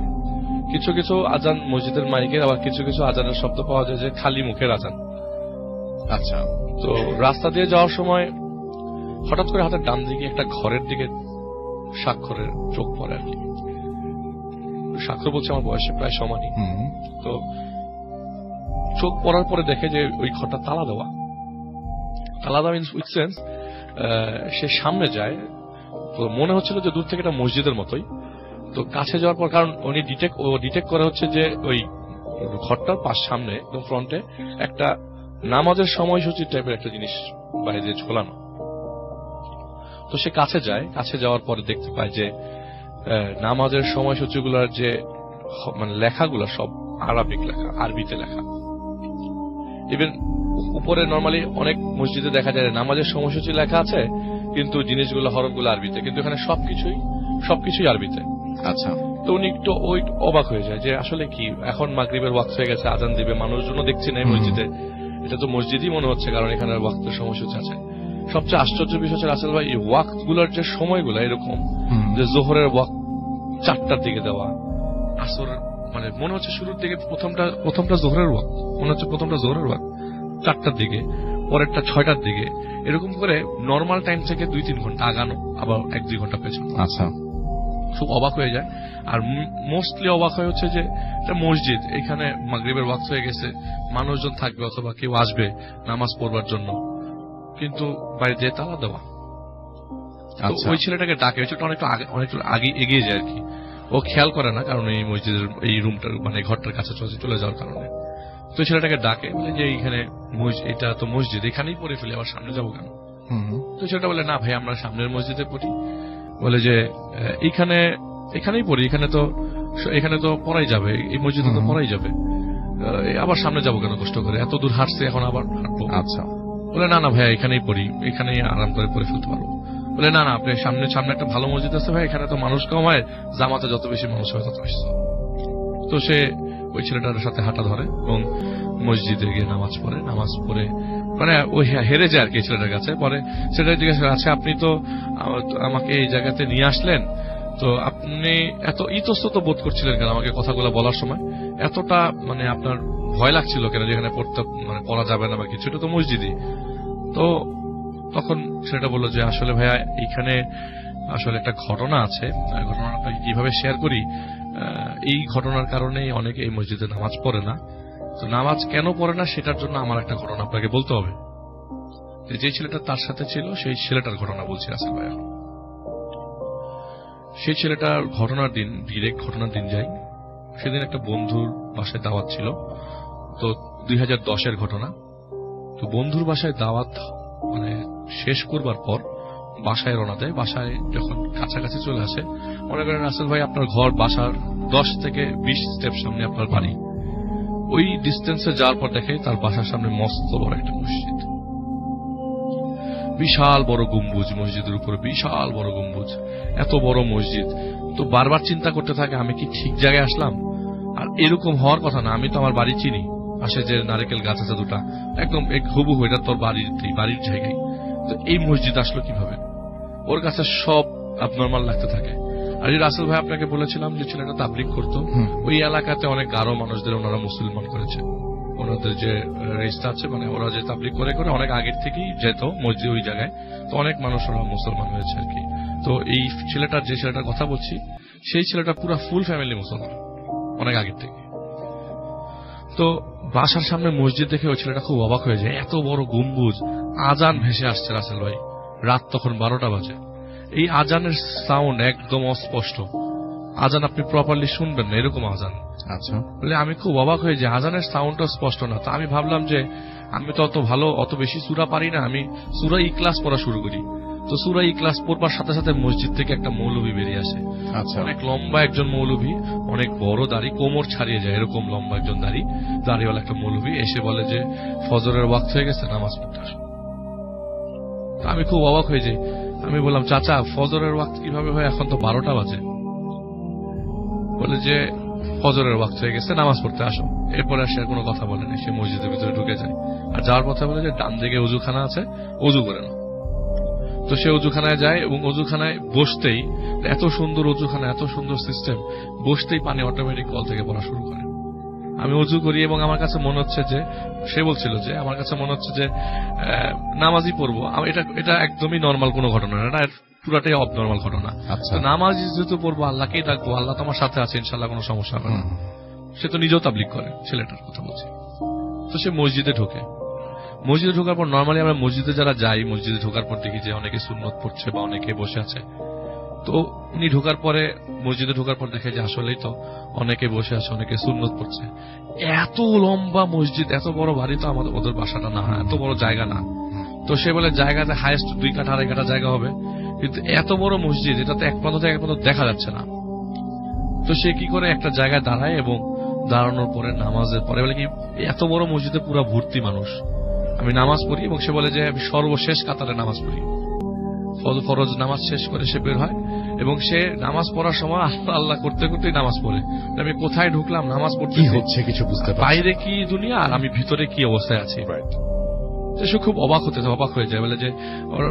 Speaker 7: কিছু কিছু আজান মসজিদের মাইকের, আবার কিছু কিছু আজানের শব্দ পাওয়া যায় যে খালি মুখের আজান। আচ্ছা, তো রাস্তা দিয়ে যাওয়ার সময় হঠাৎ করে হাতের ডান দিকে একটা ঘরের দিকে স্বাক্ষরের চোখ পড়ে আর কি। স্বাক্ষর বলছে আমার বয়সে প্রায় সমানই। তো চোখ পড়ার পরে দেখে যে ওই ঘরটা তালা দেওয়া মিনস উইথ সেন্স সে সামনে যায়, তো মনে হচ্ছিল যে দূর থেকে একটা মসজিদের মতোই। তো কাছে যাওয়ার পর, কারণ উনি ডিটেক্ট করে হচ্ছে যে ওই ঘরটার পাশ সামনে একদম ফ্রন্টে একটা নামাজের সময়সূচি টাইপের একটা জিনিস বাইরে ঝোলানো। তো সে কাছে যায়, কাছে যাওয়ার পরে দেখতে পায় যে নামাজের সময়সূচিগুলোর যে মানে লেখাগুলো সব আরবিক লেখা, আরবিতে লেখা। ইভেন উপরে নর্মালি অনেক মসজিদে দেখা যায় নামাজের সময়সূচি লেখা আছে, কিন্তু জিনিসগুলো হরফগুলো আরবিতে, কিন্তু এখানে সবকিছুই আরবিতে। আচ্ছা, তো উনি একটু অবাক হয়ে যায় যে আসলে কি, এখন মাগরিবের ওয়াক্ত হয়ে গেছে, আজান দিবে, মানুষজন দেখছি না মসজিদে, এটা তো মসজিদই মনে হচ্ছে, কারণ এখানে ওয়াক্তের সময়সূচি আছে। সবচেয়ে আশ্চর্য বিষয় হচ্ছে রাসেল ভাই, এই ওয়াক্ত গুলোর যে সময়গুলো এরকম যে জোহরের ওয়াক্ত 4টার দিকে দেওয়া, আসর মানে মনে হচ্ছে শুরুর দিকে প্রথমটা জোহরের ওয়াক্ত, মনে হচ্ছে প্রথমটা জোহরের ওয়াক্ত 4টার দিকে, পরেরটা 6টার দিকে, এরকম করে নর্মাল টাইম থেকে 2-3 ঘন্টা আগানো, আবার 1-2 ঘন্টা পেছনে। আচ্ছা, খুব অবাক হয়ে যায়। আর মোস্টলি অবাক হয়ে হচ্ছে যে এটা মসজিদ, এখানে মাগরিবের ওয়াক্ত হয়ে গেছে, মানুষজন থাকবে অথবা কেউ আসবে নামাজ পড়বার জন্য, কিন্তু বাইরে দিয়ে তালা দেওয়া। ওই ছেলেটাকে ডাকে, ওই ছেলেটা অনেকটা আগে এগিয়ে যায় আর কি। ও খেয়াল করে না, কারণ এই মসজিদের এই রুমটার মানে ঘরটার কাছে চলে যাওয়ার কারণে। তো ছেলেটাকে ডাকে, বলে যে এইখানে এটা তো মসজিদ, এখানেই পড়ে ফেলি, আবার সামনে যাবো কেন? তো ছেলেটা বলে না ভাই, আমরা সামনের মসজিদে পড়ি। বলে যে এখানেই পড়ি, এখানে তো পড়াই যাবে, এই মসজিদে তো পড়াই যাবে, আবার সামনে যাবো কেন কষ্ট করে, এত দূর হাঁটছে এখন আবার হাঁটবো। আচ্ছা। বলে না ভাইয়া, এখানেই পড়ি, এখানেই আরাম করে পড়ে ফেলতে পারবো। বলে না আপনি সামনে একটা ভালো মসজিদ আছে ভাই, এখানে তো মানুষ কম হয়, জামাতে যত বেশি মানুষ হয় তত বেশি। তো সে ওই ছেলেটার সাথে হাঁটা ধরে এবং মসজিদে গিয়ে নামাজ পড়ে মানে ওই হেরে যায় আর কি ছেলেটার কাছে। পরে ছেলেটা জিজ্ঞাসা করে, আচ্ছা আপনি তো আমাকে এই জায়গাতে নিয়ে আসলেন, তো আপনি এত ইতস্তত বোধ করছিলেন কেন আমাকে কথাগুলো বলার সময়? এতটা মানে আপনার ভয় লাগছিল কেন যেখানে পড়া যাবে না বা কিছু? এটা তো মসজিদই। তো তখন সেটা বললো যে আসলে ভাইয়া, এইখানে আসলে একটা ঘটনা আছে, ঘটনাটা কিভাবে শেয়ার করি। এই ঘটনার কারণেই অনেকে এই মসজিদে নামাজ পড়ে না। তো নামাজ কেন পড়ে না সেটার জন্য আমার একটা ঘটনা আপনাকে বলতে হবে। যে ছেলেটা তার সাথে ছিল, সেই ছেলেটার ঘটনা বলছি রাসেল ভাইয়া। সেই ছেলেটার ডিরেক্ট ঘটনার দিন যাই। সেদিন একটা বন্ধুর বাসায় দাওয়াত ছিল, তো 2010-এর ঘটনা। তো বন্ধুর বাসায় দাওয়াত মানে শেষ করবার পর বাসায় রওনা দেয়। বাসায় যখন কাছাকাছি চলে আসে, মনে করেন রাসেল ভাই আপনার ঘর বাসার 10 থেকে 20 স্টেপ সামনে আপনার বাড়ি। ওই ডিস্টেন্সে যাওয়ার পর দেখে তার বাসার সামনে মস্ত বড় একটা মসজিদ, বিশাল বড় গম্বুজ, মসজিদের উপরে বিশাল বড় গম্বুজ, এত বড় মসজিদ। তো বারবার চিন্তা করতে থাকে, আমি কি ঠিক জায়গায় আসলাম? আর এরকম হওয়ার কথা না, আমি তো আমার বাড়ি চিনি, পাশে যে নারকেল গাছ আছে দুটা, একদম হুবহু এটা তোর বাড়ির জায়গায়। তো এই মসজিদ আসলো কিভাবে? ওর কাছে সব অ্যাবনরমাল লাগতে থাকে। আর এই রাসেল ভাই আপনাকে বলেছিলাম যে ছেলেটা তাবলিগ করতো, ওই এলাকাতে অনেক গারো মানুষদের ওনারা মুসলমান করেছে। ওনাদের যে রেস্ট আছে, মানে ওরা যে তাবলিগ করে অনেক আগের থেকেই যেত মসজিদ ওই জায়গায়, তো অনেক মানুষ ওরা মুসলমান হয়েছে আর কি। তো এই যে ছেলেটার কথা বলছি, সেই ছেলেটা পুরো ফুল ফ্যামিলি মুসলমান অনেক আগের থেকে। তো বাসার সামনে মসজিদ দেখে ওই ছেলেটা খুব অবাক হয়ে যায়, এত বড় গম্বুজ, আজান ভেসে আসছে রাসেল ভাই, রাত তখন 12টা বাজে। এই আজানের সাউন্ড একদম অস্পষ্ট, আজান আপনি প্রপারলি শুনবেন না, এরকম আজান। আচ্ছা, বলে আমি খুব অবাক হয়ে যে আজানের সাউন্ডটা স্পষ্ট না। তো আমি ভাবলাম যে আমি তো অত বেশি সূরা পারি না, আমি সূরা ইখলাস পড়া শুরু করি। তো সূরা ইখলাস পড়বার সাথে সাথে মসজিদ থেকে একটা মৌলভী বেরিয়ে আসে। আচ্ছা, অনেক লম্বা একজন মৌলভী, অনেক বড় দাড়ি, কোমর ছাড়িয়ে যায় এরকম লম্বা একজন দাড়িওয়ালা একটা মৌলভী এসে বলে যে ফজরের ওয়াক্ত হয়ে গেছে, নামাজ পড়তে আসো। আমি খুব অবাক হয়ে যাই। আমি বললাম, চাচা ফজরের ওয়াক্ত কিভাবে হয়, এখন তো 12টা বাজে। বলে যে ফজরের ওয়াক্ত হয়ে গেছে, নামাজ পড়তে আসো। এরপরে সে আর কোনো কথা বলেনি, সে মসজিদের ভিতরে ঢুকে যায়। আর যাওয়ার পথে বলে যে ডান দিকে অজুখানা আছে, অজু করে নাও। তো সে অজুখানায় যায় এবং অজুখানায় বসতেই, এত সুন্দর অজুখানা, এত সুন্দর সিস্টেম, বসতেই পানি অটোমেটিক কল থেকে পড়া শুরু করে। আমি অজু করি এবং আমার কাছে মনে হচ্ছে যে, সে বলছিল যে আমার কাছে মনে হচ্ছে যে নামাজই পড়বো। এটা একদমই নর্মাল কোনো ঘটনা না, এটা পুরাটাই অবনর্মাল ঘটনা। নামাজ যেহেতু পড়বো, আল্লাহকেই ডাকবো, আল্লাহ তো আমার সাথে আছে, ইনশাল্লাহ কোনো সমস্যা হবে না। সে তো নিজেও তাবলিগ করে, ছেলেটার কথা বলছি। তো সে মসজিদে ঢোকার পর নর্মালি আমরা মসজিদে যারা যাই, মসজিদে ঢোকার পর দেখি যে অনেকে সুন্নত পড়ছে বা অনেকে বসে আছে। তো উনি মসজিদে ঢোকার পর দেখে যে আসলেই তো অনেকে বসে আছে, অনেকে সুন্নত পড়ছে। এত লম্বা মসজিদ, এত বড় বাড়ি তো ওদের বাসাটা না, এত বড় জায়গা না। তো সে বলে জায়গাতে হাইয়েস্ট 2 কাঠা 2.5 কাঠা জায়গা হবে, কিন্তু এত বড় মসজিদ, এটা তো এক প্রান্ত থেকে এক প্রান্ত দেখা যাচ্ছে না। তো সে কি করে একটা জায়গায় দাঁড়ায় এবং দাঁড়ানোর পরে নামাজের পরে বলে কি, এত বড় মসজিদে পুরো ভর্তি মানুষ, আমি নামাজ পড়ি। এবং সে বলে যে আমি সর্বশেষ কাতারে নামাজ পড়ি। ফরজ নামাজ শেষ করে সে বের হয় এবং সে নামাজ পড়ার সময় আল্লাহ করতে করতেই নামাজ পড়ে। আমি কোথায় ঢুকলাম, নামাজ পড়তে হচ্ছে কিছু বুঝতে পারি, বাইরে কি দুনিয়া আর আমি ভিতরে কি অবস্থায় আছি। সে খুব অবাক হয়ে যায়, বলে যে ওর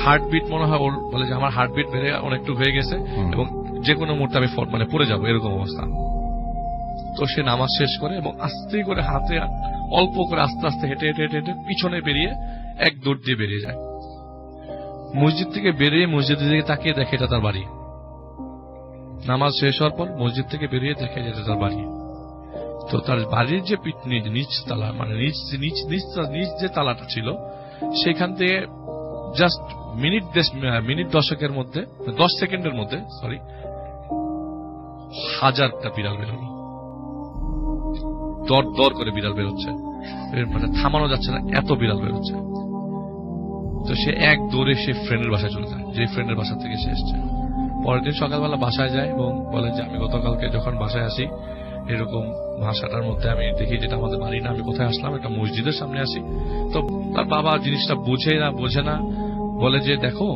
Speaker 7: হার্টবিট মনে হয়, ওর বলে যে আমার হার্টবিট বেড়ে অনেকটু হয়ে গেছে এবং যে কোনো মুহূর্তে আমি মানে পড়ে যাবো, এরকম অবস্থা। তো সে নামাজ শেষ করে এবং আস্তে করে হাতে অল্প করে আস্তে আস্তে হেঁটে হেঁটে হেঁটে হেঁটে পিছনে বেরিয়ে এক দৌড় দিয়ে বেরিয়ে যায়। মসজিদ থেকে বেরিয়ে মসজিদের দিকে তাকিয়ে দেখে এটা তার বাড়ি। নামাজ শেষ হওয়ার পর মসজিদ থেকে বেরিয়ে দেখে যে তার বাড়ি। তো তার বাড়ির যে নিচ তালা, মানে নিচ যে তালাটা ছিল, সেখান থেকে জাস্ট মিনিট 10 মধ্যে, 10 সেকেন্ডের মধ্যে 1000টা বিড়াল বেরোলো। দর করে বিড়াল বেরোচ্ছে, মানে থামানো যাচ্ছে না, এত বিড়াল বেরোচ্ছে। তো সে এক দৌড়ে সে ফ্রেন্ডের বাসায় চলে যায়, যে ফ্রেন্ডের বাসা থেকে সে এসছে। পরের দিন সকালবেলা বাসায় যায় এবং বলে যে আমি গতকালকে যখন বাসায় আসি, এরকম ভাষাটার মধ্যে আমি দেখি যেটা আমাদের বাড়ি না, আমি কোথায় আসলাম, একটা মসজিদের সামনে আসি। তো তার বাবা জিনিসটা বোঝে না, বলে যে দেখো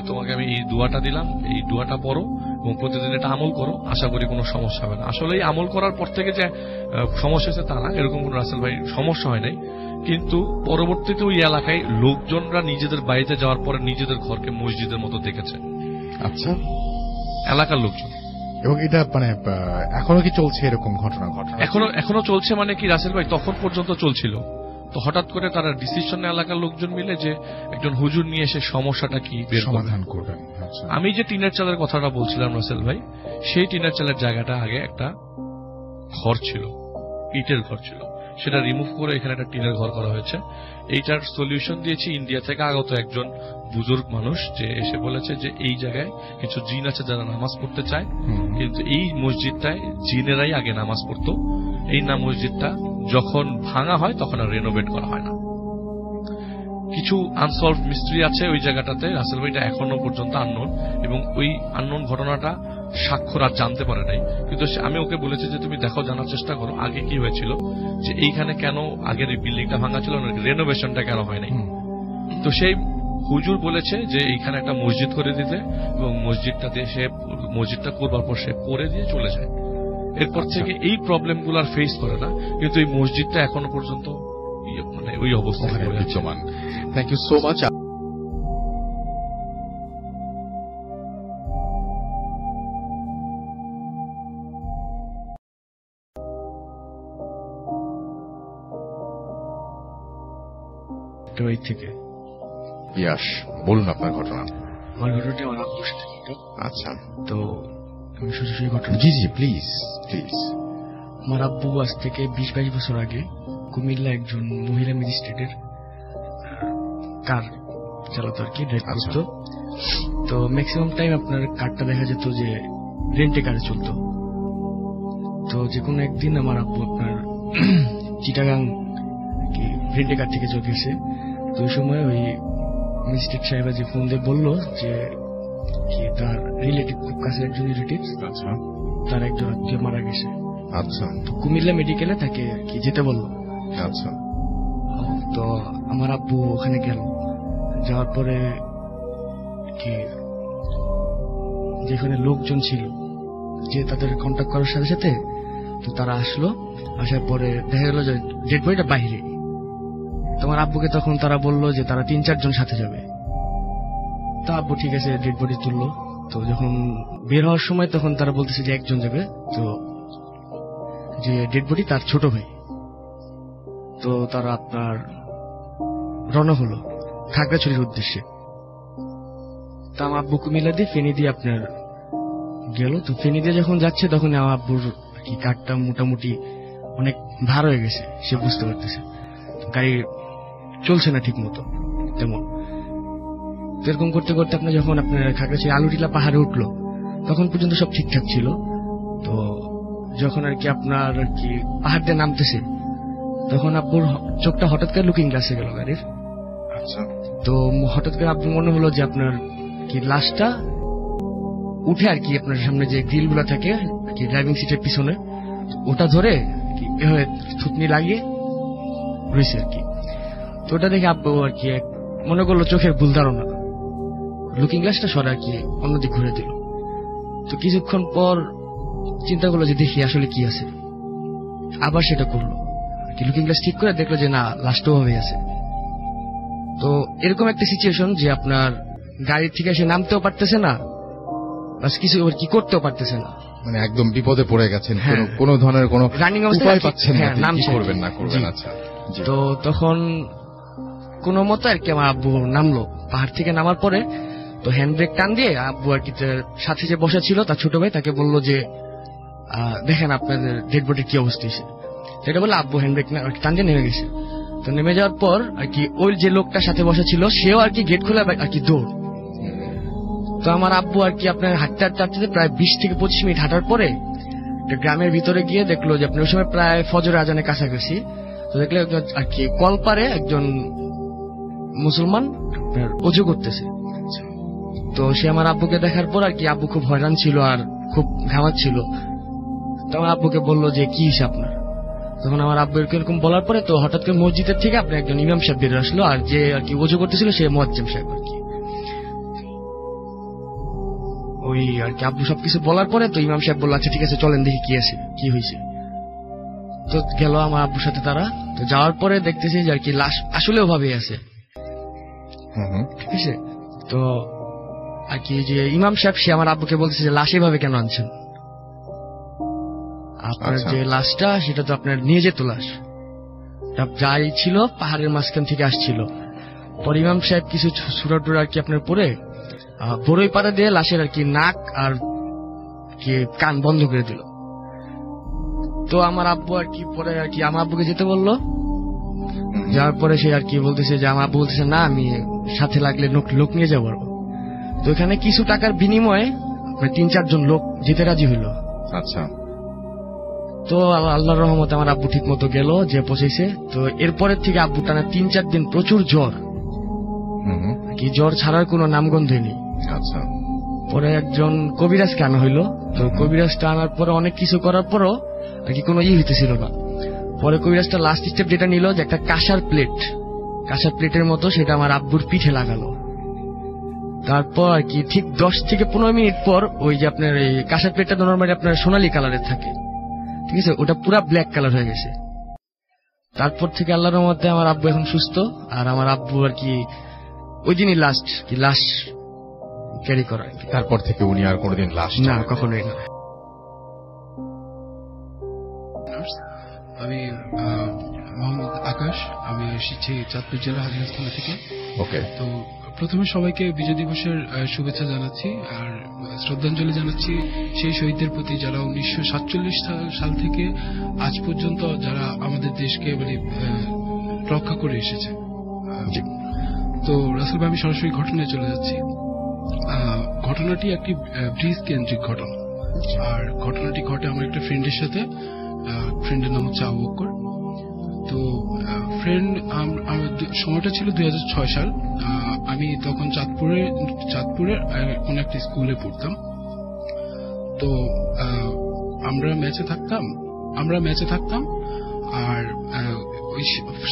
Speaker 7: তোমাকে আমি এই দোয়াটা দিলাম, এই দোয়াটা পড়ো এবং প্রতিদিন এটা আমল করো, আশা করি কোনো সমস্যা হবে না। আসলে এই আমল করার পর থেকে যে সমস্যা হয়েছে তা না, এরকম কোন রাসেল ভাই সমস্যা হয় নাই। কিন্তু পরবর্তীতে ওই এলাকায় লোকজনরা নিজেদের বাড়িতে যাওয়ার পরে নিজেদের ঘরকে মসজিদের মতো দেখেছে।
Speaker 2: আচ্ছা,
Speaker 7: এলাকার লোকজন।
Speaker 2: এবং এটা মানে এখনো কি চলছে এরকম ঘটনা?
Speaker 7: এখনো চলছে, মানে কি রাসেল ভাই তখন পর্যন্ত চলছিল। তো হঠাৎ করে তারা ডিসিশন এলাকার লোকজন মিলে যে একজন হুজুর নিয়ে এসে সমস্যাটা কি বের সমাধান করবেন। আমি যে টিনের চালের কথাটা বলছিলাম রাসেল ভাই, সেই টিনের চালের জায়গাটা আগে একটা ঘর ছিল, ইটের ঘর ছিল, সেটা রিমুভ করে এখানে একটা টিনের ঘর করা হয়েছে। এইটার সলিউশন দিয়েছি ইন্ডিয়া থেকে আগত একজন বুজুর্গ মানুষ, যে এসে বলেছে যে এই জায়গায় কিছু জিন আছে যারা নামাজ পড়তে চায়, কিন্তু এই মসজিদটায় জিনেরাই আগে নামাজ পড়তো। এই না মসজিদটা যখন ভাঙা হয় তখন আর রেনোভেট করা হয় না। কিছু আনসলভ মিস্ট্রি আছে ওই জায়গাটাতে, রাসেল ভাইটা এখনো পর্যন্ত আননোন, এবং ওই আননোন ঘটনাটা স্বাক্ষর আর জানতে পারে নাই। কিন্তু আমি ওকে বলেছি যে তুমি দেখো, জানার চেষ্টা করো আগে কি হয়েছিল, যে এইখানে কেন আগের এই বিল্ডিংটা ভাঙা ছিল, রেনোভেশনটা কেন হয় নাই। তো সেই হুজুর বলেছে যে এইখানে একটা মসজিদ করে দিতে, এবং মসজিদটা করবার পর সে করে দিয়ে চলে যায়। এরপর থেকে এই প্রবলেম গুলো আর ফেস করে না, কিন্তু এই মসজিদটা এখনো পর্যন্ত মানে ওই অবস্থায় বিদ্যমান।
Speaker 2: Thank you so much.
Speaker 8: থেকে
Speaker 2: ইয়াস, বলুন আপনার ঘটনা।
Speaker 8: আমার ঘটনাটি আমার আব্বুর সাথে।
Speaker 2: আচ্ছা,
Speaker 8: তো আমি সোজাসুজি ঘটনা।
Speaker 2: জি প্লিজ।
Speaker 8: আমার আব্বু আজ থেকে 20-22 বছর আগে কুমিল্লা একজন মহিলা ম্যাজিস্ট্রেটের কার চালাতো আর কি, ড্রাইভ করতো। তো ম্যাক্সিমাম টাইম আপনার কারটা দেখা যেত যে রেন্টে কারে চলতো। তো যে কোনো একদিন আমার আব্বু আপনার চিটাগাং কি রেন্টে কার থেকে চলে গেছে। তো ওই সময় ওই ম্যাজিস্ট্রেট সাহেব যে ফোন দিয়ে বললো যে কি তার রিলেটিভ, খুব কাছের একজন রিলেটিভ, তার একজন আত্মীয় মারা গেছে।
Speaker 2: আচ্ছা,
Speaker 8: তো কুমিল্লা মেডিকেলে তাকে কি যেতে বললো।
Speaker 2: আচ্ছা,
Speaker 8: তো আমার আব্বু ওখানে গেল। যাওয়ার পরে কি যেখানে লোকজন ছিল, যে তাদের কন্ট্যাক্ট করার সাথে সাথে তো তারা আসলো। আসার পরে দেখা গেল যে ডেড বডিটা বাইরে। তোমার আব্বুকে তখন তারা বললো যে তারা 3-4 জন সাথে যাবে। তা আব্বু ঠিক আছে, ডেড বডি তুললো। তো যখন বের হওয়ার সময় তখন তারা বলতেছে যে একজন যাবে, তো যে ডেড বডি তার ছোট ভাই। তো তারা আপনার রওনা হলো খাগড়াছড়ির উদ্দেশ্যে। তা আমার আব্বু কুমিল্লা দিয়ে ফেনী দিয়ে আপনার গেল। তো ফেনী দিয়ে যখন যাচ্ছে তখন আমার আব্বুর কি কাঠটা মোটামুটি অনেক ভার হয়ে গেছে, সে বুঝতে পারতেছে গাড়ি চলছে না ঠিক মতো তেমন। এরকম করতে করতে আপনার যখন আপনার খাগড়াছড়ি আলুটিলা পাহাড়ে উঠলো তখন পর্যন্ত সব ঠিকঠাক ছিল। তো যখন আর কি আপনার কি পাহাড় দিয়ে নামতেছে তখন আব্বুর চোখটা হঠাৎ করে লুকিং গ্লাসে গেল গাড়ির।
Speaker 2: আচ্ছা,
Speaker 8: তো হঠাৎ করে আব্বু মনে হলো যে আপনার কি লাশটা উঠে আর কি আপনার সামনে যে গ্রিল গুলা থাকে কি ড্রাইভিং সিটের পিছনে, ওটা ধরে এভাবে থুতনি লাগিয়ে রয়েছে আর কি। তো ওটা দেখে আব্বু আর কি মনে করলো চোখের ভুল ধারণা, লুকিং গ্লাসটা সরে আর কি অন্যদিক ঘুরে দিল। তো কিছুক্ষণ পর চিন্তা করলো যে দেখি আসলে কি আছে, আবার সেটা করলো আর কি, লুকিং গ্লাস ঠিক করে দেখলো যে না, লাশটা ওভাবে আছে। তো এরকম একটা সিচুয়েশন যে আপনার গাড়ির থেকে এসে নামতেও পারতেছে না, কিছু কি করতেও পারতেছে না,
Speaker 2: মানে একদম বিপদে পড়ে গেছেন, কোনো ধরনের কোনো
Speaker 8: রানিং
Speaker 2: উপায় পাচ্ছেন না,
Speaker 8: নাম
Speaker 2: করবেন না করবেন। আচ্ছা,
Speaker 8: তো তখন কোন মতো আর কি আমার আব্বু নামলো। পাহাড় থেকে নামার পরে তো হ্যান্ড ব্রেক টান দিয়ে আব্বু আর কি সাথে যে বসা ছিল তার ছোট ভাই তাকে বললো যে দেখেন আপনাদের ডেড বডির কি অবস্থা হয়েছে। সেটা বলে আব্বু হ্যান্ড ব্রেক টান দিয়ে নেমে গেছে। তো নেমে যাওয়ার পর আর কি ওই যে লোকটার সাথে বসা ছিল সেও আর কি গেট খোলা আর কি দৌড়। তো আমার আব্বু আর কি আপনার হাঁটতে হাঁটতে হাঁটতে প্রায় 20 থেকে 25 মিনিট হাঁটার পরে গ্রামের ভিতরে গিয়ে দেখলো যে আপনার ওই সময় প্রায় ফজর আজানের কাছাকাছি। তো দেখলে আর কি কলপারে একজন মুসলমান ওযু করতেছে। তো সে আমার আব্বুকে দেখার পর আর কি আব্বু খুব হয়রান ছিল আর খুব ঘামাচ্ছিল। তো আমার আব্বুকে বললো যে কি হিসাব আপনার। তখন আমার আব্বু এরকম বলার পরে তো হঠাৎ করে মসজিদের থেকে আপনি একজন ইমাম সাহেব বেরিয়ে আসলো, আর যে আর কি ওযু করতেছিল সে মুয়াজ্জিম সাহেব আর কি। ওই আর কি আব্বু সবকিছু বলার পরে তো ইমাম সাহেব বললো আচ্ছা ঠিক আছে চলেন দেখি কি আছে কি হয়েছে। তো গেল আমার আব্বুর সাথে তারা। তো যাওয়ার পরে দেখতেছি যে আর কি লাশ আসলে ওভাবেই আছে, ঠিক আছে। তো আর কি যে ইমাম সাহেব সে আমার আব্বুকে বলতেছে যে লাশ এভাবে কেন আনছেন, আপনার যে লাশটা সেটা তো আপনার নিয়ে যেত লাশ যাই ছিল পাহাড়ের মাঝখান থেকে আসছিল। পর ইমাম সাহেব কিছু সুরা টুরা আর কি আপনার পরে বড়ই পাতা দিয়ে লাশের আর কি নাক আর কি কান বন্ধ করে দিল। তো আমার আব্বু আর কি পরে আর কি আমার আব্বুকে যেতে বললো। যাওয়ার পরে সে আর কি বলতেছে যে আমার আব্বু বলতেছে না আমি সাথে লাগলে লোক নিয়ে যাবো। তো এখানে কিছু টাকার বিনিময়ে 3-4 জন লোক যেতে রাজি হইল।
Speaker 2: আচ্ছা।
Speaker 8: তো আল্লাহর রহমতে আমার আব্বু ঠিক মতো গেল, যে পৌঁছেছে। তো এরপরের থেকে আব্বু টানা 3-4 দিন প্রচুর জ্বর, কি জ্বর ছাড়ার কোনো নামগন্ধই নেই।
Speaker 2: আচ্ছা।
Speaker 8: পরে একজন কবিরাজকে আনা হইলো। তো কবিরাজটা আনার পরে অনেক কিছু করার পরও আর কি কোনো হইতেছিল না। পরে কবিরাজটা লাস্ট স্টেপ যেটা নিল যে একটা কাঁসার প্লেটের মতো সেটা আমার আব্বুর পিঠে লাগালো। তারপর আর কি ঠিক 10 থেকে 15 মিনিট পর ওই যে আপনার এই কাঁসার প্লেটটা নরমালি আপনার সোনালী কালারের থাকে, ঠিক আছে, ওটা পুরা ব্ল্যাক কালার হয়ে গেছে। তারপর থেকে আল্লাহর রহমতে আমার আব্বু এখন সুস্থ। আর আমার আব্বু আর কি ওই দিনই লাশ ক্যারি করা।
Speaker 2: তারপর থেকে উনি আর কোনোদিন লাশ
Speaker 8: না, কখনোই না।
Speaker 9: আমি মোহাম্মদ আকাশ, আমি এসেছি চাঁদপুর জেলা হাজিগঞ্জ থানা থেকে।
Speaker 2: ওকে।
Speaker 9: তো প্রথমে সবাইকে বিজয় দিবসের শুভেচ্ছা জানাচ্ছি আর শ্রদ্ধাঞ্জলি জানাচ্ছি সেই শহীদদের প্রতি যারা 1947 সাল থেকে আজ পর্যন্ত যারা আমাদের দেশকে মানে রক্ষা করে এসেছে। তো রাসেল ভাই আমি সরাসরি ঘটনায় চলে যাচ্ছি। ঘটনাটি একটি ব্রিজ কেন্দ্রিক ঘটনা, আর ঘটনাটি ঘটে আমার একটা ফ্রেন্ডের সাথে। ফ্রেন্ডের নাম হচ্ছে আবু বকর। তো ফ্রেন্ড সময়টা ছিল 2006 সাল। আমি তখন চাঁদপুরের কোন একটা স্কুলে পড়তাম। তো আমরা ম্যাচে থাকতাম আর ওই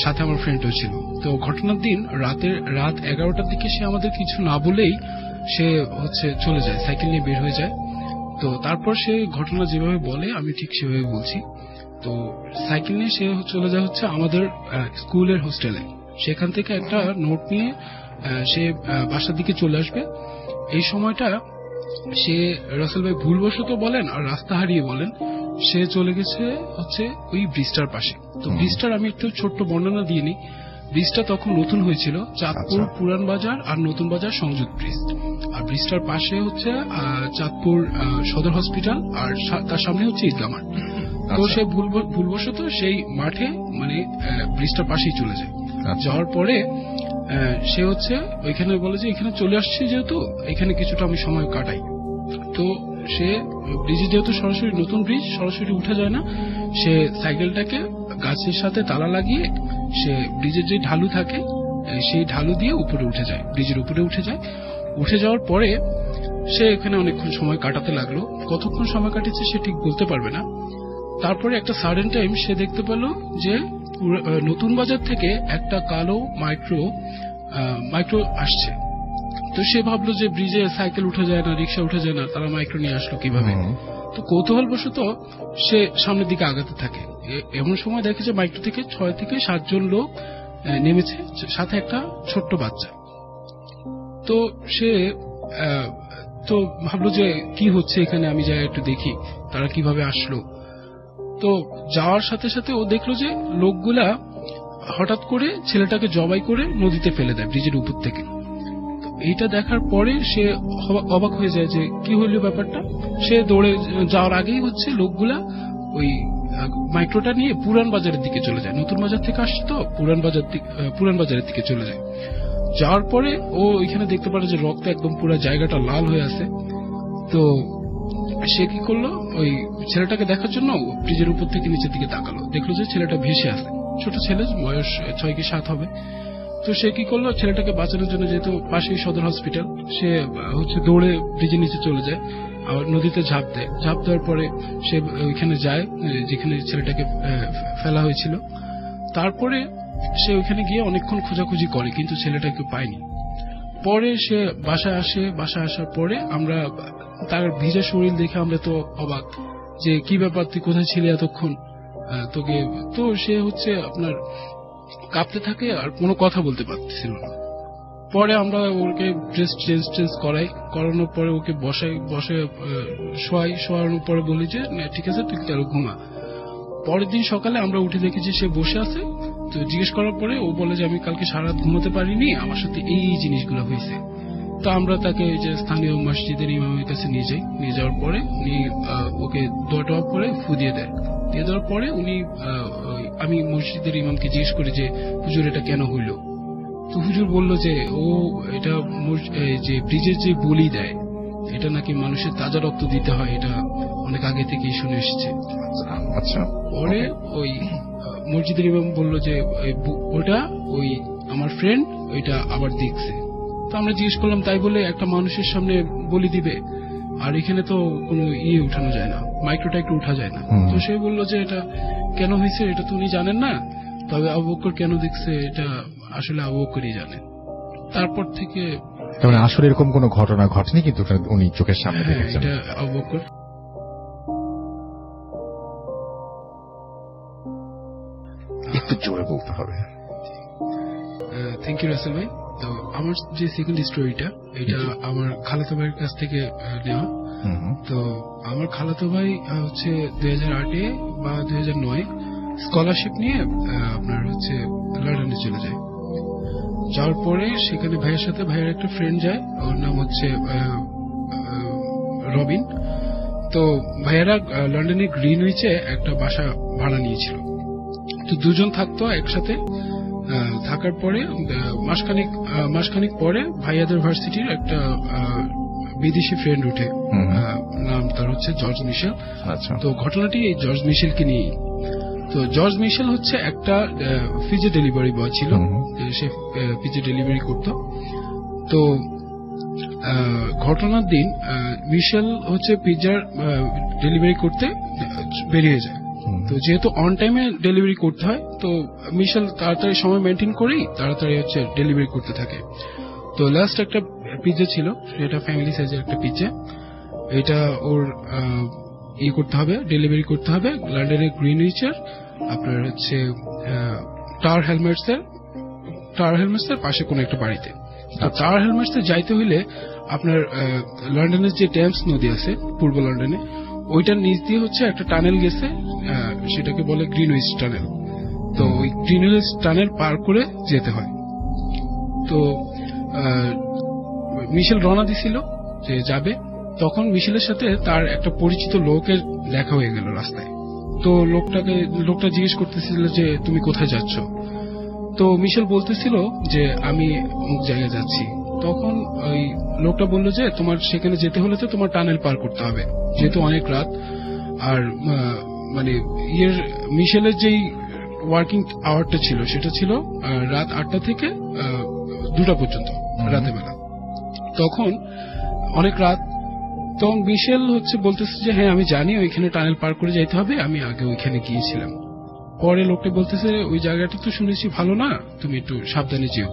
Speaker 9: সাথে আমার ফ্রেন্ডও ছিল। তো ঘটনার দিন রাত 11টার দিকে সে আমাদের কিছু না বলেই সে চলে যায়, সাইকেল নিয়ে বের হয়ে যায়। তো তারপর সে ঘটনা যেভাবে বলে আমি ঠিক সেভাবে বলছি। তো সাইকেল নিয়ে সে চলে যায় আমাদের স্কুলের হোস্টেলে। সেখান থেকে একটা নোট নিয়ে সে বাসার দিকে চলে আসবে। এই সময়টা সে রাসেল ভাই ভুলবশত বলেন আর রাস্তা হারিয়ে বলেন সে চলে গেছে ওই ব্রিজটার পাশে। তো ব্রিজটার আমি একটু ছোট্ট বর্ণনা দিয়ে নিই। ব্রিজটা তখন নতুন হয়েছিল, চাঁদপুর পুরান বাজার আর নতুন বাজার সংযুক্ত ব্রিজ। আর ব্রিজটার পাশে চাঁদপুর সদর হসপিটাল, আর তার সামনে ঈদগাহ মাঠ। তো সে ভুলবশত সেই মাঠে মানে ব্রিজটার পাশেই চলে যায়। যাওয়ার পরে সে ওইখানে বলে যে এখানে চলে আসছে, যেহেতু এখানে কিছুটা আমি সময় কাটাই। তো সে ব্রিজে যেহেতু সরাসরি নতুন ব্রিজ সরাসরি উঠে যায় না, সে সাইকেলটাকে গাছের সাথে তালা লাগিয়ে সে ব্রিজের যে ঢালু থাকে সেই ঢালু দিয়ে উপরে উঠে যায়, ব্রিজের উপরে উঠে যায়। উঠে যাওয়ার পরে সে এখানে অনেকক্ষণ সময় কাটাতে লাগলো। কতক্ষণ সময় কাটিয়েছে সে ঠিক বলতে পারবে না। তারপরে একটা সাডেন টাইম সে দেখতে পেল যে নতুন বাজার থেকে একটা কালো মাইক্রো আসছে। তো সে ভাবলো যে ব্রিজে সাইকেল উঠে যায় না, রিক্সা উঠে যায় না, তারা মাইক্রো নিয়ে আসলো কিভাবে। তো কৌতূহলবশত সে সামনের দিকে আগাতে থাকে। এমন সময় দেখে যে মাইক্রো থেকে 6 থেকে 7 জন লোক নেমেছে, সাথে একটা ছোট্ট বাচ্চা। তো সে তো ভাবলো যে কি হচ্ছে এখানে, আমি যাই একটু দেখি তারা কিভাবে আসলো। তো যাওয়ার সাথে সাথে ও দেখলো যে লোকগুলা হঠাৎ করে ছেলেটাকে জবাই করে নদীতে ফেলে দেয় ব্রিজের উপর থেকে। এইটা দেখার পরে সে অবাক হয়ে যায় যে কি হইল ব্যাপারটা। সে দৌড়ে যাওয়ার আগেই হচ্ছে লোকগুলা ওই মাইক্রোটা নিয়ে পুরান বাজারের দিকে চলে যায়। নতুন বাজার থেকে আসছে তো পুরান বাজারের দিকে চলে যায়। যাওয়ার পরে ও ওইখানে দেখতে পারে যে রক্ত একদম পুরো জায়গাটা লাল হয়ে আছে। তো সে কি করলো, ওই ছেলেটাকে দেখার জন্য ব্রিজের উপর থেকে নিচের দিকে তাকালো, দেখলো যে ছেলেটা ভেসে আছে। ছোট ছেলে, বয়স 6 কি 7 হবে। তো সে কি করলো, ছেলেটাকে বাঁচানোর জন্য, যেহেতু পাশেই সদর হসপিটাল, সে হচ্ছে দৌড়ে ব্রিজের নিচে চলে যায়, আবার নদীতে ঝাঁপ দেয়। ঝাঁপ দেওয়ার পরে সে ওইখানে যায় যেখানে ছেলেটাকে ফেলা হয়েছিল। তারপরে সে ওইখানে গিয়ে অনেকক্ষণ খোঁজাখুঁজি করে, কিন্তু ছেলেটাকে পায়নি। পরে সে বাসায় আসে। বাসায় আসার পরে আমরা তার ভিজা শরীর দেখে আমরা তো অবাক, যে কি ব্যাপার, তুই কোথায় ছিলি এতক্ষণ তোকে। তো সে হচ্ছে আপনার কাঁপতে থাকে আর কোনো কথা বলতে পারতেছিল না। পরে আমরা ওকে ড্রেস চেঞ্জ করানোর পরে ওকে বসে শোয়ানোর পরে বলি যে ঠিক আছে, তুই তাহলে ঘুমা। পরের দিন সকালে আমরা উঠে দেখি যে সে বসে আছে। তো জিজ্ঞেস করার পরে ও বলে যে আমি কালকে সারা রাত ঘুমাতে পারিনি, আমার সাথে এই জিনিসগুলো হয়েছে। তো আমরা তাকে যে স্থানীয় মসজিদের ইমামের কাছে নিয়ে যাই। নিয়ে যাওয়ার পরে উনি ওকে দোয়া করে ফু দিয়ে দেয়। দিয়ে দেওয়ার পরে উনি আমি মসজিদের ইমামকে জিজ্ঞেস করি যে হুজুর এটা কেন হইল। তো হুজুর বলল যে ও এটা যে ব্রিজের যে বলি দেয়, এটা নাকি মানুষের তাজা রক্ত দিতে হয়, এটা অনেক আগে থেকেই শুনে এসেছে।
Speaker 2: আচ্ছা।
Speaker 9: পরে ওই মসজিদের ইমাম বলল যে ওটা ওই আমার ফ্রেন্ড ওইটা আবার দেখছে। তো আমরা জিজ্ঞেস করলাম তাই বলে একটা মানুষের সামনে বলি দিবে, আর এখানে তো কোনো উঠানো যায় না, মাইক্রোটা একটু উঠা যায় না। তো সে বললো যে এটা কেন হয়েছে এটা তো উনি জানেন না, তবে আবু বকর কেন দেখছে এটা আসলে আবু বকরই জানে। তারপর থেকে
Speaker 2: আসলে এরকম কোনো ঘটনা ঘটেনি, কিন্তু উনি চোখের সামনে দেখেছেন।
Speaker 9: এটা আবু বকর।
Speaker 2: একটু জোরে বলতে হবে।
Speaker 9: থ্যাংক ইউ রাসেল ভাই। তো আমার যে সেকেন্ড স্টোরিটা, এটা আমার খালাতো ভাইয়ের কাছ থেকে নেওয়া। তো আমার খালাতো ভাই হচ্ছে 2008 বা 2009 স্কলারশিপ নিয়ে আপনার হচ্ছে লন্ডনে চলে যায়। যাওয়ার পরে সেখানে ভাইয়ের সাথে ভাইয়ের একটা ফ্রেন্ড যায়, ওর নাম হচ্ছে রবিন। তো ভাইয়েরা লন্ডনে গ্রিনউইচে একটা বাসা ভাড়া নিয়েছিল। তো দুজন থাকতো একসাথে। থাকার পরে মাসখানিক পরে ভাইয়াদের ভার্সিটির একটা বিদেশি ফ্রেন্ড উঠে, নাম তার হচ্ছে জর্জ মিশেল। তো ঘটনাটি এই জর্জ মিশেলকে নিয়ে। তো জর্জ মিশেল হচ্ছে একটা পিজা ডেলিভারি বয় ছিল, সে পিজা ডেলিভারি করত। তো ঘটনার দিন মিশেল হচ্ছে পিজার ডেলিভারি করতে বেরিয়ে যায়। তো যেহেতু অন টাইমে ডেলিভারি করতে হয়, তো মিশেল তাড়াতাড়ি সময় মেনটেন করেই তাড়াতাড়ি হচ্ছে ডেলিভারি করতে থাকে। তো লাস্ট একটা পিজ্জা ছিল, সেটা ফ্যামিলি সাইজের একটা পিজ্জা। এটা ওর করতে হবে, ডেলিভারি করতে হবে লন্ডনের গ্রিনউইচের আপনার হচ্ছে টাওয়ার হেলমেটসের পাশে কোনো একটা বাড়িতে। টাওয়ার হেলমেটসে যাইতে হইলে আপনার লন্ডনের যে টেমস নদী আছে পূর্ব লন্ডনে, ওইটার নিচ দিয়ে হচ্ছে একটা টানেল গেছে, সেটাকে বলে গ্রিনউইচ টানেল। তো ওই গ্রিনউইচ টানেল পার করে যেতে হয়। তো মিশেল রওনা দিছিল যে যাবে, তখন মিশেলের সাথে তার একটা পরিচিত লোকের দেখা হয়ে গেল রাস্তায়। তো লোকটা জিজ্ঞেস করতেছিল যে তুমি কোথায় যাচ্ছ। তো মিশেল বলতেছিল যে আমি অমুক জায়গায় যাচ্ছি। তখন ওই লোকটা বলল যে তোমার সেখানে যেতে হলে তো তোমার টানেল পার করতে হবে, যেহেতু অনেক রাত। আর মানে মিশেলের যেই ওয়ার্কিং আওয়ারটা ছিল সেটা ছিল রাত 8টা থেকে 2টা পর্যন্ত রাতে বেলা। তখন অনেক রাত। তখন মিশেল হচ্ছে বলতেছে যে হ্যাঁ আমি জানি ওইখানে টানেল পার করে যাইতে হবে, আমি আগে ওইখানে গিয়েছিলাম। পরে লোকটা বলতেছে ওই জায়গাটা তো শুনেছি ভালো না, তুমি একটু সাবধানে যেও।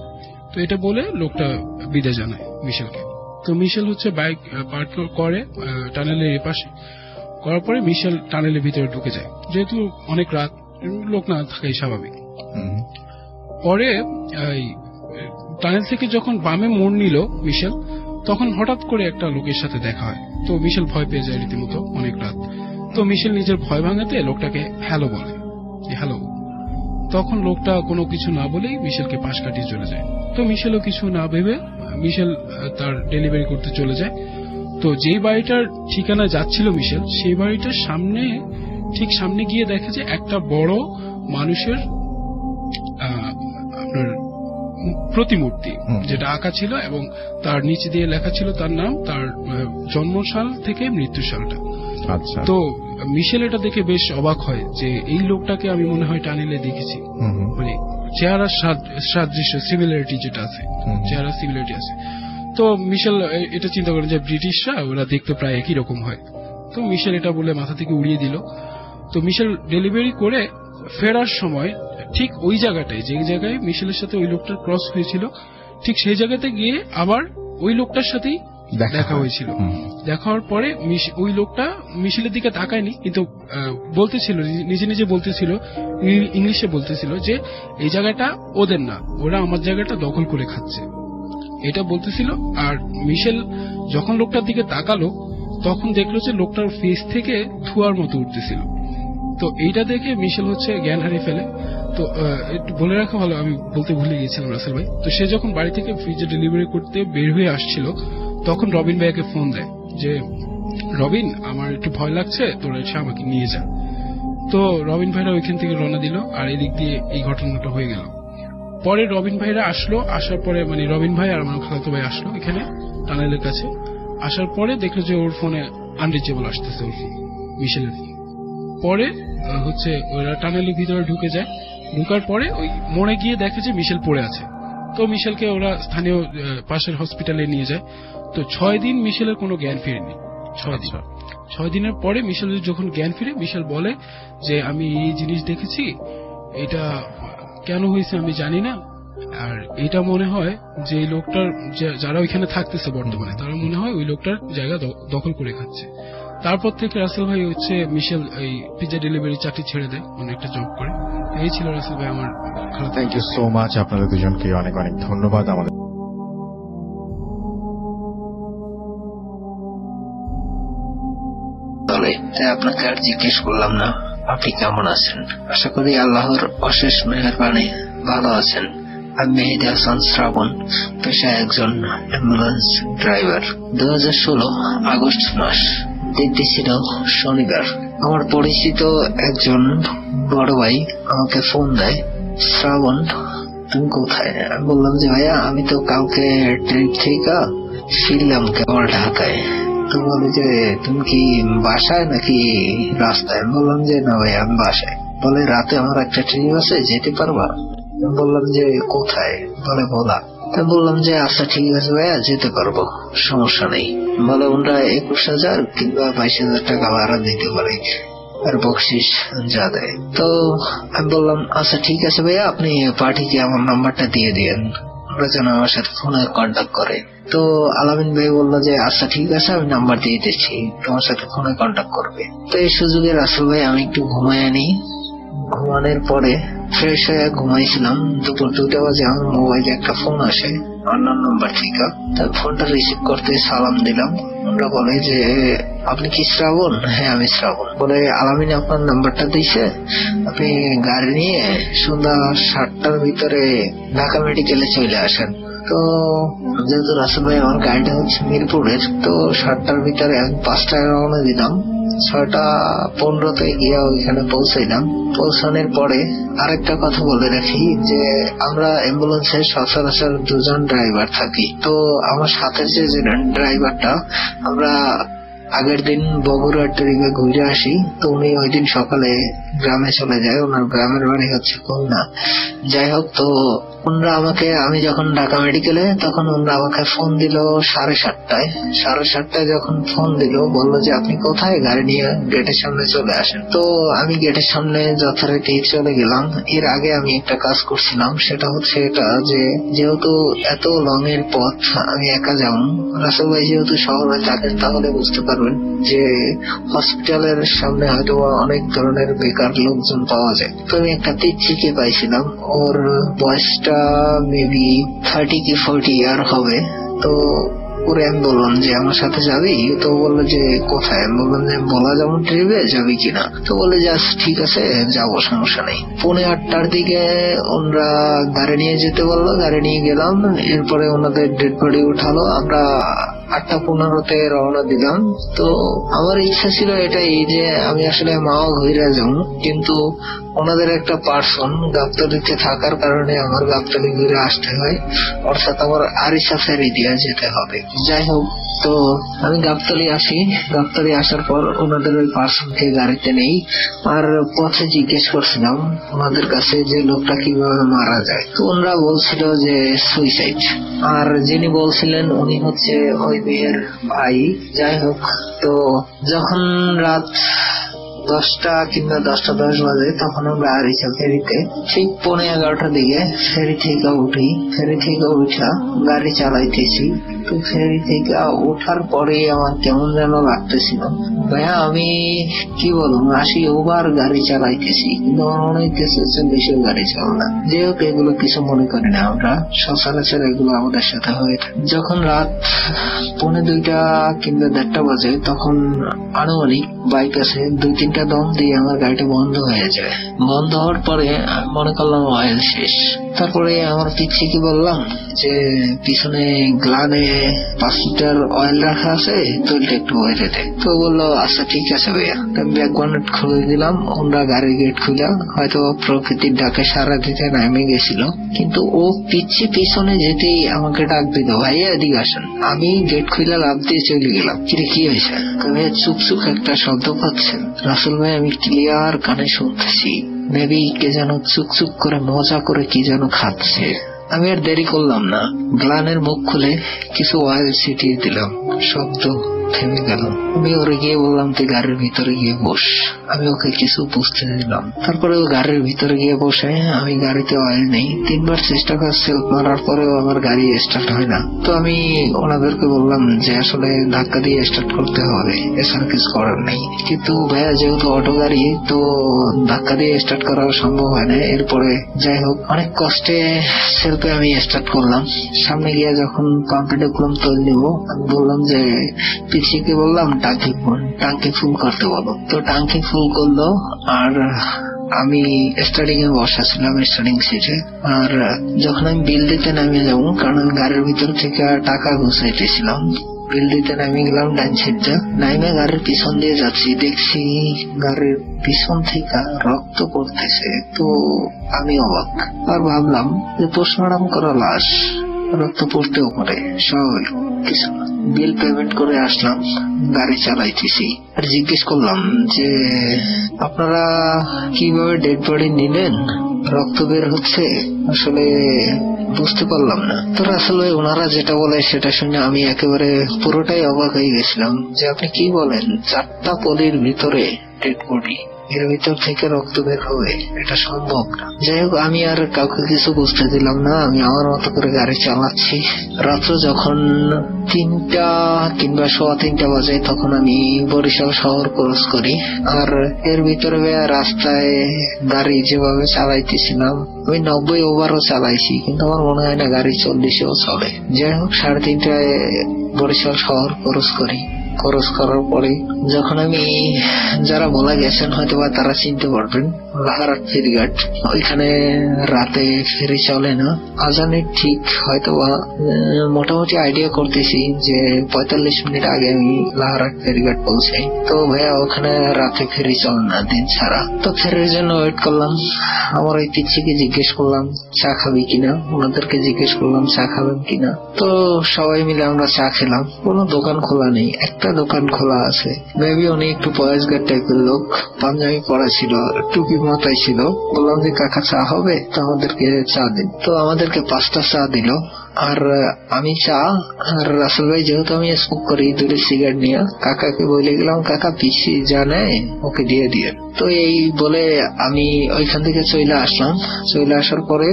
Speaker 9: তো এটা বলে লোকটা বিদায় জানায় মিশেলকে। তো মিশেল হচ্ছে বাইক পার্ক করে টানেলের এপাশে। করার পরে মিশেল টানেলের ভিতরে ঢুকে যায়, যেহেতু অনেক রাত, লোক না থাকাই স্বাভাবিক। পরে টানেল থেকে যখন বামে মোড় নিল মিশেল, তখন হঠাৎ করে একটা লোকের সাথে দেখা হয়। তো মিশেল ভয় পেয়ে যায় রীতিমতো, অনেক রাত। তো মিশেল নিজের ভয় ভাঙাতে লোকটাকে হ্যালো বলে, হ্যালো। তখন লোকটা কোনো কিছু না বলেই মিশেলকে পাশ কাটিয়ে চলে যায়। তো মিশেলও কিছু না ভেবে মিশেল তার ডেলিভারি করতে চলে যায়। তো যেই বাড়িটার ঠিকানা যাচ্ছিল মিশেল, সেই বাড়িটার ঠিক সামনে গিয়ে দেখে যে একটা বড় মানুষের আপনার প্রতিমূর্তি, যেটা আঁকা ছিল এবং তার নিচে দিয়ে লেখা ছিল তার নাম, তার জন্মসাল থেকে মৃত্যুসালটা।
Speaker 2: আচ্ছা।
Speaker 9: তো মিশেল এটা দেখে বেশ অবাক হয় যে এই লোকটাকে আমি মনে হয় টানেলে দেখেছি, মানে চেহারা সাদৃশ্য সিমিলারিটি যেটা আছে, চেহারা সিমিলারিটি আছে। তো মিশেল এটা চিন্তা করেন যে ব্রিটিশরা ওরা দেখতে প্রায় একই রকম হয়। তো মিশেল এটা বলে মাথা থেকে উড়িয়ে দিল। তো মিশেল ডেলিভারি করে ফেরার সময় ঠিক ওই জায়গাটায়, যে জায়গায় মিশেলের সাথে ওই লোকটার ক্রস হয়েছিল, ঠিক সেই জায়গাতে গিয়ে আবার ওই লোকটার সাথেই দেখা হয়েছিল। দেখা হওয়ার পরে ওই লোকটা মিশেলের দিকে তাকায়নি, কিন্তু বলতেছিল, নিজে নিজে বলতেছিল, ইংলিশে বলতেছিল যে এই জায়গাটা ওদের না, ওরা আমার জায়গাটা দখল করে খাচ্ছে, এটা বলতেছিল। আর মিশেল যখন লোকটার দিকে তাকালো তখন দেখলো যে লোকটার ফেস থেকে ধোঁয়ার মতো উঠতেছিল। তো এইটা দেখে মিশেল জ্ঞান হারিয়ে ফেলে। তো একটু বলে রাখা ভালো, আমি বলতে ভুলে গিয়েছিলাম রাসেল ভাই। তো সে যখন বাড়ি থেকে ফ্রিজে ডেলিভারি করতে বের হয়ে আসছিল তখন রবিন ভাইকে ফোন দেয় যে রবিন, আমার একটু ভয় লাগছে, তোরা এসে আমাকে নিয়ে যা। তো রবিন ভাইরা ওইখান থেকে রওনা দিল, আর এদিক দিয়ে এই ঘটনাটা হয়ে গেল। পরে রবিন ভাইরা আসলো, আসার পরে মানে রবিন ভাই আর আমার খালাতো ভাই আসলো এখানে টানেলের কাছে। আসার পরে দেখলো যে ওর ফোনে আনরিচেবল আসতেছে, ওর ফোন মিশেলের। পরে ওরা টানেলের ভিতরে ঢুকে যায়। ঢুকার পরে ওই মোড়ে গিয়ে দেখে যে মিশেল পড়ে আছে। তো মিশেলকে ওরা স্থানীয় পাশের হসপিটালে নিয়ে যায়। তো 6 দিন মিশেলের কোনো জ্ঞান ফিরেনি। 6 দিনের পরে মিশেলের যখন জ্ঞান ফিরে, মিশেল বলে যে আমি এই জিনিস দেখেছি, এটা কেন হয়েছে আমি জানি না, আর এটা মনে হয় যে এই লোকটার যারা ওইখানে থাকতেছে বর্তমানে, তারা মনে হয় ওই লোকটার জায়গা দখল করে খাচ্ছে। তারপর থেকে রাসেল ভাই মিশেল এই পিজ্জা ডেলিভারি চাকরি ছেড়ে দেয়, অনেকটা জব করে। এই ছিল রাসেল ভাই আমার।
Speaker 2: থ্যাংক ইউ সো মাচ, আপনাদের দুজনকে অনেক অনেক ধন্যবাদ। আমাদের
Speaker 10: আপনাকে আর জিজ্ঞেস করলাম না আপনি কেমন আছেন। আশা করি আল্লাহর অশেষ মেহেরবানি ভালো আছেন। আমি মেহেদি হাসান শ্রাবণ, পেশায় একজন অ্যাম্বুলেন্স ড্রাইভার। 2016 আগস্ট মাস, দিনটি ছিল শনিবার। আমার পরিচিত একজন বড় ভাই আমাকে ফোন দেয়, শ্রাবণ তুমি কোথায়? আমি বললাম যে ভাইয়া আমি তো কালকে ট্রিপ থেকে ফিরলাম কেবল ঢাকায়। তো বলে যে তুমি কি বাসায় নাকি রাস্তায়? আমি বললাম যে না ভাই আমি বাসায়। বলে রাতে আমার একটা ট্রিপ আছে, যেতে পারবা? আমি বললাম যে কোথায়? বলে ভোলা। তা বললাম যে আচ্ছা ঠিক আছে ভাইয়া যেতে পারবো, সমস্যা নেই। বলে ওরা 21,000 কিংবা 22,000 টাকা ভাড়া দিতে পারে, আর বকশিস যা দেয়। তো আমি বললাম আচ্ছা ঠিক আছে ভাইয়া, আপনি পার্টিকে আমার নাম্বারটা দিয়ে দিয়েন, ওরা যেন আমার সাথে ফোনে কন্ট্যাক্ট করে। তো আলামিন ভাই বললো যে আচ্ছা ঠিক আছে আমি নাম্বার দিয়ে দিচ্ছি, তোমার সাথে ফোনে কন্ট্যাক্ট করবে। তো এই সুযোগে রাসেল ভাই আমি একটু ঘুমায় নিই। ঘুমানোর পরে ফ্রেশ হয়ে ঘুমাইছিলাম। দুপুর 2টা বাজে আমার মোবাইলে একটা ফোন আসে অন্য নাম্বার থেকে। তার ফোনটা রিসিভ করতে সালাম দিলাম। ওরা বলে যে আপনি কি শ্রাবণ? হ্যাঁ আমি শ্রাবণ। বলে আলামিন আপনার নাম্বারটা দিয়েছে, আপনি গাড়ি নিয়ে সন্ধ্যা 7টার ভিতরে ঢাকা মেডিকেলে চলে আসেন। তো যেহেতু রাসেল ভাই আমার গাড়িটা মিরপুরের, তো 7টার ভিতরে আমি 5টায় রওনা দিলাম। 6:15 গিয়ে ওইখানে পৌঁছাইলাম। পৌঁছানোর পরে আরেকটা কথা বলে রাখি যে আমরা অ্যাম্বুলেন্সের সচরাচর 2 জন ড্রাইভার থাকি। তো আমার সাথে যে ড্রাইভারটা, আমরা আগের দিন বগুড়া ট্রিপে ঘুরে আসি। তো উনি ওই দিন সকালে গ্রামে চলে যায়, ওনার গ্রামের বাড়ি খুলনা। যাই হোক, তো ওনারা আমাকে, আমি যখন ঢাকা মেডিকেলে, তখন ওনারা আমাকে ফোন দিল 7:30টায়। 7:30টায় যখন ফোন দিল, বললো যে আপনি কোথায়? গাড়ি নিয়ে গেটের সামনে চলে আসেন। তো আমি গেটের সামনে যথারীতি চলে গেলাম। এর আগে আমি একটা কাজ করছিলাম, সেটা এটা যে যেহেতু এত লং এর পথ আমি একা যাব, রাসেল ভাই যেহেতু শহরে থাকেন তাহলে বুঝতে পারবেন যে হসপিটালের সামনে হয়তো অনেক ধরনের বেকার লোকজন পাওয়া যায়। তো আমি একটা পিচ্চিকে পাইছিলাম, ওর বয়সটা মেবি 30 কি 40 ইয়ার হবে। তো ও পরে আমি বললাম যে আমার সাথে যাবি? তো বললো যে কোথায়? আমি বললাম যে বলা যেমন ট্রিপে যাবি কিনা। তো বলে যে ঠিক আছে যাবো, সমস্যা নেই। 8:30টার দিকে ওনারা গাড়ি নিয়ে যেতে বললো, গাড়ি নিয়ে গেলাম। এরপরে ওনাদের ডেড বডি উঠালো, আমরা 8:15-তে রওনা দিলাম। তো আমার ইচ্ছা ছিল এটাই যে আমি আসলে মাও ঘুরে যাব, কিন্তু ওনাদের একটা পার্সন গাবতলীতে থাকার কারণে আমার গাবতলী ঘুরে আসতে হয়, অর্থাৎ আমার আরিসা ফেরি দিয়ে যেতে হবে। যাই হোক, তো আমি গাবতলী আসি। গাবতলী আসার পর ওনাদের ওই পার্সনকে গাড়িতে নেই, আর পথে জিজ্ঞেস করছিলাম ওনাদের কাছে যে লোকটা কিভাবে মারা যায়। তো ওনারা বলছিল যে সুইসাইড, আর যিনি বলছিলেন উনি হচ্ছে ওই মেয়ের ভাই। যাই হোক, তো যখন রাত 10টা কিংবা 10:10 বাজে তখন আমরা আরিসা ফেরিতে ঠিক 11:30টার দিকে ফেরি থেকে উঠি। ফেরি থেকে উঠা গাড়ি চালাইতেছি। তো ফেরি থেকে ওঠার পরে আমার কেমন যেন লাগতেছিল, ভাইয়া আমি কি বলবো, 80 ওভার গাড়ি চালাইতেছি, কিন্তু আমার মনে হইতেছে 40 গাড়ি চালানো। যে হোক, এগুলো কিছু মনে করি না, আমরা সচরাচর এগুলো আমাদের সাথে হয়ে থাকে। যখন রাত 2:45 কিংবা 1:30 বাজে তখন আনুমানিক বাইপাসে 2-3টা দম দিয়ে আমার গাড়িটা বন্ধ হয়ে যায়। বন্ধ হওয়ার পরে মনে করলাম অয়েল শেষ। তারপরে আমার পিচ্ছিকে বললাম যে পিছনে গ্লানে 5 লিটার অয়েল রাখা আছে, তেলটা একটু বইরে দে। তো বললো আচ্ছা ঠিক আছে ভাইয়া। ব্যাক বনেট খুলে দিলাম, ওরা গাড়ির গেট খুলে হয়তো প্রকৃতির ডাকে সারা দিতে নামে গেছিল, কিন্তু ও পিচ্ছি পিছনে যেতেই আমাকে ডাক দিল, ভাইয়া এদিকে আসেন। আমি গেট খুলে লাফ দিয়ে চলে গেলাম। কি হয়েছে? চুপচুপ একটা শব্দ পাচ্ছেন রাসেল ভাই? আমি ক্লিয়ার কানে শুনতেছি, মেবি কে যেন চুকচুক করে মজা করে কি যেন খাচ্ছে। আমি আর দেরি করলাম না, গ্লানের মুখ খুলে কিছু অয়েল ছিটিয়ে দিলাম। শব্দ থেমে গেল। আমি ওরে গিয়ে বললাম তুই গাড়ির ভিতরে গিয়ে বস। আমি ওকে কিছু বুঝতে দিলাম। তারপরে ও গাড়ির ভিতরে গিয়ে বসে, আমি গাড়িতে অয়েল নেই। 3বার চেষ্টা করে সেলফ মারার পরেও আমার গাড়ি স্টার্ট হয় না। তো আমি ওনাদেরকে বললাম যে আসলে ধাক্কা দিয়ে স্টার্ট করতে হবে, এছাড়া কিছু করার নেই। কিন্তু ভাইয়া যেহেতু অটো গাড়ি, তো ধাক্কা দিয়ে স্টার্ট করা সম্ভব হয় না। এরপরে যাই হোক, অনেক কষ্টে সেলফে আমি স্টার্ট করলাম। সামনে গিয়ে যখন পাম্পে ঢুকলাম তেল নিব, আমি বললাম যে পিছিয়ে বললাম টাঙ্কি ফুল করতে বলো। তো টাঙ্কি ফুল করলো, আর আমি স্টার্টিং এ বসা ছিলাম স্টার্টিং সিটে। আর যখন আমি বিল দিতে নামিয়ে যাবো, কারণ গাড়ির ভিতর থেকে টাকা গুছাইতেছিলাম, বিল দিতে নামিয়ে গেলাম ডাইন সিটটা। নাইমে গাড়ির পিছন দিয়ে যাচ্ছি, দেখছি গাড়ির পিছন থেকে রক্ত পড়তেছে। তো আমি অবাক, আর ভাবলাম যে পোস্টমর্টম করা লাশ, রক্ত পড়তেও পারে, স্বাভাবিক কিছু না। বিল পেমেন্ট করে আসলাম, গাড়ি চালাইতেছি। আর জিজ্ঞেস করলাম যে আপনারা কিভাবে ডেড বডি নিলেন, রক্ত বের হচ্ছে? আসলে বুঝতে পারলাম না। তো আসলে ওনারা যেটা বলে সেটা শুনে আমি একেবারে পুরোটাই অবাক হয়ে গেছিলাম যে আপনি কি বলেন, 4টা পলির ভিতরে ডেড বডি, এর ভিতর থেকে রক্ত বের হবে, এটা সম্ভব না। যাই হোক, আমি আর কাউকে কিছু বুঝতে দিলাম না, আমি আমার মতো করে গাড়ি চালাচ্ছি। রাত্র যখন 3টা কিংবা 3:15 বাজে তখন আমি বরিশাল শহর ক্রস করি। আর এর ভিতরে রাস্তায় গাড়ি যেভাবে চালাইতেছিলাম, আমি 90 ওভারও চালাইছি, কিন্তু আমার মনে হয় না গাড়ি 40-এও চলে। যাই হোক, 3:30টায় বরিশাল শহর ক্রস করি। ক্রস করার পরে যখন আমি, যারা বলা গেছেন হয়তো বা তারা চিনতে পারবেন, লাহারাট ফেরিঘাট, ওইখানে রাতে ফেরি চলে না। আজানের ঠিক হয়তো বা মোটামুটি আইডিয়া করতেছি যে 45 মিনিট আগে আমি লাহারাট ফেরিঘাট পৌঁছাই। তো ভাইয়া ওখানে রাতে ফেরি চলে না, দিন ছাড়া। তো ফেরির জন্য ওয়েট করলাম। আমার ওই পিচ্ছিকে জিজ্ঞেস করলাম চা খাবি কিনা, ওনাদেরকে জিজ্ঞেস করলাম চা খাবেন কিনা। তো সবাই মিলে আমরা চা খেলাম। কোনো দোকান খোলা নেই, একটা দোকান খোলা আছে। মেবি উনি একটু বয়স্কার টাইপের লোক, পাঞ্জাবি পরা ছিল, টুপি মাথায় ছিল। বললাম যে কাকা চা হবে? তো আমাদেরকে চা দিন। তো আমাদেরকে 5টা চা দিল। আর আমি চা, আর রাসেল ভাই যেহেতু আমি স্মোক করি, 2টি সিগারেট নিয়ে কাকাকে বলে গেলাম কাকা পিসি যা নেয় ওকে দিয়ে দিয়ে। তো এই বলে আমি ওইখান থেকে চলে আসলাম। চলে আসার পরে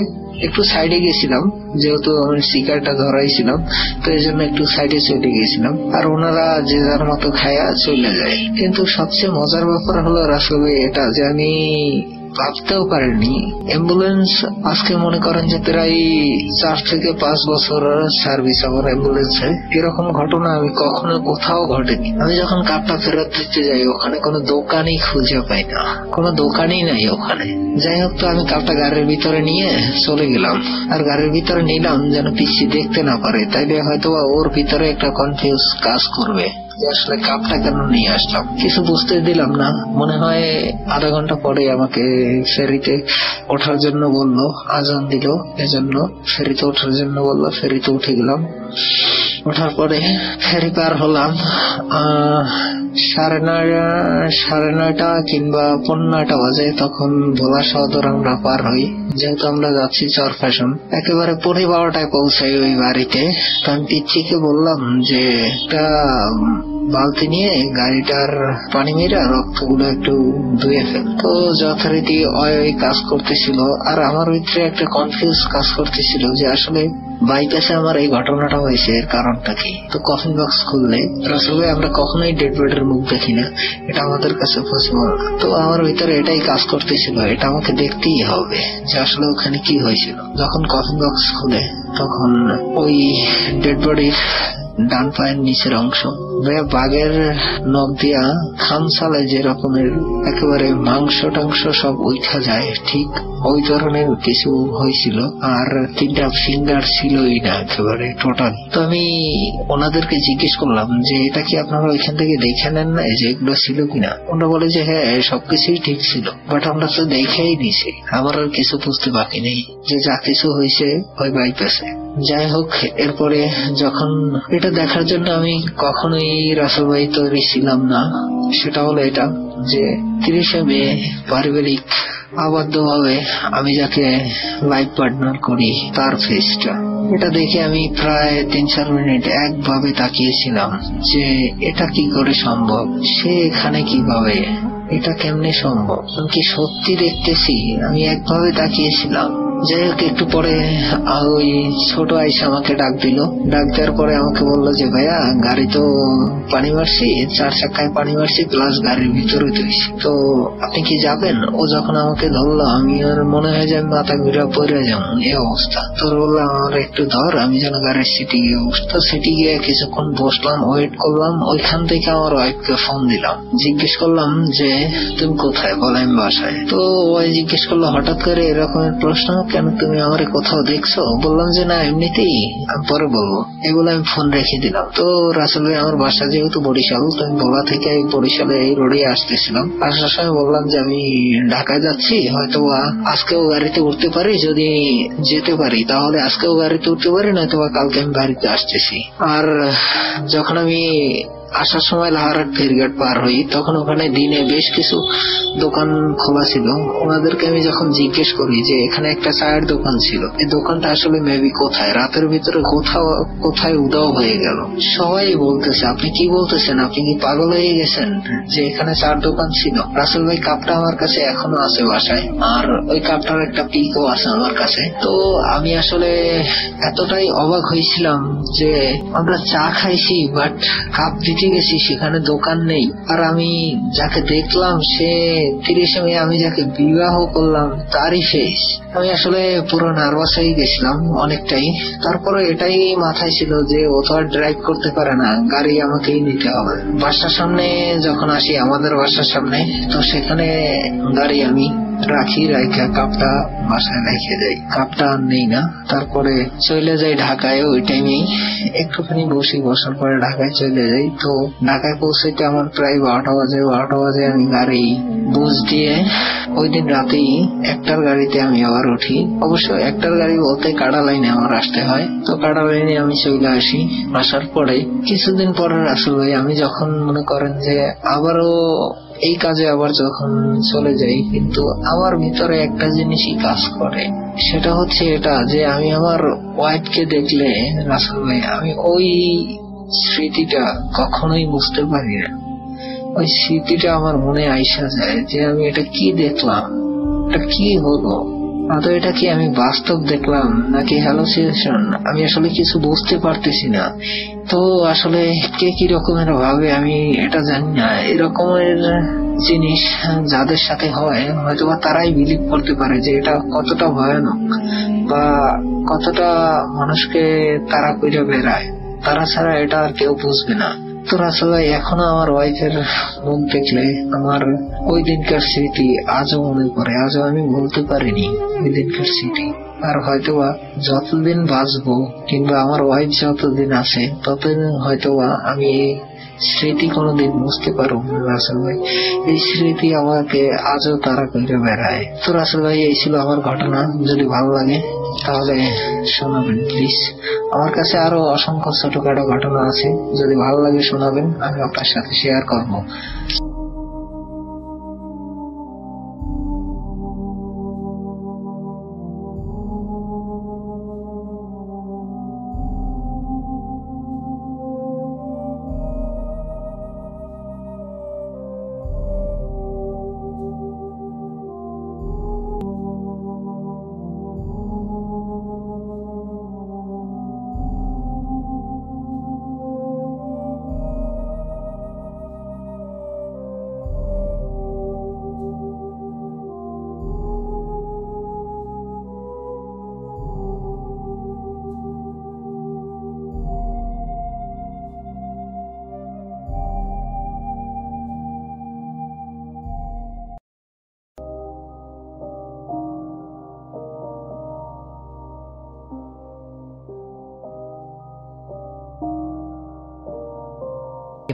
Speaker 10: একটু সাইডে গেছিলাম, যেহেতু আমি সিগারেটটা ধরাইছিলাম, তো এই জন্য একটু সাইডে চলে গেছিলাম। আর ওনারা যে যার মতো খায়া চলে যায়। কিন্তু সবচেয়ে মজার ব্যাপার হলো রাসেল ভাই এটা, যে আমি ভাবতেও পারিনি। অ্যাম্বুলেন্স আজকে মনে করেন যে প্রায় 4 থেকে 5 বছর সার্ভিস আমার অ্যাম্বুলেন্সে, এরকম ঘটনা আমি কখনো কোথাও ঘটেনি। আমি যখন কাপটা ফেরত দিতে যাই ওখানে কোনো দোকানই খুঁজে পাই না, কোনো দোকানই নাই ওখানে। যাই হোক, তো আমি কাপটা গাড়ির ভিতরে নিয়ে চলে গেলাম। আর গাড়ির ভিতরে নিলাম যেন পিছিয়ে দেখতে না পারে, তাইলে হয়তো ওর ভিতরে একটা কনফিউজ কাজ করবে যে আসলে কাপটা কেন নিয়ে আসলাম। কিছু বুঝতে দিলাম না। মনে হয় আধা ঘন্টা পরে আমাকে ফেরিতে ওঠার জন্য বললো, আজান দিল, এজন্য ফেরিতে ওঠার জন্য বললো। ফেরিতে উঠে গেলাম। ওঠার পরে ফেরি পার হলাম 9:30 কিংবা 9:15 বাজে। তখন ভোলা সদর আমরা পার হই, যেহেতু আমরা যাচ্ছি চরফ্যাশন। একেবারে 12:30 পৌঁছাই ওই বাড়িতে। তো আমি পিচ্চিকে বললাম যে একটা বালতি নিয়ে গাড়িটার পানি মেরে রক্তগুলো একটু ধুয়ে ফেল। তো যথারীতি ওই কাজ করতেছিল। আর আমার ভিতরে একটা কনফিউজ কাজ করতেছিল যে আসলে বাইপাসে আমার এই ঘটনাটা হয়েছে, এর কারণটা কি। তো কফিন বক্স খুললে রাসেল ভাই আমরা কখনোই ডেড বডির মুখ দেখি না, এটা আমাদের কাছে পসিবল না। তো আমার ভিতরে এটাই কাজ করতেছিল, এটা আমাকে দেখতেই হবে যে আসলে ওখানে কি হয়েছিল। যখন কফিন বক্স খুলে তখন ওই ডেড বডির ডান পায়ের নিচের অংশ বাঘের নখ দিয়া খামসালে যে রকমের একেবারে মাংস টাংস সব উঠা যায়, ঠিক ওই ধরনের কিছু হয়েছিল। আর 3টা ফিঙ্গার ছিলই না একেবারে টোটাল। তো আমি ওনাদেরকে জিজ্ঞেস করলাম যে এটা কি আপনারা ওইখান থেকে দেখে নেন না যে এগুলো ছিল কিনা। ওনারা বলে যে হ্যাঁ সবকিছুই ঠিক ছিল, বাট আমরা তো দেখেই নিছি, আমার আর কিছু বুঝতে বাকি নেই যে যা কিছু হয়েছে ওই বাইপাসে। যাই হোক, এরপরে যখন এটা দেখার জন্য আমি কখনোই রাসেল ভাই তৈরি ছিলাম না, সেটা হলো এটা যে 30শে মে পারিবারিক আবদ্ধ ভাবে আমি যাকে লাইফ পার্টনার করি তার ফেসটা, এটা দেখে আমি প্রায় 3-4 মিনিট একভাবে তাকিয়েছিলাম যে এটা কি করে সম্ভব, সে এখানে কিভাবে, এটা কেমনে সম্ভব, কি সত্যি দেখতেছি, আমি একভাবে তাকিয়েছিলাম। যাই হোক, একটু পরে ওই ছোট আইসা আমাকে ডাক দিল। ডাক দেওয়ার পরে আমাকে বললো যে ভাইয়া গাড়ি তো পানি মারছি, 4 চাকায় পানি মারছি, প্লাস গাড়ির ভিতরে ধুইছি, তো আপনি কি যাবেন? ও যখন আমাকে ধরলো আমি আর মনে হয় যে আমি মাথা ঘুরে পড়ে যাবো এই অবস্থা। তো বললাম আমার একটু ধর, আমি যেন গাড়ির সিটি গিয়ে বসতো। সিটি গিয়ে কিছুক্ষণ বসলাম, ওয়েট করলাম। ওইখান থেকে আমার ওয়াইফকে ফোন দিলাম, জিজ্ঞেস করলাম যে তুমি কোথায়? বলে আমি বাসায়। তো ওই জিজ্ঞেস করলো হঠাৎ করে এরকমের প্রশ্ন কেন, তুমি আমার কোথাও দেখছো? বললাম যে না এমনিতেই, আমি পরে বলবো। এগুলো আমি ফোন রেখে দিলাম। তো রাসেল ভাই আমার বাসা যেহেতু বরিশাল, তো আমি ভোলা থেকে বরিশালে এই রোডে আসতেছিলাম। আসার সময় বললাম যে আমি ঢাকায় যাচ্ছি, হয়তো আজকেও গাড়িতে উঠতে পারি, যদি যেতে পারি তাহলে আজকেও গাড়িতে উঠতে পারি, নয়তো কালকে আমি বাড়িতে আসতেছি। আর যখন আমি আসার সময় লাহারহাট ফেরিঘাট পার হই তখন ওখানে দিনে বেশ কিছু দোকান খোলা ছিল। ওনাদেরকে আমি যখন জিজ্ঞেস করি যে এখানে একটা চায়ের দোকান ছিল, এই দোকানটা আসলে মেবি কোথায়, রাতের ভিতরে কোথায় উদাও হয়ে গেল, সবাই বলতেছে আপনি কি বলতেছেন, আপনি কি পাগল হয়ে গেছেন, যে এখানে চার দোকান ছিল। রাসেল ভাই কাপটা আমার কাছে এখনো আছে বাসায়, আর ওই কাপটার একটা পিকও আছে আমার কাছে। তো আমি আসলে এতটাই অবাক হয়েছিলাম যে আমরা চা খাইছি বাট কাপ দিতে গেছি, সেখানে দোকান নেই। আর আমি যাকে দেখলাম সে 30শে মে আমি যাকে বিবাহ করলাম তারই ফেস। আমি আসলে পুরো নার্ভাস হয়ে গেছিলাম অনেকটাই। তারপরে এটাই মাথায় ছিল যে ও তো আর ড্রাইভ করতে পারে না, গাড়ি আমাকেই নিতে হবে। বাসার সামনে যখন আসি, আমাদের বাসার সামনে, তো সেখানে গাড়ি আমি রাখি, রাখা কাপটা বাসায় রেখে যাই, কাপটা আর নেই না। তারপরে চলে যাই ঢাকায়। ওই টাইমেই একটুখানি বসার পরে ঢাকায় চলে যাই। তো ঢাকায় পৌঁছাইতে আমার প্রায় 12টা বাজে। 12টা বাজে আমি গাড়ি বুঝ দিয়ে ওই দিন রাতেই একটার গাড়িতে আমি আবার উঠি। অবশ্য একটার গাড়ি বলতে কাটা লাইনে আমার আসতে হয়। তো কাটা লাইনে আমি চলে আসি। আসার পরে কিছুদিন পরে রাসেল ভাই আমি যখন মনে করেন যে আবারও এই কাজে আবার যখন চলে যাই, কিন্তু আমার ভিতরে একটা জিনিসই কাজ করে, সেটা হচ্ছে এটা যে আমি আমার ওয়াইফকে দেখলে রাসেল ভাই আমি ওই স্মৃতিটা কখনোই বুঝতে পারি না। ওই স্মৃতিটা আমার মনে আইসা যায় যে আমি এটা কি দেখলাম, এটা কি হলো, তো এটা কি আমি বাস্তব দেখলাম নাকি হ্যালুসিনেশন, আমি আসলে কিছু বুঝতে পারতেছি না। তো আসলে কে কি রকমের ভাবে আমি এটা জানি না, এরকমের জিনিস যাদের সাথে হয় হয়তো তারাই বিলিভ করতে পারে যে এটা কতটা ভয়ানক বা কতটা মানুষকে তারা কইরা বেড়ায়, তারা ছাড়া এটা আর কেউ বুঝবে না। তো রাসেল ভাই, এখনো আমার ওয়াইফের মুখ দেখলে আমার ওই দিনকার স্মৃতি আজও মনে পড়ে, আজও আমি বলতে পারিনি ওই দিনকার স্মৃতি। আর হয়তোবা যতদিন বাঁচবো কিংবা আমার ওয়াইফ যতদিন আছে ততদিন হয়তোবা আমি এই স্মৃতি কোনোদিন বুঝতে পারবো না রাসেল ভাই। এই স্মৃতি আমাকে আজও তারা করে বেড়ায়। তো রাসেল ভাই, এই ছিল আমার ঘটনা। যদি ভালো লাগে তাহলে শোনাবেন প্লিজ। আমার কাছে আরো অসংখ্য ছোটখাটো ঘটনা আছে, যদি ভালো লাগে শোনাবেন, আমি আপনার সাথে শেয়ার করবো।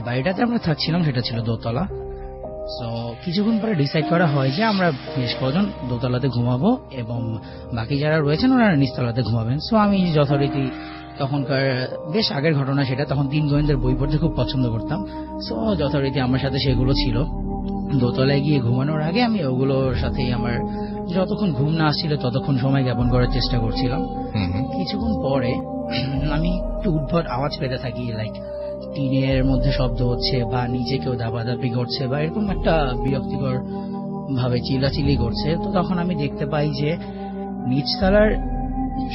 Speaker 11: বাড়িটাতে আমরা থাকছিলাম সেটা ছিল দোতলা। সো কিছুক্ষণ পরে ডিসাইড করা হয় যে আমরা বেশ কজন দোতলাতে ঘুমাবো এবং বাকি যারা রয়েছেন ওনারা নিচতলাতে ঘুমাবেন। সো আমি যথারীতি, তখনকার বেশ আগের ঘটনা সেটা, তখন 3 গোয়েন্দার বই পড়তে খুব পছন্দ করতাম। সো যথারীতি আমার সাথে সেগুলো ছিল। দোতলায় গিয়ে ঘুমানোর আগে আমি ওগুলোর সাথেই আমার যতক্ষণ ঘুম না আসছিল ততক্ষণ সময় জ্ঞাপন করার চেষ্টা করছিলাম। কিছুক্ষণ পরে আমি একটু উদ্ভট আওয়াজ পেতে থাকি, লাইক টিনের মধ্যে শব্দ হচ্ছে বা নিচে কেউ দাবাদাবি করছে বা এরকম একটা বিরক্তিকর ভাবে চিল্লাচিল্লি করছে। তো তখন আমি দেখতে পাই যে নিচতলার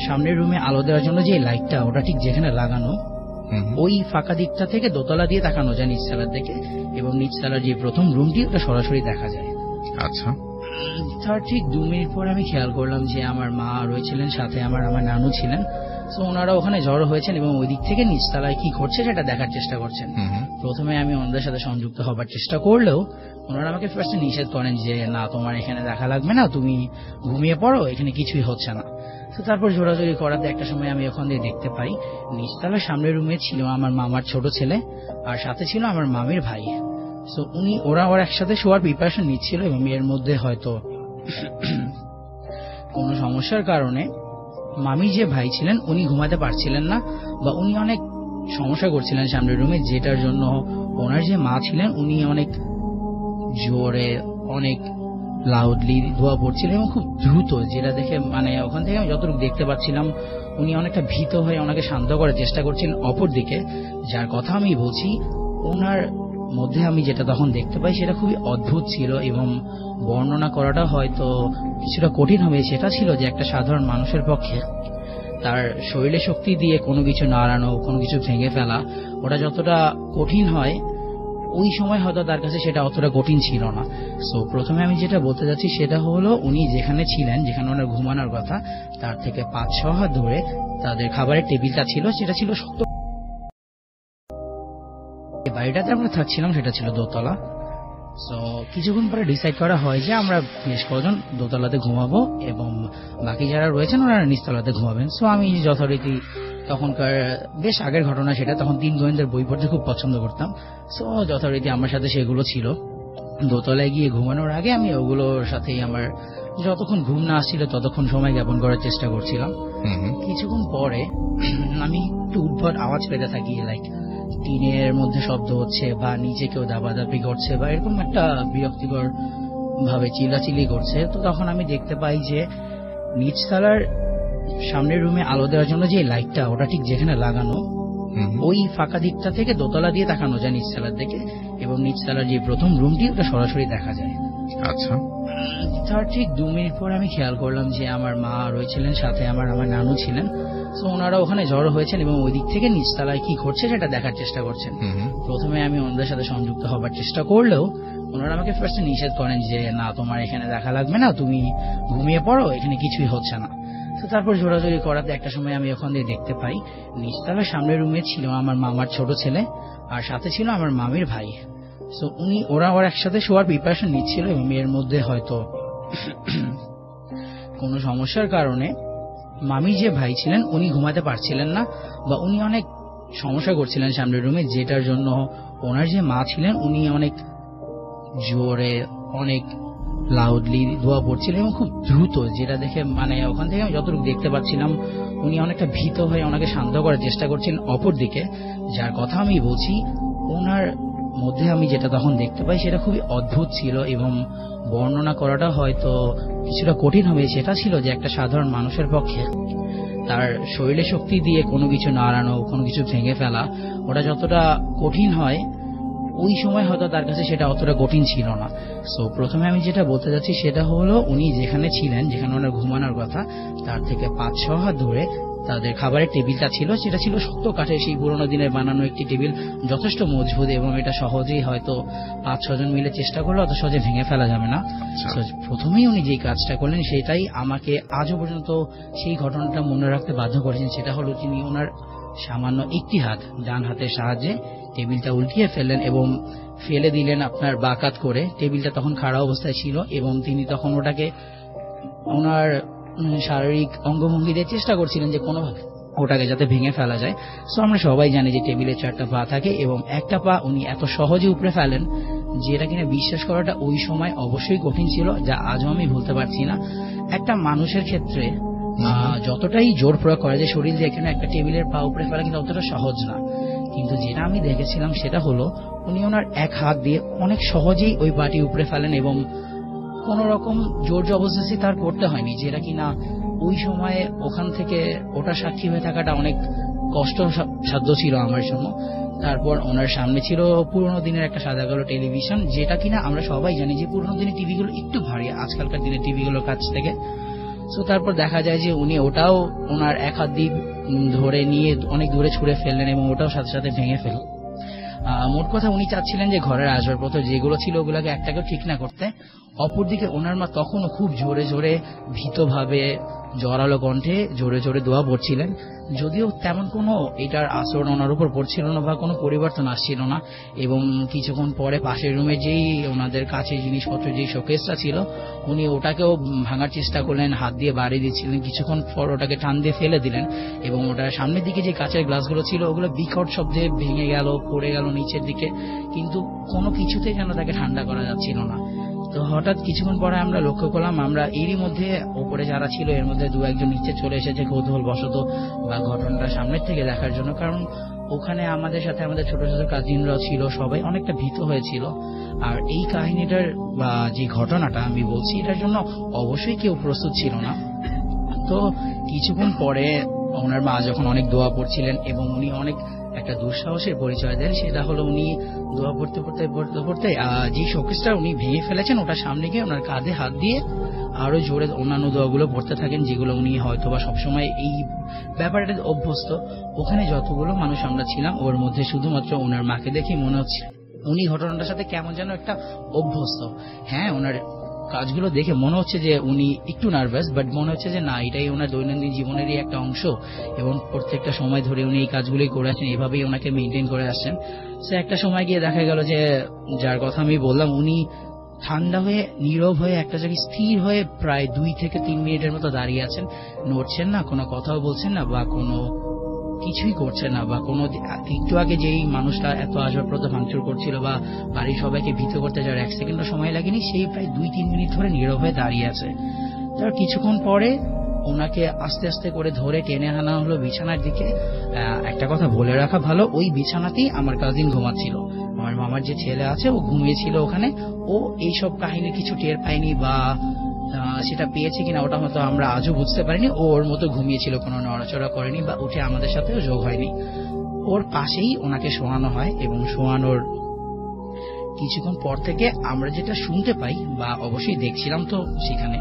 Speaker 11: সামনের রুমে আলো দেওয়ার জন্য যে লাইটটা, ওটা ঠিক যেখানে লাগানো ওই ফাঁকা দিকটা থেকে দোতলা দিয়ে তাকানো যায় নিচতলার দিকে, এবং নিচতলার যে প্রথম রুমটি ওটা সরাসরি দেখা যায়।
Speaker 2: আচ্ছা,
Speaker 11: তার ঠিক 2 মিনিট পর আমি খেয়াল করলাম যে আমার মা রয়েছিলেন, সাথে আমার নানু ছিলেন। তো ওনারা ওখানে জড়ো হয়েছেন এবং ওই দিক থেকে নিচতলায় কি ঘটছে সেটা দেখার চেষ্টা করছেন। প্রথমে আমি ওনাদের সাথে সংযুক্ত হবার চেষ্টা করলেও ওনারা আমাকে ফার্স্টে নিষেধ করেন যে না, তোমার এখানে দেখা লাগবে না, তুমি ঘুমিয়ে পড়ো, এখানে কিছুই হচ্ছে না। তো তারপর জোরাজোরি করাতে একটা সময় আমি ওখান দিয়ে দেখতে পাই নিচতলার সামনের রুমে ছিল আমার মামার ছোট ছেলে, আর সাথে ছিল আমার মামির ভাই। তো ওরা একসাথে শোয়ার প্রিপারেশন নিচ্ছিল এবং এর মধ্যে হয়তো কোনো সমস্যার কারণে মামির যে ভাই ছিলেন উনি ঘুমাতে পারছিলেন না, বা উনি অনেক সমস্যা করছিলেন সামনের রুমে, যেটার জন্য ওনার যে মা ছিলেন উনি অনেক জোরে, অনেক লাউডলি ধোয়া পড়ছিলেন এবং খুব দ্রুত, যেটা দেখে মানে ওখান থেকে আমি যতটুকু দেখতে পাচ্ছিলাম উনি অনেকটা ভীত হয়ে ওনাকে শান্ত করার চেষ্টা করছিলেন। অপরদিকে যার কথা আমি বলছি, ওনার মধ্যে আমি যেটা তখন দেখতে পাই সেটা খুবই অদ্ভুত ছিল এবং বর্ণনা করাটা হয়তো কিছুটা কঠিন হবে। সেটা ছিল যে একটা সাধারণ মানুষের পক্ষে তার শরীরে শক্তি দিয়ে কোনো কিছু নাড়ানো, কোনো কিছু ভেঙে ফেলা, ওটা যতটা কঠিন হয় ওই সময় হয়তো তার কাছে সেটা অতটা কঠিন ছিল না। সো প্রথমে আমি যেটা বলতে যাচ্ছি সেটা হলো, উনি যেখানে ছিলেন, যেখানে ওনার ঘুমানোর কথা, তার থেকে 5-6 হাত দূরে তাদের খাবারের টেবিলটা ছিল, সেটা ছিল শক্ত। বাড়িটাতে আমরা থাকছিলাম সেটা ছিল দোতলা। সো কিছুক্ষণ পরে ডিসাইড করা হয় যে আমরা বেশ কজন দোতলাতে ঘুমাবো এবং বাকি যারা রয়েছেন ওনারা নিচতলাতে ঘুমাবেন। সো আমি যথারীতি, তখনকার বেশ আগের ঘটনা সেটা, তখন 3 গোয়েন্দার বই পড়তে খুব পছন্দ করতাম। সো যথারীতি আমার সাথে সেগুলো ছিল। দোতলায় গিয়ে ঘুমানোর আগে আমি ওগুলোর সাথেই আমার যতক্ষণ ঘুম না আসছিল ততক্ষণ সময় জ্ঞাপন করার চেষ্টা করছিলাম। কিছুক্ষণ পরে আমি একটু উদ্ভট আওয়াজ পেতে থাকি, লাইক টিনের মধ্যে শব্দ হচ্ছে বা নিচে কেউ দাবাদাবি করছে বা এরকম একটা বিরক্তিকর ভাবে চিল্লাচিল্লি করছে। তো তখন আমি দেখতে পাই যে নিচতলার সামনের রুমে আলো দেওয়ার জন্য যে লাইটটা, ওটা ঠিক যেখানে লাগানো ওই ফাঁকা দিকটা থেকে দোতলা দিয়ে তাকানো যায় নিচতলার দিকে, এবং নিচতলার যে প্রথম রুমটি ওটা সরাসরি দেখা যায়।
Speaker 2: আচ্ছা,
Speaker 11: তার ঠিক 2 মিনিট পর আমি খেয়াল করলাম যে আমার মা রয়েছিলেন, সাথে আমার নানু ছিলেন। তো ওনারা ওখানে জড়ো হয়েছেন এবং ওই দিক থেকে নিচতলায় কি ঘটছে সেটা দেখার চেষ্টা করছেন। প্রথমে আমি ওনাদের সাথে সংযুক্ত হবার চেষ্টা করলেও ওনারা আমাকে ফার্স্টে নিষেধ করেন যে না, তোমার এখানে দেখা লাগবে না, তুমি ঘুমিয়ে পড়ো, এখানে কিছুই হচ্ছে না। তো তারপর জোরাজোরি করাতে একটা সময় আমি ওখান দিয়ে দেখতে পাই নিচতলার সামনের রুমে ছিল আমার মামার ছোট ছেলে, আর সাথে ছিল আমার মামির ভাই। তো ওরা একসাথে শোয়ার প্রিপারেশন নিচ্ছিল, এবং এর মধ্যে হয়তো কোনো সমস্যার কারণে মামির যে ভাই ছিলেন উনি ঘুমাতে পারছিলেন না, বা উনি অনেক সমস্যা করছিলেন সামনের রুমে, যেটার জন্য ওনার যে মা ছিলেন উনি অনেক জোরে অনেক লাউডলি দোয়া পড়ছিলেন এবং খুব দ্রুত, যেটা দেখে মানে ওখান থেকে আমি যতটুকু দেখতে পাচ্ছিলাম উনি অনেকটা ভীত হয়ে ওনাকে শান্ত করার চেষ্টা করছিলেন। অপরদিকে যার কথা আমি বলছি ওনার মধ্যে আমি যেটা তখন দেখতে পাই সেটা খুবই অদ্ভুত ছিল, এবং বর্ণনা করাটা হয়তো কিছুটা কঠিন হবে। সেটা ছিল যে একটা সাধারণ মানুষের পক্ষে তার শরীরে শক্তি দিয়ে কোনো কিছু নাড়ানো, কোনো কিছু ভেঙে ফেলা, ওটা যতটা কঠিন হয় ওই সময় হয়তো তার কাছে সেটা অতটা কঠিন ছিল না। সো প্রথমে আমি যেটা বলতে যাচ্ছি সেটা হলো উনি যেখানে ছিলেন, যেখানে ওনার ঘুমানোর কথা, তার থেকে 5-6 হাত দূরে তাদের খাবারের টেবিলটা ছিল, সেটা ছিল শক্ত কাঠের, সেই পুরোনো দিনের বানানো একটি টেবিল, যথেষ্ট মজবুত, এবং এটা সহজেই হয়তো 5-6 জন মিলে চেষ্টা করলে অত সহজে ভেঙে ফেলা যাবে না। প্রথমেই উনি যে কাজটা করলেন সেটাই আমাকে আজও পর্যন্ত সেই ঘটনাটা মনে রাখতে বাধ্য করেছেন। সেটা হলো তিনি ওনার সামান্য একটি হাত, ডান হাতের সাহায্যে টেবিলটা উল্টিয়ে ফেললেন এবং ফেলে দিলেন আপনার বাকাত করে। টেবিলটা তখন খাড়া অবস্থায় ছিল এবং তিনি তখন ওটাকে ওনার শারীরিক অঙ্গভঙ্গি দিয়ে চেষ্টা করছিলেন যে কোনোভাবে ওটাকে যাতে ভেঙে ফেলা যায়। সো আমরা সবাই জানি যে টেবিলের 4টা পা থাকে, এবং একটা পা উনি এত সহজে উপরে ফেলেন যেটা কিনা বিশ্বাস করাটা ওই সময় অবশ্যই কঠিন ছিল, যা আজও আমি ভুলতে পারছি না। একটা মানুষের ক্ষেত্রে যতটাই জোর প্রয়োগ করা যায় শরীর দিয়ে, এখানে একটা টেবিলের পা উপরে ফেলা কিন্তু অতটা সহজ না। কিন্তু যেটা আমি দেখেছিলাম সেটা হলো উনি ওনার এক হাত দিয়ে অনেক সহজেই ওই পাটি উপরে ফেলেন, এবং কোন রকম জোর জবরদস্তি তার করতে হয়নি, যেটা কিনা ওই সময়ে ওখান থেকে ওটা সাক্ষী হয়ে থাকাটা অনেক কষ্ট সাধ্য ছিল আমার জন্য। তারপর ওনার সামনে ছিল পুরোনো দিনের একটা সাদা কালো টেলিভিশন, যেটা কিনা আমরা সবাই জানি যে পুরোনো দিনের টিভিগুলো একটু ভারী আজকালকার দিনের টিভিগুলোর কাছ থেকে। তো তারপর দেখা যায় যে উনি ওটাও ওনার এক হাত দিয়ে ধরে নিয়ে অনেক দূরে ছুঁড়ে ফেললেন এবং ওটাও সাথে সাথে ভেঙে ফেল। মোট কথা উনি চাচ্ছিলেন যে ঘরের আসবাবপত্র যেগুলো ছিল ওগুলোকে একটাকেও ঠিক না করতে। অপরদিকে ওনার মা তখনও খুব জোরে জোরে ভীতভাবে জোরালো কণ্ঠে জোরে জোরে দোয়া পড়ছিলেন, যদিও তেমন কোনো এটার আচরণ ওনার উপর পড়ছিল না বা কোনো পরিবর্তন আসছিল না। এবং কিছুক্ষণ পরে পাশের রুমে যেই ওনাদের কাছে জিনিসপত্র যেই শোকেসটা ছিল উনি ওটাকেও ভাঙার চেষ্টা করলেন, হাত দিয়ে বাড়ি দিচ্ছিলেন, কিছুক্ষণ পর ওটাকে টান দিয়ে ফেলে দিলেন এবং ওটার সামনের দিকে যে কাঁচের গ্লাসগুলো ছিল ওগুলো বিকট শব্দে ভেঙে গেল, পড়ে গেল নিচের দিকে, কিন্তু কোনো কিছুতেই যেন তাকে ঠান্ডা করা যাচ্ছিল না। তো হঠাৎ কিছুক্ষণ পরে আমরা লক্ষ্য করলাম আমরা এরই মধ্যে ওপরে যারা ছিল এর মধ্যে 2-1 নিচে চলে এসেছে কৌতূহল বশত বা ঘটনাটা সামনের থেকে দেখার জন্য, কারণ ওখানে আমাদের সাথে আমাদের ছোট ছোট কাজিনরাও ছিল, সবাই অনেকটা ভীত হয়েছিল। আর এই কাহিনীটার বা যে ঘটনাটা আমি বলছি এটার জন্য অবশ্যই কেউ প্রস্তুত ছিল না। তো কিছুক্ষণ পরে ওনার মা যখন অনেক দোয়া পড়ছিলেন এবং উনি অনেক একটা দুঃসাহসের পরিচয় দেন, সেটা হলো উনি দোয়া পড়তে পড়তে পড়তে পড়তে যে শোকেসটা উনি ভেঙে ফেলেছেন ওটা সামনে গিয়ে ওনার কাঁধে হাত দিয়ে আরো জোরে অন্যান্য দোয়াগুলো পড়তে থাকেন, যেগুলো উনি হয়তো বা সবসময় এই ব্যাপারটা অভ্যস্ত। ওখানে যতগুলো মানুষ আমরা ছিলাম ওর মধ্যে শুধুমাত্র ওনার মাকে দেখে মনে হচ্ছে উনি ঘটনাটার সাথে কেমন যেন একটা অভ্যস্ত। হ্যাঁ, ওনার কাজগুলো দেখে মনে হচ্ছে যে উনি একটু নার্ভাস, বাট মনে হচ্ছে যে না, এটাই ওনার দৈনন্দিন জীবনেরই একটা অংশ এবং প্রত্যেকটা সময় ধরে উনি এই কাজগুলোই করে আসছেন, এভাবেই ওনাকে মেনটেন করে আসছেন। সে একটা সময় গিয়ে দেখা গেল যে যার কথা আমি বললাম উনি ঠান্ডা হয়ে নীরব হয়ে একটা জায়গায় স্থির হয়ে প্রায় 2 থেকে 3 মিনিটের মতো দাঁড়িয়ে আছেন, নড়ছেন না, কোনো কথাও বলছেন না বা কোনো কিছুই করছে না, বা কোনো একটু আগে যেই মানুষটা এত আসবাবপত্র ভাঙচুর করছিল বা বাড়ির সবাইকে ভীত করতে যাওয়ার 1 সেকেন্ডও সময় লাগেনি, সেই প্রায় 2-3 মিনিট ধরে নীরব হয়ে দাঁড়িয়ে আছে। তার কিছুক্ষণ পরে ওনাকে আস্তে আস্তে করে ধরে টেনে আনা হলো বিছানার দিকে। একটা কথা বলে রাখা ভালো, ওই বিছানাতেই আমার কাজিন ঘুমাচ্ছিল, আমার মামার যে ছেলে আছে ও ঘুমিয়েছিল ওখানে। ও এইসব কাহিনী কিছু টের পায়নি বা সেটা পেয়েছে কিনা ওটা হয়তো আমরা আজও বুঝতে পারিনি। ওর মতো ঘুমিয়েছিল, কোনো নড়াচড়া করেনি বা উঠে আমাদের সাথেও যোগ হয়নি। ওর পাশেই ওনাকে শোয়ানো হয় এবং শোয়ানোর কিছুক্ষণ পর থেকে আমরা যেটা শুনতে পাই বা অবশ্যই দেখছিলাম তো সেখানে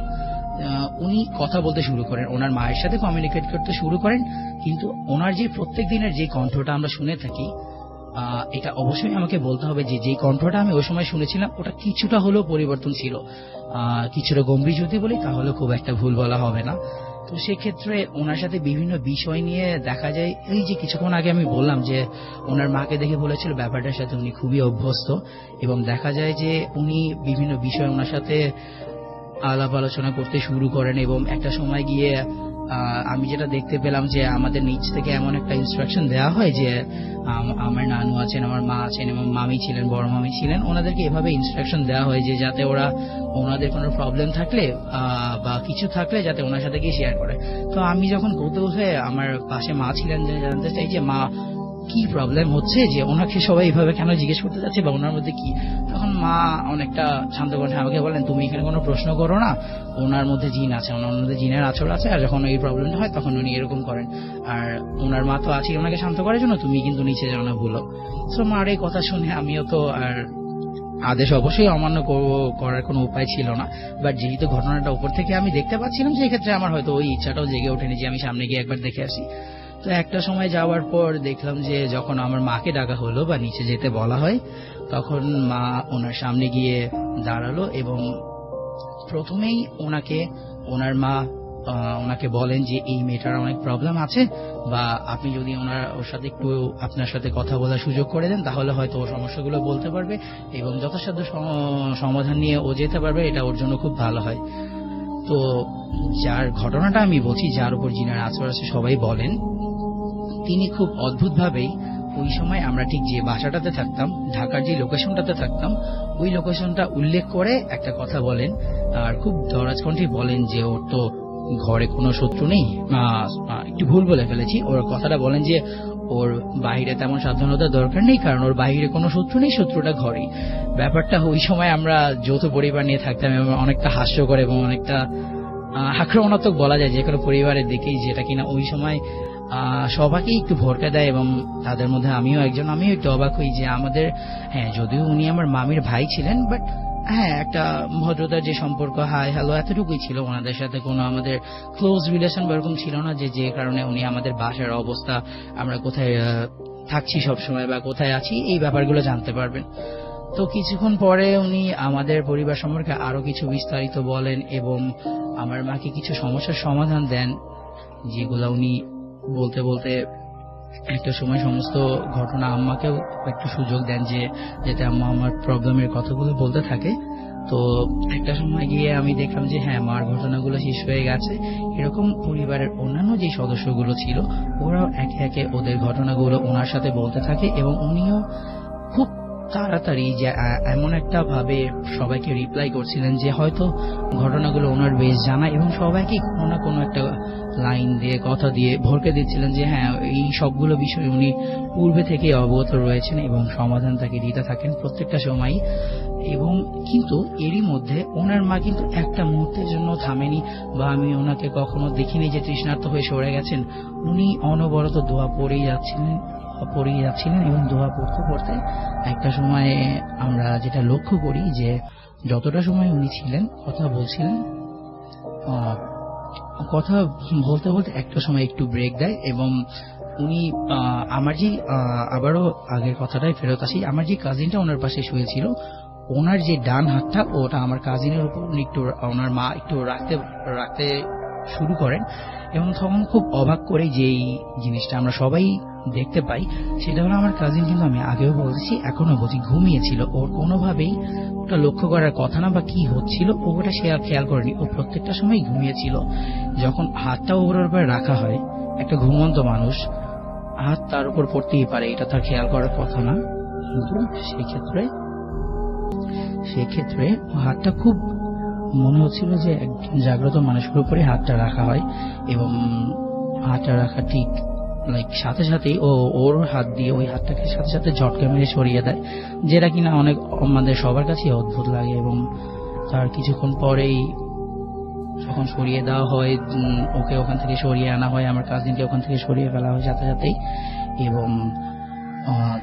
Speaker 11: উনি কথা বলতে শুরু করেন, ওনার মায়ের সাথে কমিউনিকেট করতে শুরু করেন, কিন্তু ওনার যে প্রত্যেক দিনের যে কণ্ঠটা আমরা শুনে থাকি এটা অবশ্যই আমাকে বলতে হবে যে যেই কণ্ঠটা আমি ওই সময় শুনেছিলাম ওটা কিছুটা হলেও পরিবর্তন ছিল, কিছুটা গম্ভীর যদি বলি তাহলে খুব একটা ভুল বলা হবে না। তো সেক্ষেত্রে ওনার সাথে বিভিন্ন বিষয় নিয়ে দেখা যায়, এই যে কিছুক্ষণ আগে আমি বললাম যে ওনার মাকে দেখে বলেছিল ব্যাপারটার সাথে উনি খুবই অভ্যস্ত, এবং দেখা যায় যে উনি বিভিন্ন বিষয় ওনার সাথে আলাপ আলোচনা করতে শুরু করেন, এবং একটা সময় গিয়ে আমি যেটা দেখতে পেলাম যে আমাদের নিচ থেকে এমন একটা ইনস্ট্রাকশন দেওয়া হয় যে আমার নানু আছেন, আমার মা আছেন এবং মামি ছিলেন, বড় মামি ছিলেন, ওনাদেরকে এভাবে ইনস্ট্রাকশন দেওয়া হয় যে যাতে ওরা ওনাদের কোনো প্রবলেম থাকলে বা কিছু থাকলে যাতে ওনার সাথে গিয়ে শেয়ার করে। তো আমি যখন কৌতূহল হয়ে আমার পাশে মা ছিলেন, জানতে চাই যে মা কি প্রবলেম হচ্ছে, যে ওনাকে সবাই এইভাবে কেন জিজ্ঞেস করতে যাচ্ছে বা ওনার মধ্যে কি, তখন মা অনেকটা শান্ত কণ্ঠে আমাকে বলেন তুমি এখানে কোনো প্রশ্ন করো না, ওনার মধ্যে জিন আছে, ওনার মধ্যে জিনের আছর আছে, আর যখন এই প্রবলেমটা হয় তখন উনি এরকম করেন, আর ওনার মা তো আছে ওনাকে শান্ত করার জন্য, তুমি কিন্তু নিচে যাও না ভুলো। তো মার এই কথা শুনে আমিও তো আর আদেশ অবশ্যই অমান্য করার কোনো উপায় ছিল না, বাট যেহেতু ঘটনাটা উপর থেকে আমি দেখতে পাচ্ছিলাম সেক্ষেত্রে আমার হয়তো ওই ইচ্ছাটাও জেগে ওঠেনি যে আমি সামনে গিয়ে একবার দেখে আসি। তো একটা সময় যাওয়ার পর দেখলাম যে যখন আমার মাকে ডাকা হলো বা নিচে যেতে বলা হয়, তখন মা ওনার সামনে গিয়ে দাঁড়ালো এবং প্রথমেই ওনার মা ওনাকে বলেন যে এই মেয়েটার অনেক প্রবলেম আছে, বা আপনি যদি ওর সাথে একটু আপনার সাথে কথা বলার সুযোগ করে দেন তাহলে হয়তো ওর সমস্যাগুলো বলতে পারবে এবং যথাসাধ্য সমাধান নিয়ে ও যেতে পারবে, এটা ওর জন্য খুব ভালো হয়। তো যার ঘটনাটা আমি বলছি, যার উপর জিনের আছর আছে সবাই বলেন, তিনি খুব অদ্ভুতভাবেই ওই সময় আমরা ঠিক যে বাসাটাতে থাকতাম, ঢাকার যে লোকেশনটাতে থাকতাম, ওই লোকেশনটা উল্লেখ করে একটা কথা বলেন, আর খুব দরাজ কণ্ঠে বলেন যে ওর তো ঘরে কোনো শত্রু নেই, একটু ভুল বলে ফেলেছি, ওর কথাটা বলেন যে ওর বাহিরে তেমন সাবধানতার দরকার নেই কারণ ওর বাহিরে কোনো শত্রু নেই, শত্রুটা ঘরেই। ব্যাপারটা ওই সময় আমরা যৌথ পরিবার নিয়ে থাকতাম এবং অনেকটা হাস্যকর এবং অনেকটা আক্রমণাত্মক বলা যায় যে কোনো পরিবারের দিকেই, যেটা কিনা ওই সময় সবাইকেই একটু ভরকা দেয় এবং তাদের মধ্যে আমিও একটু অবাক হই যে আমাদের, হ্যাঁ যদিও উনি আমার মামির ভাই ছিলেন, বাট হ্যাঁ একটা ভদ্রতার যে সম্পর্ক, হাই হ্যালো এতটুকুই ছিল, ওনাদের সাথে কোনো আমাদের ক্লোজ রিলেশন এরকম ছিল না যে কারণে উনি আমাদের বাসার অবস্থা, আমরা কোথায় থাকছি সবসময় বা কোথায় আছি এই ব্যাপারগুলো জানতে পারবেন। তো কিছুক্ষণ পরে উনি আমাদের পরিবার সম্পর্কে আরো কিছু বিস্তারিত বলেন এবং আমার মাকে কিছু সমস্যার সমাধান দেন, যেগুলো উনি বলতে বলতে একটা সময় সমস্ত ঘটনা আম্মাকেও একটু সুযোগ দেন যে যাতে আম্মা আমার প্রবলেমের কথাগুলো বলতে থাকে। তো একটা সময় গিয়ে আমি দেখলাম যে হ্যাঁ মার ঘটনাগুলো শেষ হয়ে গেছে, এরকম পরিবারের অন্যান্য যে সদস্যগুলো ছিল ওরাও একে একে ওদের ঘটনাগুলো ওনার সাথে বলতে থাকে এবং উনিও খুব তাড়াতাড়ি যে এমন একটা ভাবে সবাইকে রিপ্লাই করছিলেন যে হয়তো ঘটনাগুলো ওনার বেশ জানা এবং সবাইকে কোনো না কোনো একটা লাইন দিয়ে কথা দিয়ে ভরকে দিচ্ছিলেন যে হ্যাঁ এই সবগুলো বিষয় উনি পূর্বে থেকে অবগত রয়েছেন এবং সমাধান তাকে দিতে থাকেন প্রত্যেকটা সময়। এবং কিন্তু এরই মধ্যে ওনার মা কিন্তু একটা মুহূর্তের জন্য থামেনি বা আমি ওনাকে কখনো দেখিনি যে তৃষ্ণার্ত হয়ে সরে গেছেন, উনি অনবরত দোয়া পড়েই যাচ্ছিলেন এবং দোয়া পড়তে পড়তে একটা সময় আমরা যেটা লক্ষ্য করি যে যতটা সময় উনি ছিলেন কথা বলছিলেন, কথা বলতে বলতে একটা সময় একটু ব্রেক দেয় এবং উনি আমার যে আবারও আগের কথাটাই ফেরত আসি, আমার যে কাজিনটা ওনার পাশে শুয়েছিল ওনার যে ডান হাতটা ওটা আমার কাজিনের উপর উনি একটু ওনার মা একটু রাখতে শুরু করেন এবং তখন খুব অবাক করে যেই জিনিসটা আমরা সবাই দেখতে পাই সেটা হলো আমার কাজিন কিন্তু আমি আগেও বলছি এখনো বলছি ঘুমিয়েছিল, ওর কোনোভাবেই ওটা লক্ষ্য করার কথা না বা কি হচ্ছিল ওটা সে আর খেয়াল করেনি, ও প্রত্যেকটা সময় ঘুমিয়েছিল। যখন হাতটা ওর উপর রাখা হয়, একটা ঘুমন্ত মানুষ হাত তার উপর পড়তেই পারে, এটা তার খেয়াল করার কথা না, কিন্তু সেক্ষেত্রে হাতটা খুব মনে হচ্ছিল যে একজন জাগ্রত মানুষের উপরে হাতটা রাখা হয় এবং হাতটা রাখা ঠিক সাথে সাথেই ওর হাত দিয়ে ওই হাতটাকে সাথে সাথে ঝটকা মেরে সরিয়ে দেয়, যেটা কিনা অনেক আমাদের সবার কাছে অদ্ভুত লাগে। এবং তার কিছুক্ষণ পরেই যখন সরিয়ে দেওয়া হয় ওকে ওখান থেকে সরিয়ে আনা হয়, আমার কাজিনকে ওখান থেকে সরিয়ে ফেলা হয় সাথে সাথেই এবং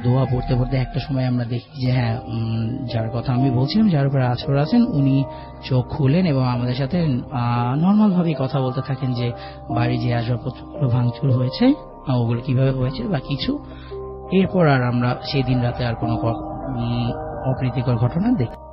Speaker 11: দোয়া পড়তে পড়তে একটা সময় আমরা দেখি যে হ্যাঁ যার কথা আমি বলছিলাম যার উপরে আছর আছেন উনি চোখ খুলেন এবং আমাদের সাথে নর্মাল ভাবেই কথা বলতে থাকেন যে বাড়ি যে আসবাবপত্রগুলো ভাঙচুর হয়েছে ওগুলো কিভাবে হয়েছে বা কিছু এরপর আর আমরা সেই দিন রাতে আর কোনো অপ্রীতিকর ঘটনা দেখি।